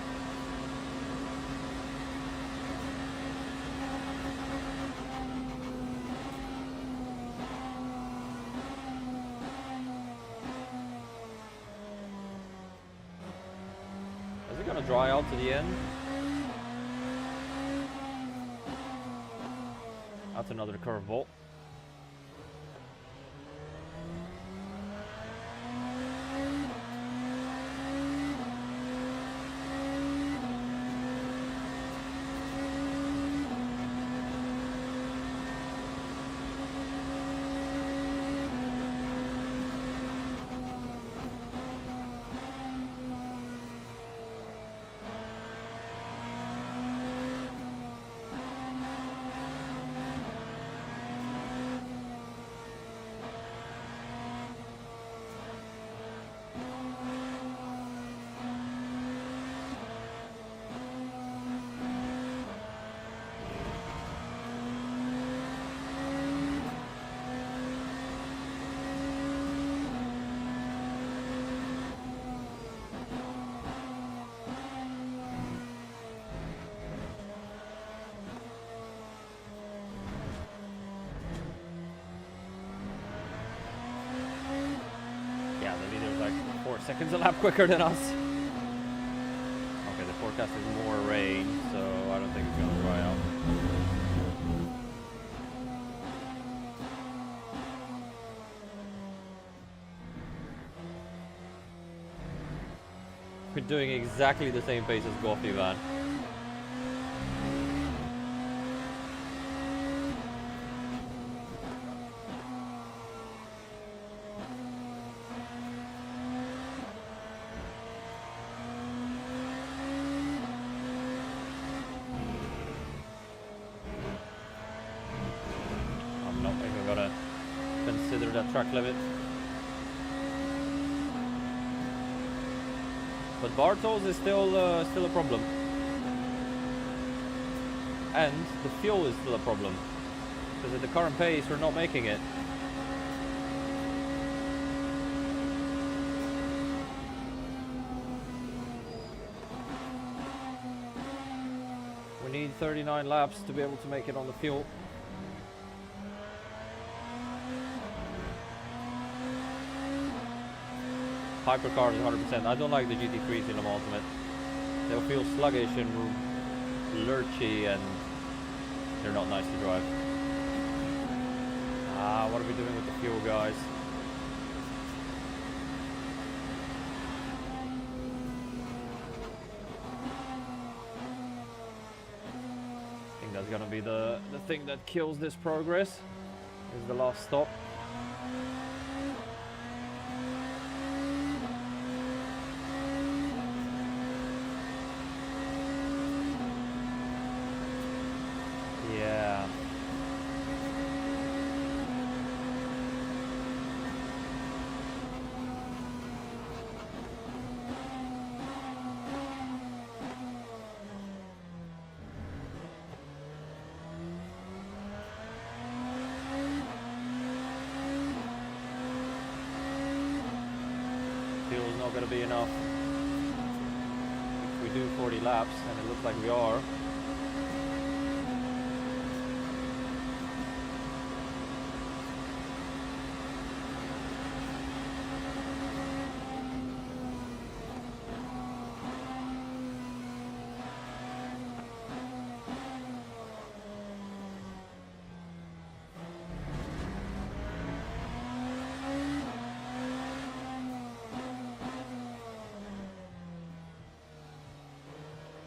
Is it gonna dry out to the end? That's another curveball. Yeah, the leader's like 4 seconds a lap quicker than us. Okay, the forecast is more rain, so I don't think it's gonna dry out. We're doing exactly the same pace as Goffy Van. I'm not even gonna consider that track limit. But Bartels is still a problem. And the fuel is still a problem. Because at the current pace, we're not making it. We need 39 laps to be able to make it on the fuel. Hypercar is 100%. I don't like the GT3s in the Ultimate. They'll feel sluggish and lurchy and they're not nice to drive. What are we doing with the fuel, guys? I think that's gonna be the thing that kills this progress. Is the last stop. Yeah. Fuel's not going to be enough. If we do 40 laps, and it looks like we are.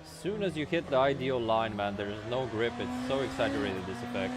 As soon as you hit the ideal line, man, there's no grip. It's so exaggerated, this effect.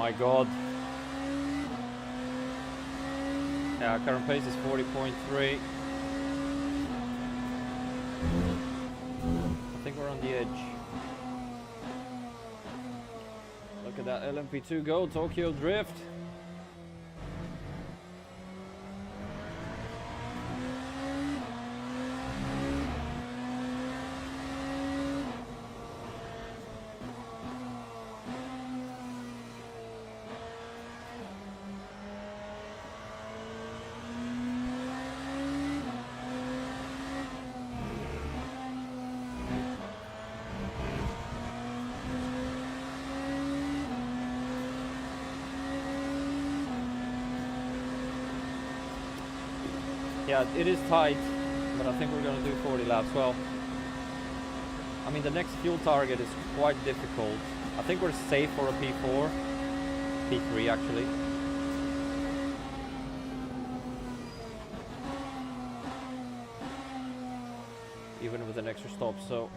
my god. Yeah, current pace is 40.3. I think we're on the edge. Look at that LMP2 go, Tokyo Drift. Yeah, it is tight, but I think we're gonna do 40 laps. Well, I mean, the next fuel target is quite difficult. I think we're safe for a P4, P3 actually. Even with an extra stop, so.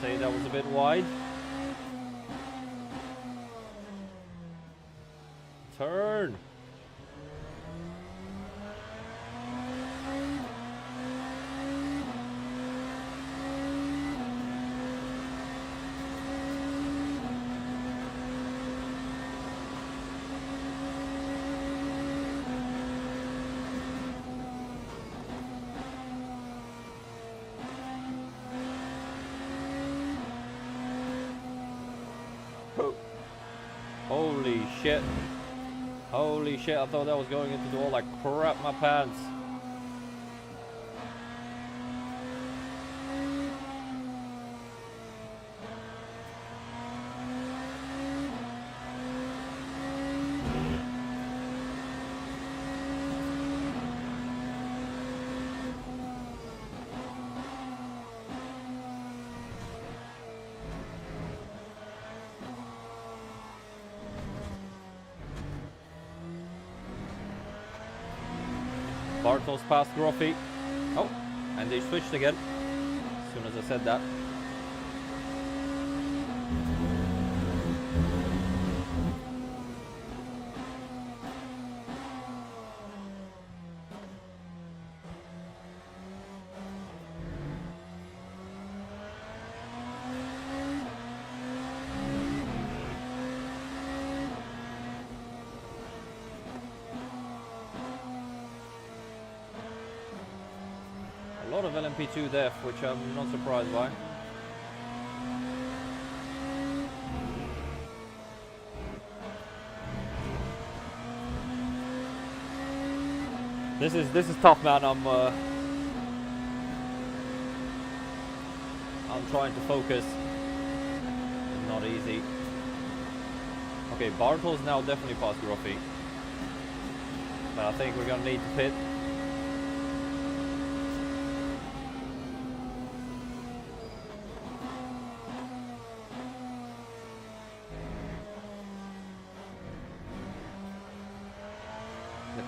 Say that was a bit wide. Turn. Holy shit. Holy shit, I thought that was going into the wall. I crap my pants. Bartels past Groffy. Oh, and they switched again as soon as I said that. A lot of LMP2 def, which I'm not surprised by. This is tough, man. I'm trying to focus. It's not easy. Okay, Bartels now definitely past Groffy, but I think we're gonna need to pit.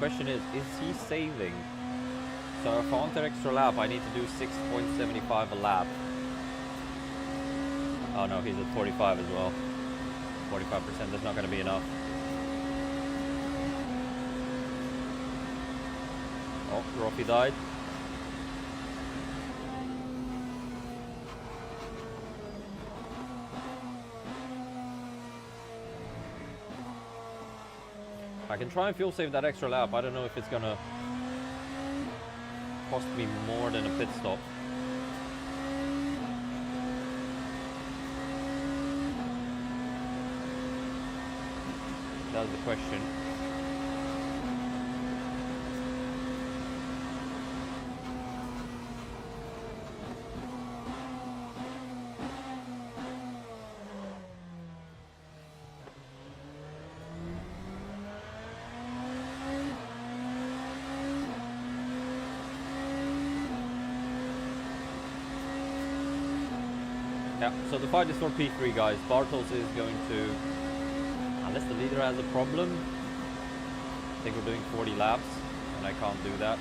question is he saving? So if I want an extra lap, I need to do 6.75 a lap. Oh no, he's at 45 as well. 45%, that's not going to be enough. Oh, Rocky died. I can try and fuel save that extra lap. I don't know if it's gonna cost me more than a pit stop. That's the question. Yeah, so the fight is for P3, guys. Bartels is going to, unless the leader has a problem, I think we're doing 40 laps, and I can't do that.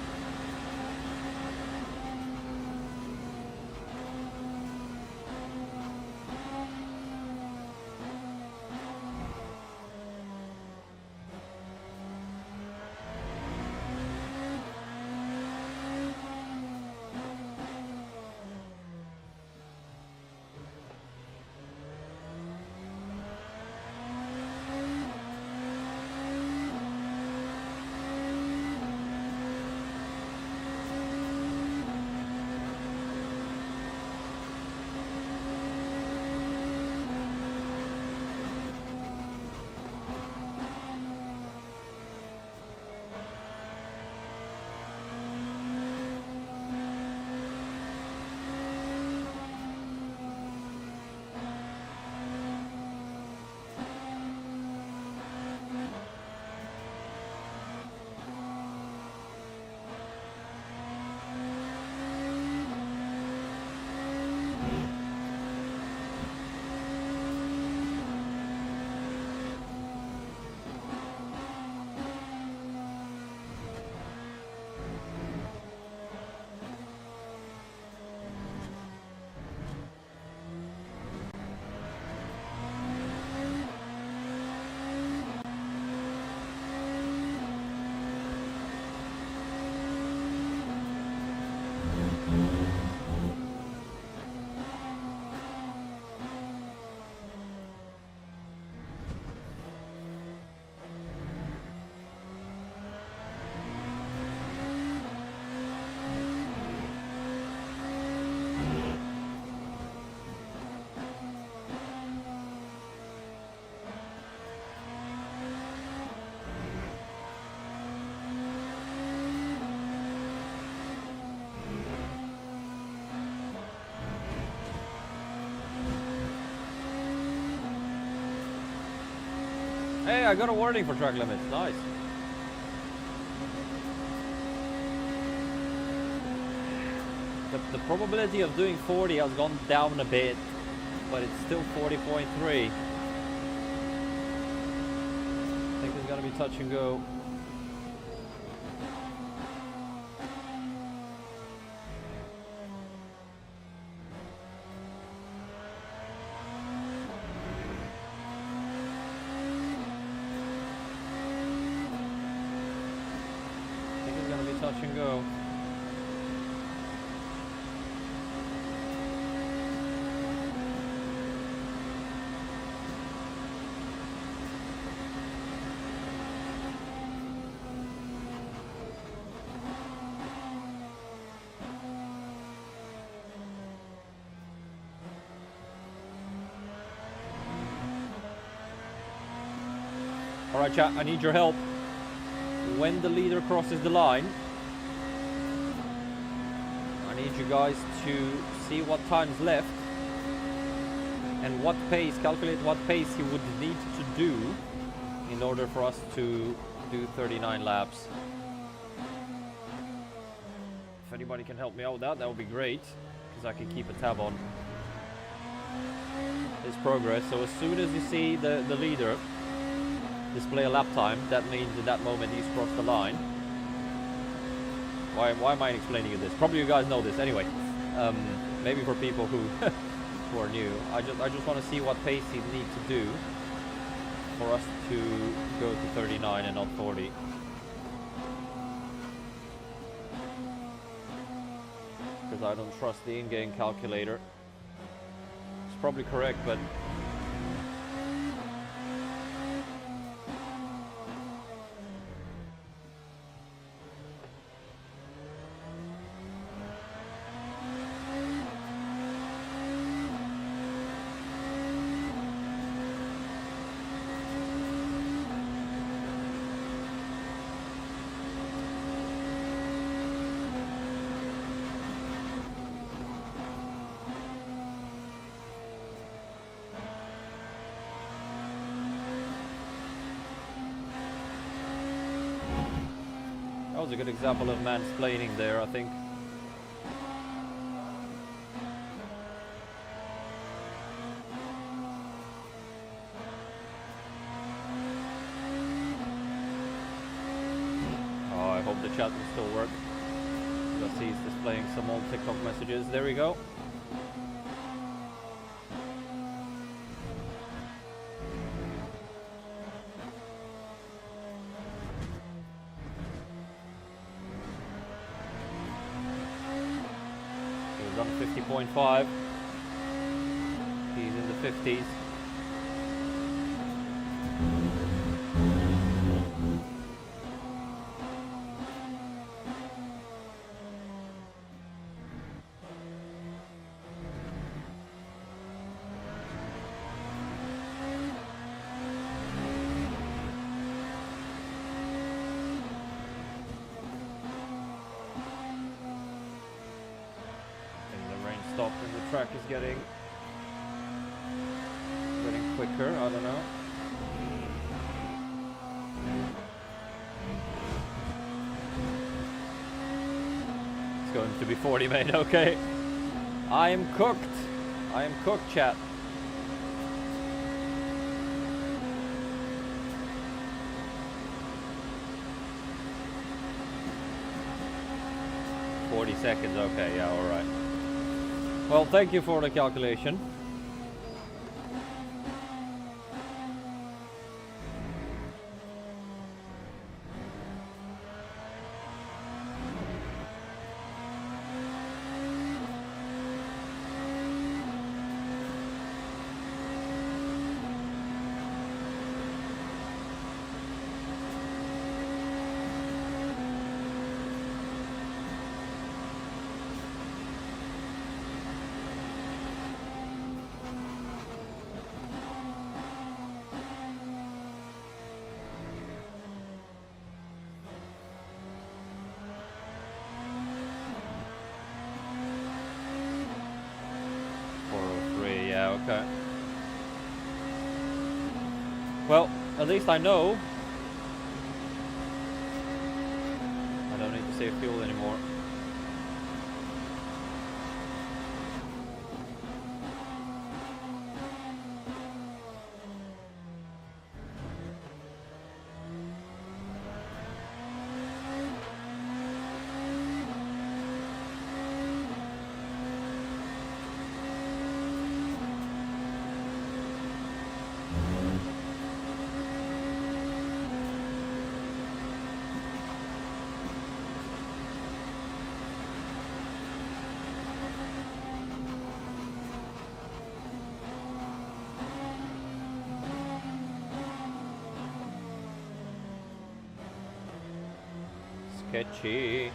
Hey, I got a warning for track limits. Nice. The probability of doing 40 has gone down a bit, but it's still 40.3. I think it's gonna be touch and go. Touch and go. All right, chat, I need your help. When the leader crosses the line, I need you guys to see what time's left and what pace, calculate what pace he would need to do in order for us to do 39 laps. If anybody can help me out with that, that would be great, because I can keep a tab on his progress. So as soon as you see the leader display a lap time, that means in that moment he's crossed the line. Why am I explaining you this? Probably you guys know this anyway. Maybe for people who who are new, I just want to see what pace he needs to do for us to go to 39 and not 40. Because I don't trust the in-game calculator. It's probably correct, but that was a good example of mansplaining there, I think. Oh, I hope the chat will still work. I see he's displaying some old TikTok messages. There we go. On 50.5. He's in the 50s. Stopped and the track is getting quicker, I don't know. It's going to be 40, mate, okay. I am cooked. I am cooked, chat. Seconds, okay, yeah, alright. Well, thank you for the calculation. Okay. Well, at least I know I don't need to save fuel anymore. Sketchy.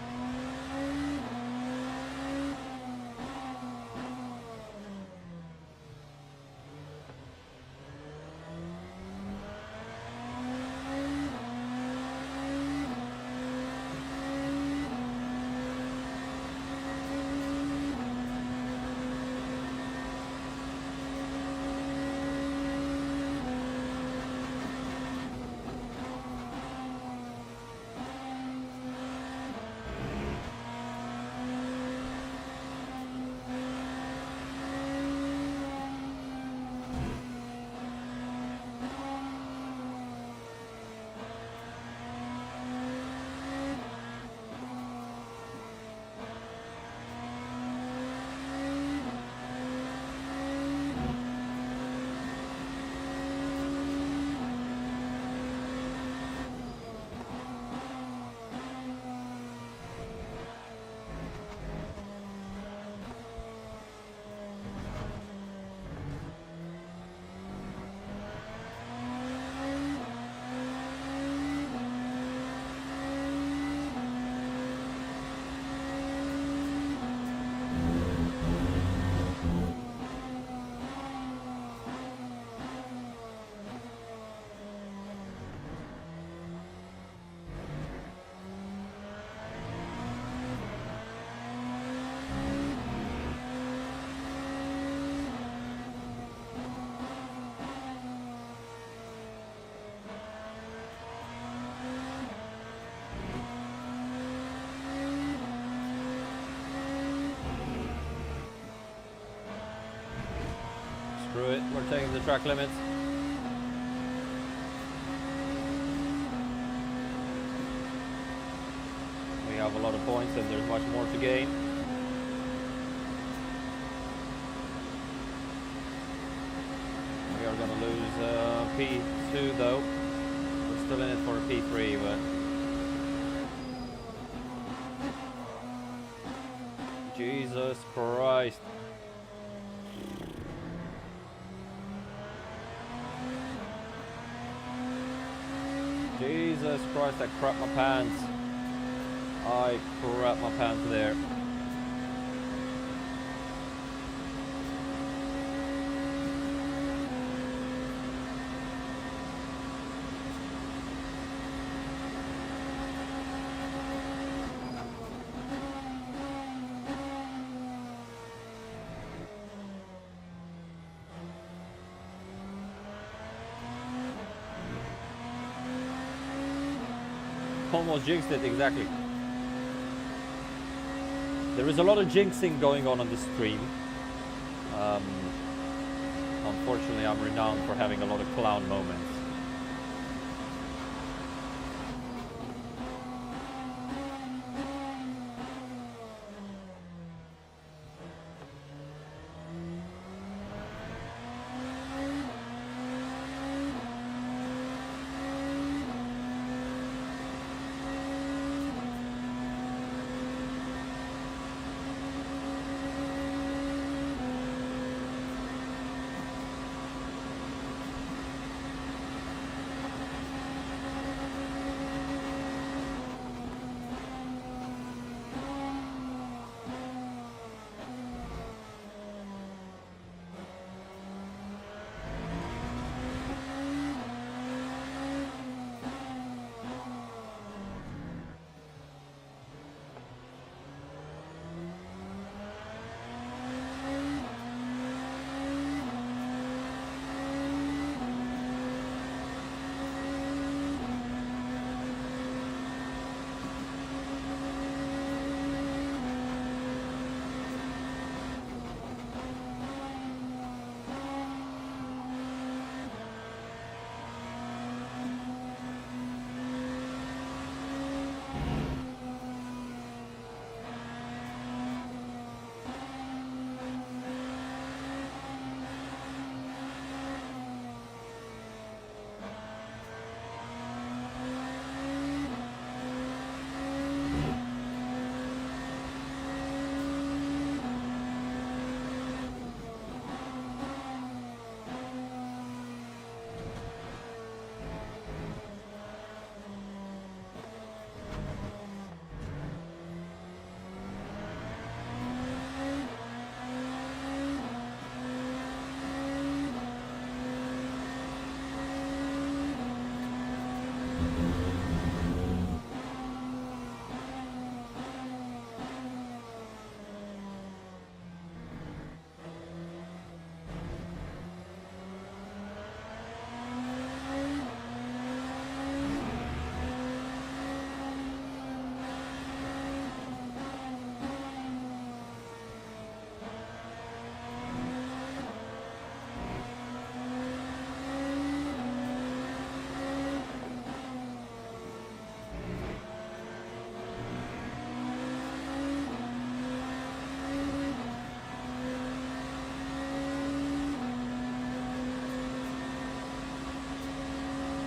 we're taking the track limits. We have a lot of points and there's much more to gain. We are gonna lose P2 though. We're still in it for a P3, but Jesus Christ. Jesus Christ, I crap my pants. I crap my pants there. Almost jinxed it, exactly. There is a lot of jinxing going on this stream. Unfortunately, I'm renowned for having a lot of clown moments.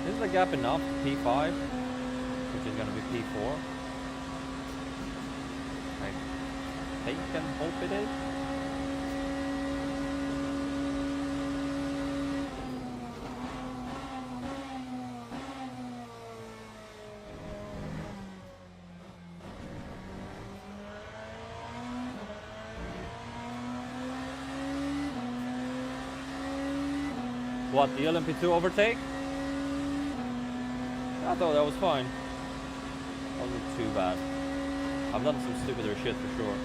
Is the gap enough to P5, which is going to be P4? I think and hope it is. What, the LMP2 overtake? I thought that was fine. Wasn't too bad. I've done some stupider shit for sure.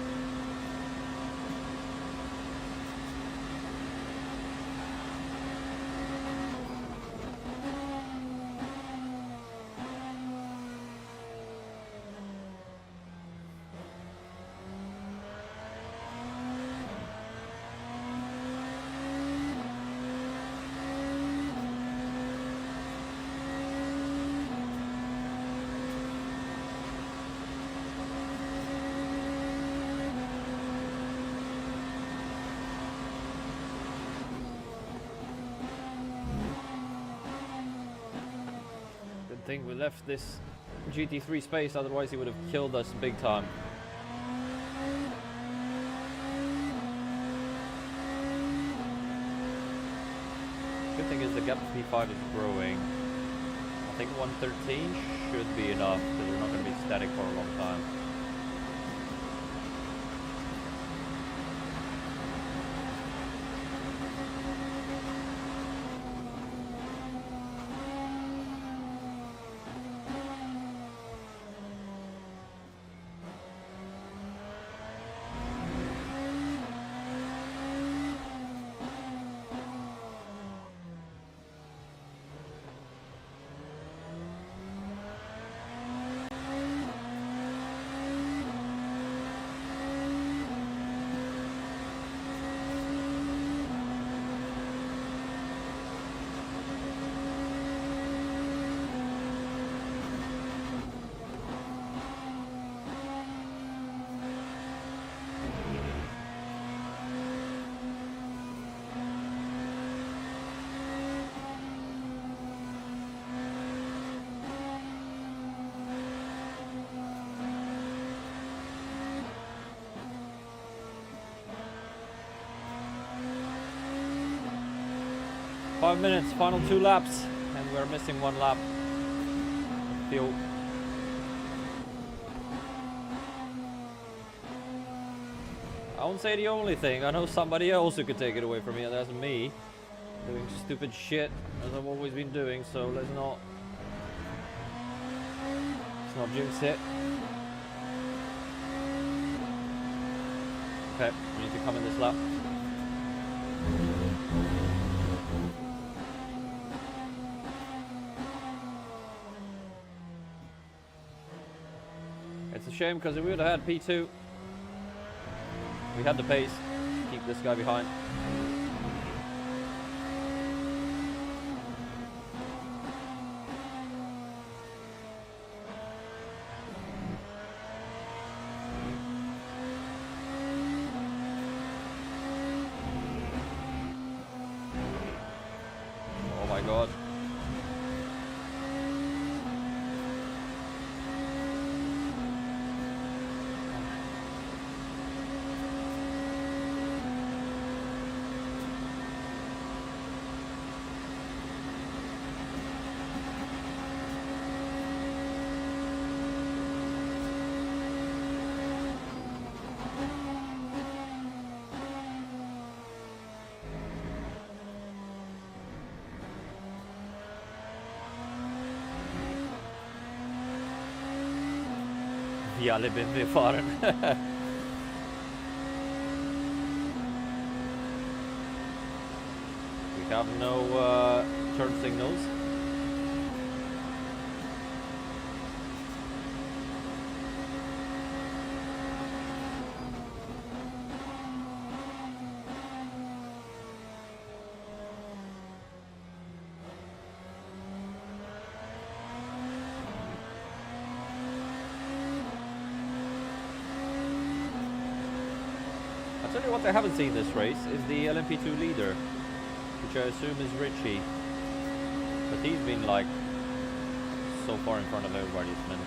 Good thing we left this GT3 space, otherwise he would have killed us big time. Good thing is the gap to P5 is growing. I think 113 should be enough, because we're not going to be static for a long time. Five minutes, final 2 laps, and we're missing 1 lap. Fuel. I won't say the only thing. I know somebody else who could take it away from me, and that's me. Doing stupid shit, as I've always been doing, so let's not jinx it. Okay, we need to come in this lap. It's a shame, because if we would have had P2, we had the pace to keep this guy behind. Oh my god. Vi alle bin fahren. We have no turn signals. I'll tell you what I haven't seen this race is the LMP2 leader, which I assume is Richie. But he's been like so far in front of everybody, it's mental.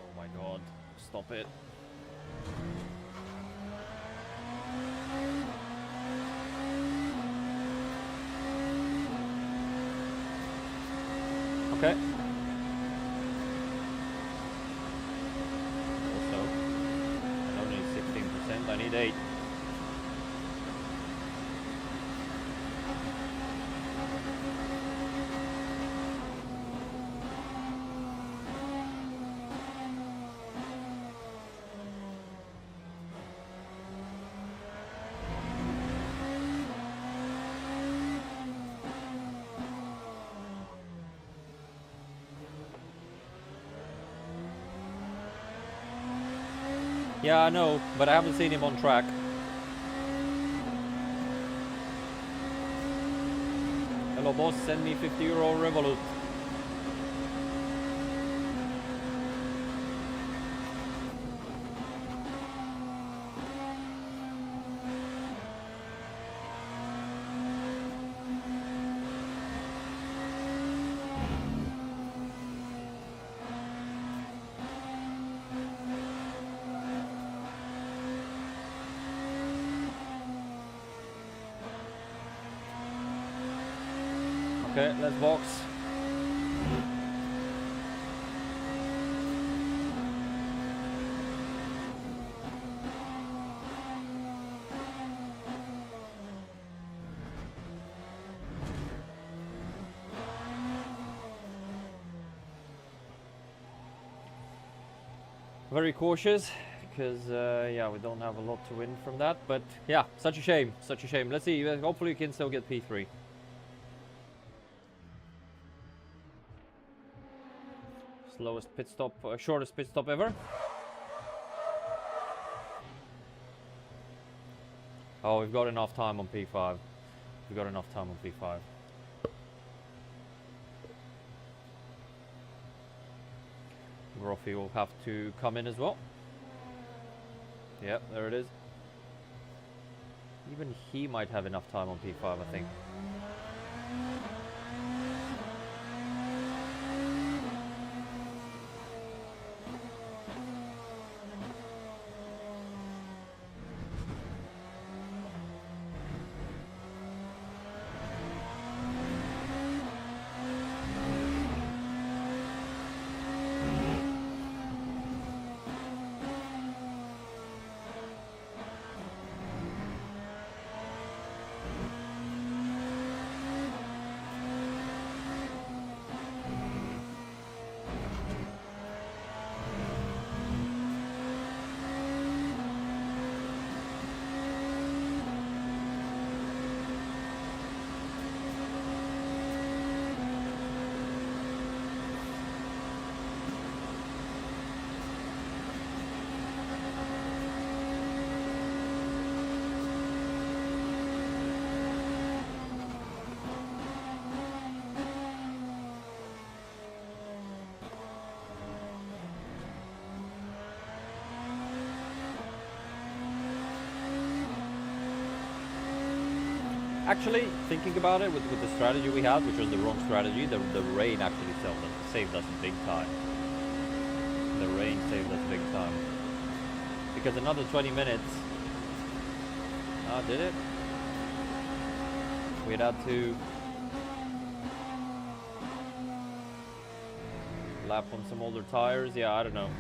Oh my god, stop it. Okay. I need 8. Yeah, I know, but I haven't seen him on track. Hello boss, send me 50 euro Revolut. Okay, let's box. Very cautious, because yeah, we don't have a lot to win from that, but yeah, such a shame, such a shame. Let's see, hopefully we can still get P3. Slowest pit stop, shortest pit stop ever. Oh, we've got enough time on P5. We've got enough time on P5. Groffy will have to come in as well. Yep, there it is. Even he might have enough time on P5, I think. Actually, thinking about it, with the strategy we had, which was the wrong strategy, the rain actually saved us big time. The rain saved us big time. Because another 20 minutes... did it? We'd had to... lap on some older tires? Yeah, I don't know.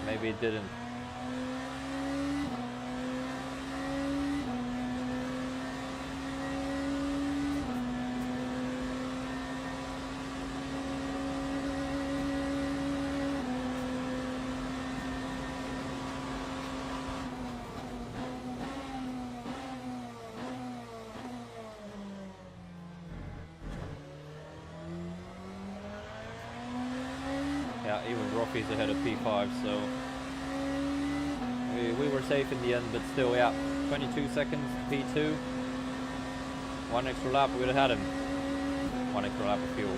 Maybe it didn't. Yeah, even Groffy's ahead of P5, so we were safe in the end, but still, yeah, 22 seconds, P2. One extra lap, we would have had him. One extra lap of fuel.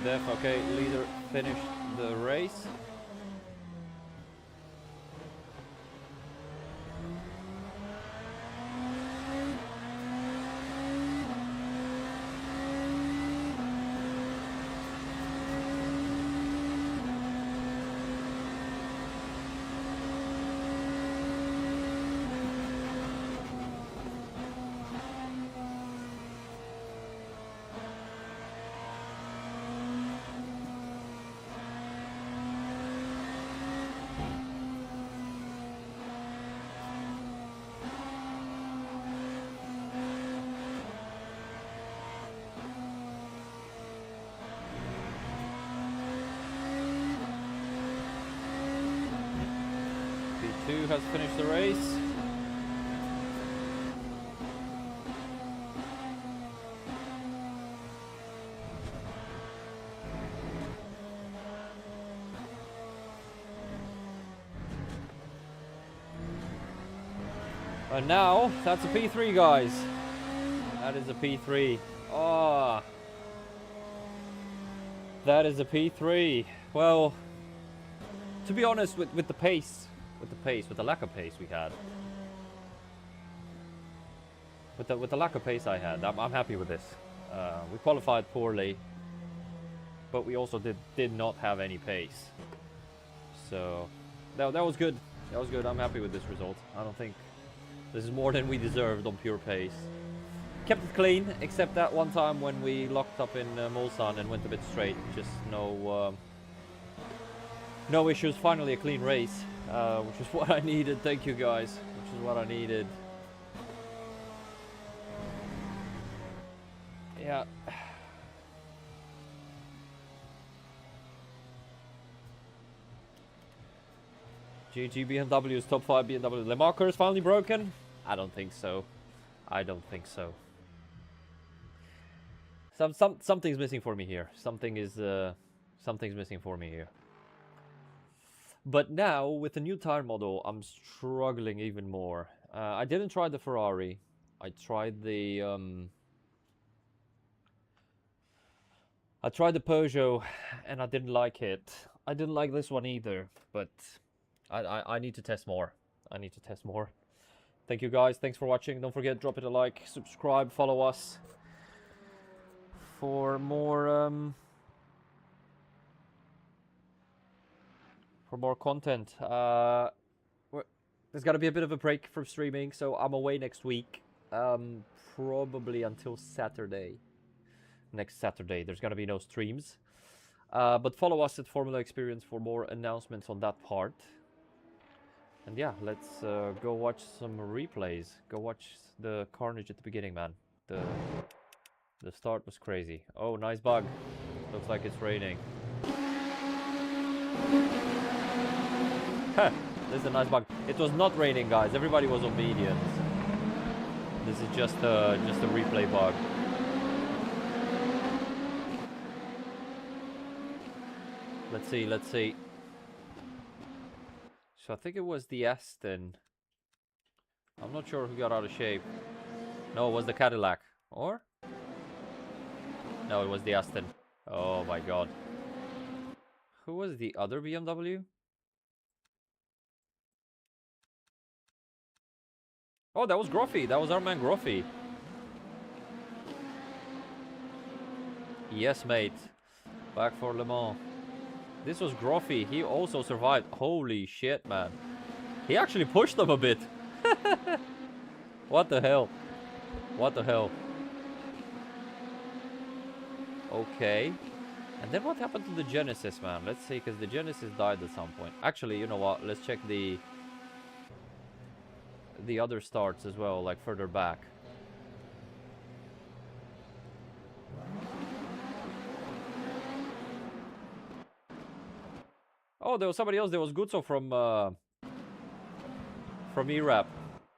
Def. Okay, leader finished the race. P2 has finished the race. And now, that's a P3, guys. That is a P3. Oh. That is a P3. Well, to be honest, with the pace with the lack of pace we had. With the lack of pace I had, I'm happy with this. We qualified poorly, but we also did not have any pace. So that was good. That was good. I'm happy with this result. I don't think this is more than we deserved on pure pace. Kept it clean, except that one time when we locked up in Mulsanne and went a bit straight. Just no issues. Finally a clean race, which is what I needed. Thank you guys. Which is what I needed. Yeah. GG BMW's top 5 BMW. The marker is finally broken? I don't think so. I don't think so. Something's missing for me here. Something's missing for me here. But now with the new tire model, I'm struggling even more. I didn't try the Ferrari. I tried the Peugeot, and I didn't like it. I didn't like this one either, but I need to test more. I need to test more. Thank you guys. Thanks for watching. Don't forget, drop it a like, subscribe, follow us for more content. There's got to be a bit of a break from streaming, so I'm away next week, probably until Saturday. Next Saturday, there's gonna be no streams, but follow us at Formula Experience for more announcements on that part. And yeah, let's go watch some replays. Go watch the carnage at the beginning, man. The start was crazy. Oh, nice bug. Looks like it's raining. This is a nice bug. It was not raining, guys. Everybody was on mediums. This is just a replay bug. Let's see, let's see. So I think it was the Aston. I'm not sure who got out of shape. No, it was the Cadillac. Or? No, it was the Aston. Oh my god. Who was the other BMW? Oh, that was Groffy. That was our man Groffy. Yes, mate. Back for Le Mans. This was Groffy. He also survived. Holy shit, man. He actually pushed them a bit. What the hell? What the hell? Okay. And then what happened to the Genesis, man? Let's see, because the Genesis died at some point. Actually, you know what? Let's check the other starts as well, like further back. Oh, there was somebody else. There was Guzzo from E-Rap.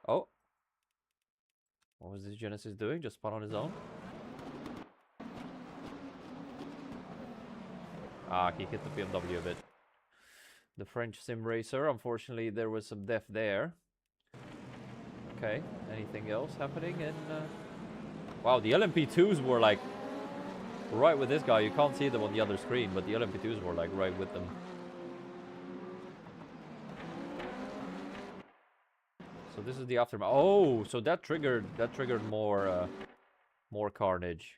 Oh. What was this Genesis doing? Just spun on his own? Ah, he hit the BMW a bit. The French sim racer. Unfortunately, there was some death there. Okay. Anything else happening in... Wow, the LMP2s were like... right with this guy. You can't see them on the other screen, but the LMP2s were like right with them. So this is the aftermath. Oh, so that triggered more more carnage.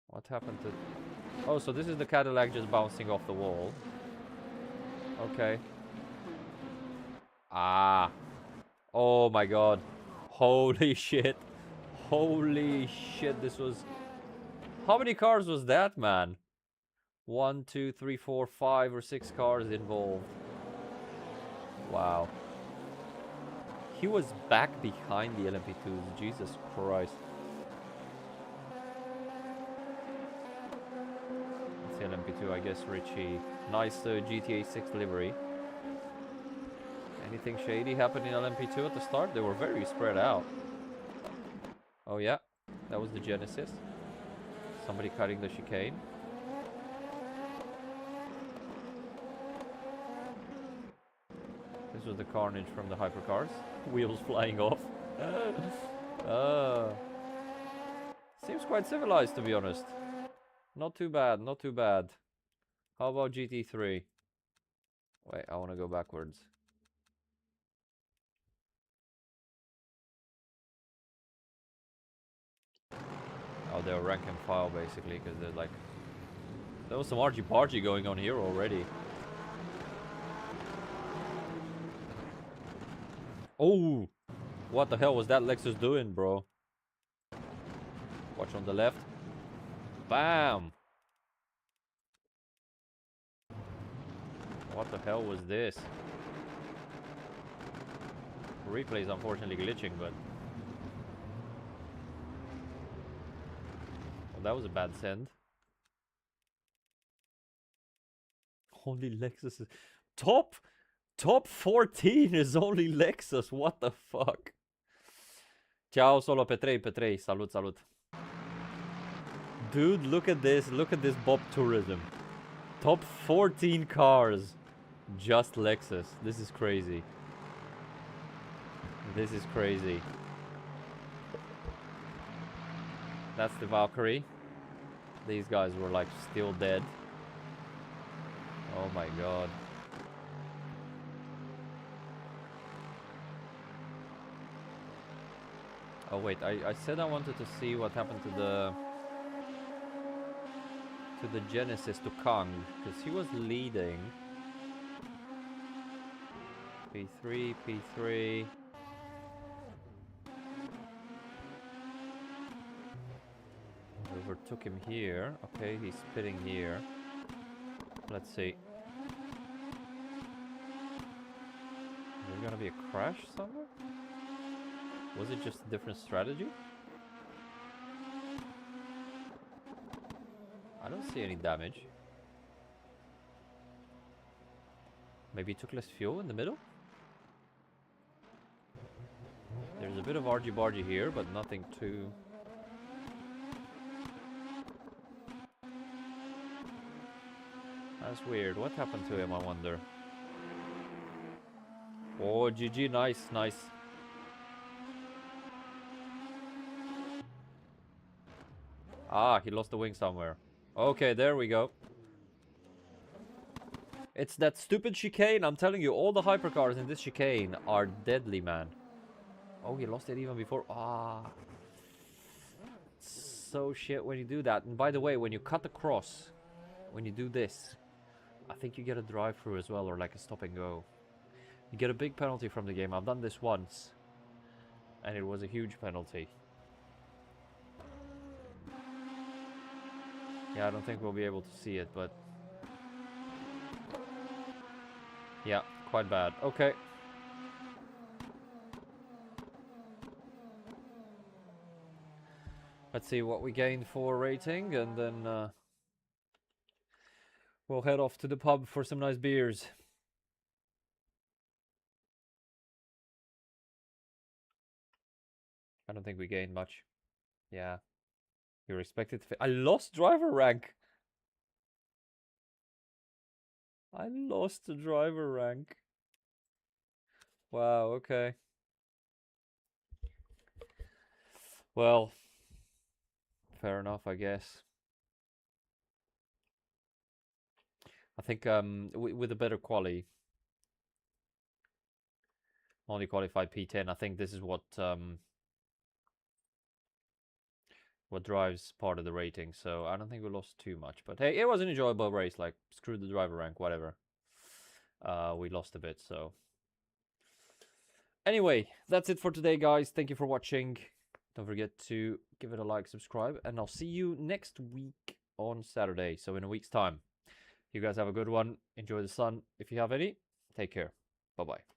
What happened to... Oh, so this is the Cadillac just bouncing off the wall. Okay. Ah. Oh my god. Holy shit. Holy shit, this was... How many cars was that, man? 1, 2, 3, 4, 5 or 6 cars involved. Wow. He was back behind the LMP2s. Jesus Christ. That's the LMP2, I guess, Richie. Nice GTA 6 livery. Anything shady happened in LMP2 at the start? They were very spread out. Oh yeah, that was the Genesis. Somebody cutting the chicane. This was the carnage from the hypercars. Wheels flying off. Seems quite civilized, to be honest. Not too bad, not too bad. How about GT3? Wait, I want to go backwards. Oh, they're rank and file basically, because they're like... There was some argy-bargy going on here already. Oh! What the hell was that Lexus doing, bro? Watch on the left. Bam! What the hell was this? Replay is unfortunately glitching, but... Well, that was a bad send. Only Lexus is... Top 14 is only Lexus. What the fuck? Ciao, solo P3. Salut, salut. Dude, look at this. Look at this Bob Tourism. Top 14 cars. Just Lexus. This is crazy. This is crazy. That's the Valkyrie. These guys were like still dead. Oh my god. Oh wait, I said I wanted to see what happened to the Genesis, to Kang, because he was leading. P3. Overtook him here. Okay, he's spitting here. Let's see. Is there gonna be a crash somewhere? Was it just a different strategy? I don't see any damage. Maybe he took less fuel in the middle? There's a bit of argy-bargy here, but nothing too... That's weird. What happened to him, I wonder? Oh, GG, nice. Ah, he lost the wing somewhere. Okay, there we go. It's that stupid chicane. I'm telling you, all the hypercars in this chicane are deadly, man. Oh, he lost it even before. Ah. So shit when you do that. And by the way, when you cut across, when you do this, I think you get a drive-through as well, or like a stop and go. You get a big penalty from the game. I've done this once, and it was a huge penalty. Yeah, I don't think we'll be able to see it, but... Yeah, quite bad. Okay. Let's see what we gained for rating, and then we'll head off to the pub for some nice beers. I don't think we gained much. Yeah. You're expected to... I lost driver rank! I lost the driver rank. Wow, okay. Well, fair enough, I guess. I think with a better quali, only qualified P10. I think this is what drives part of the rating. So I don't think we lost too much. But hey, it was an enjoyable race. Like, screw the driver rank, whatever. We lost a bit, so. Anyway, that's it for today, guys. Thank you for watching. Don't forget to give it a like, subscribe, and I'll see you next week on Saturday. So in a week's time. You guys have a good one. Enjoy the sun if you have any. Take care. Bye-bye.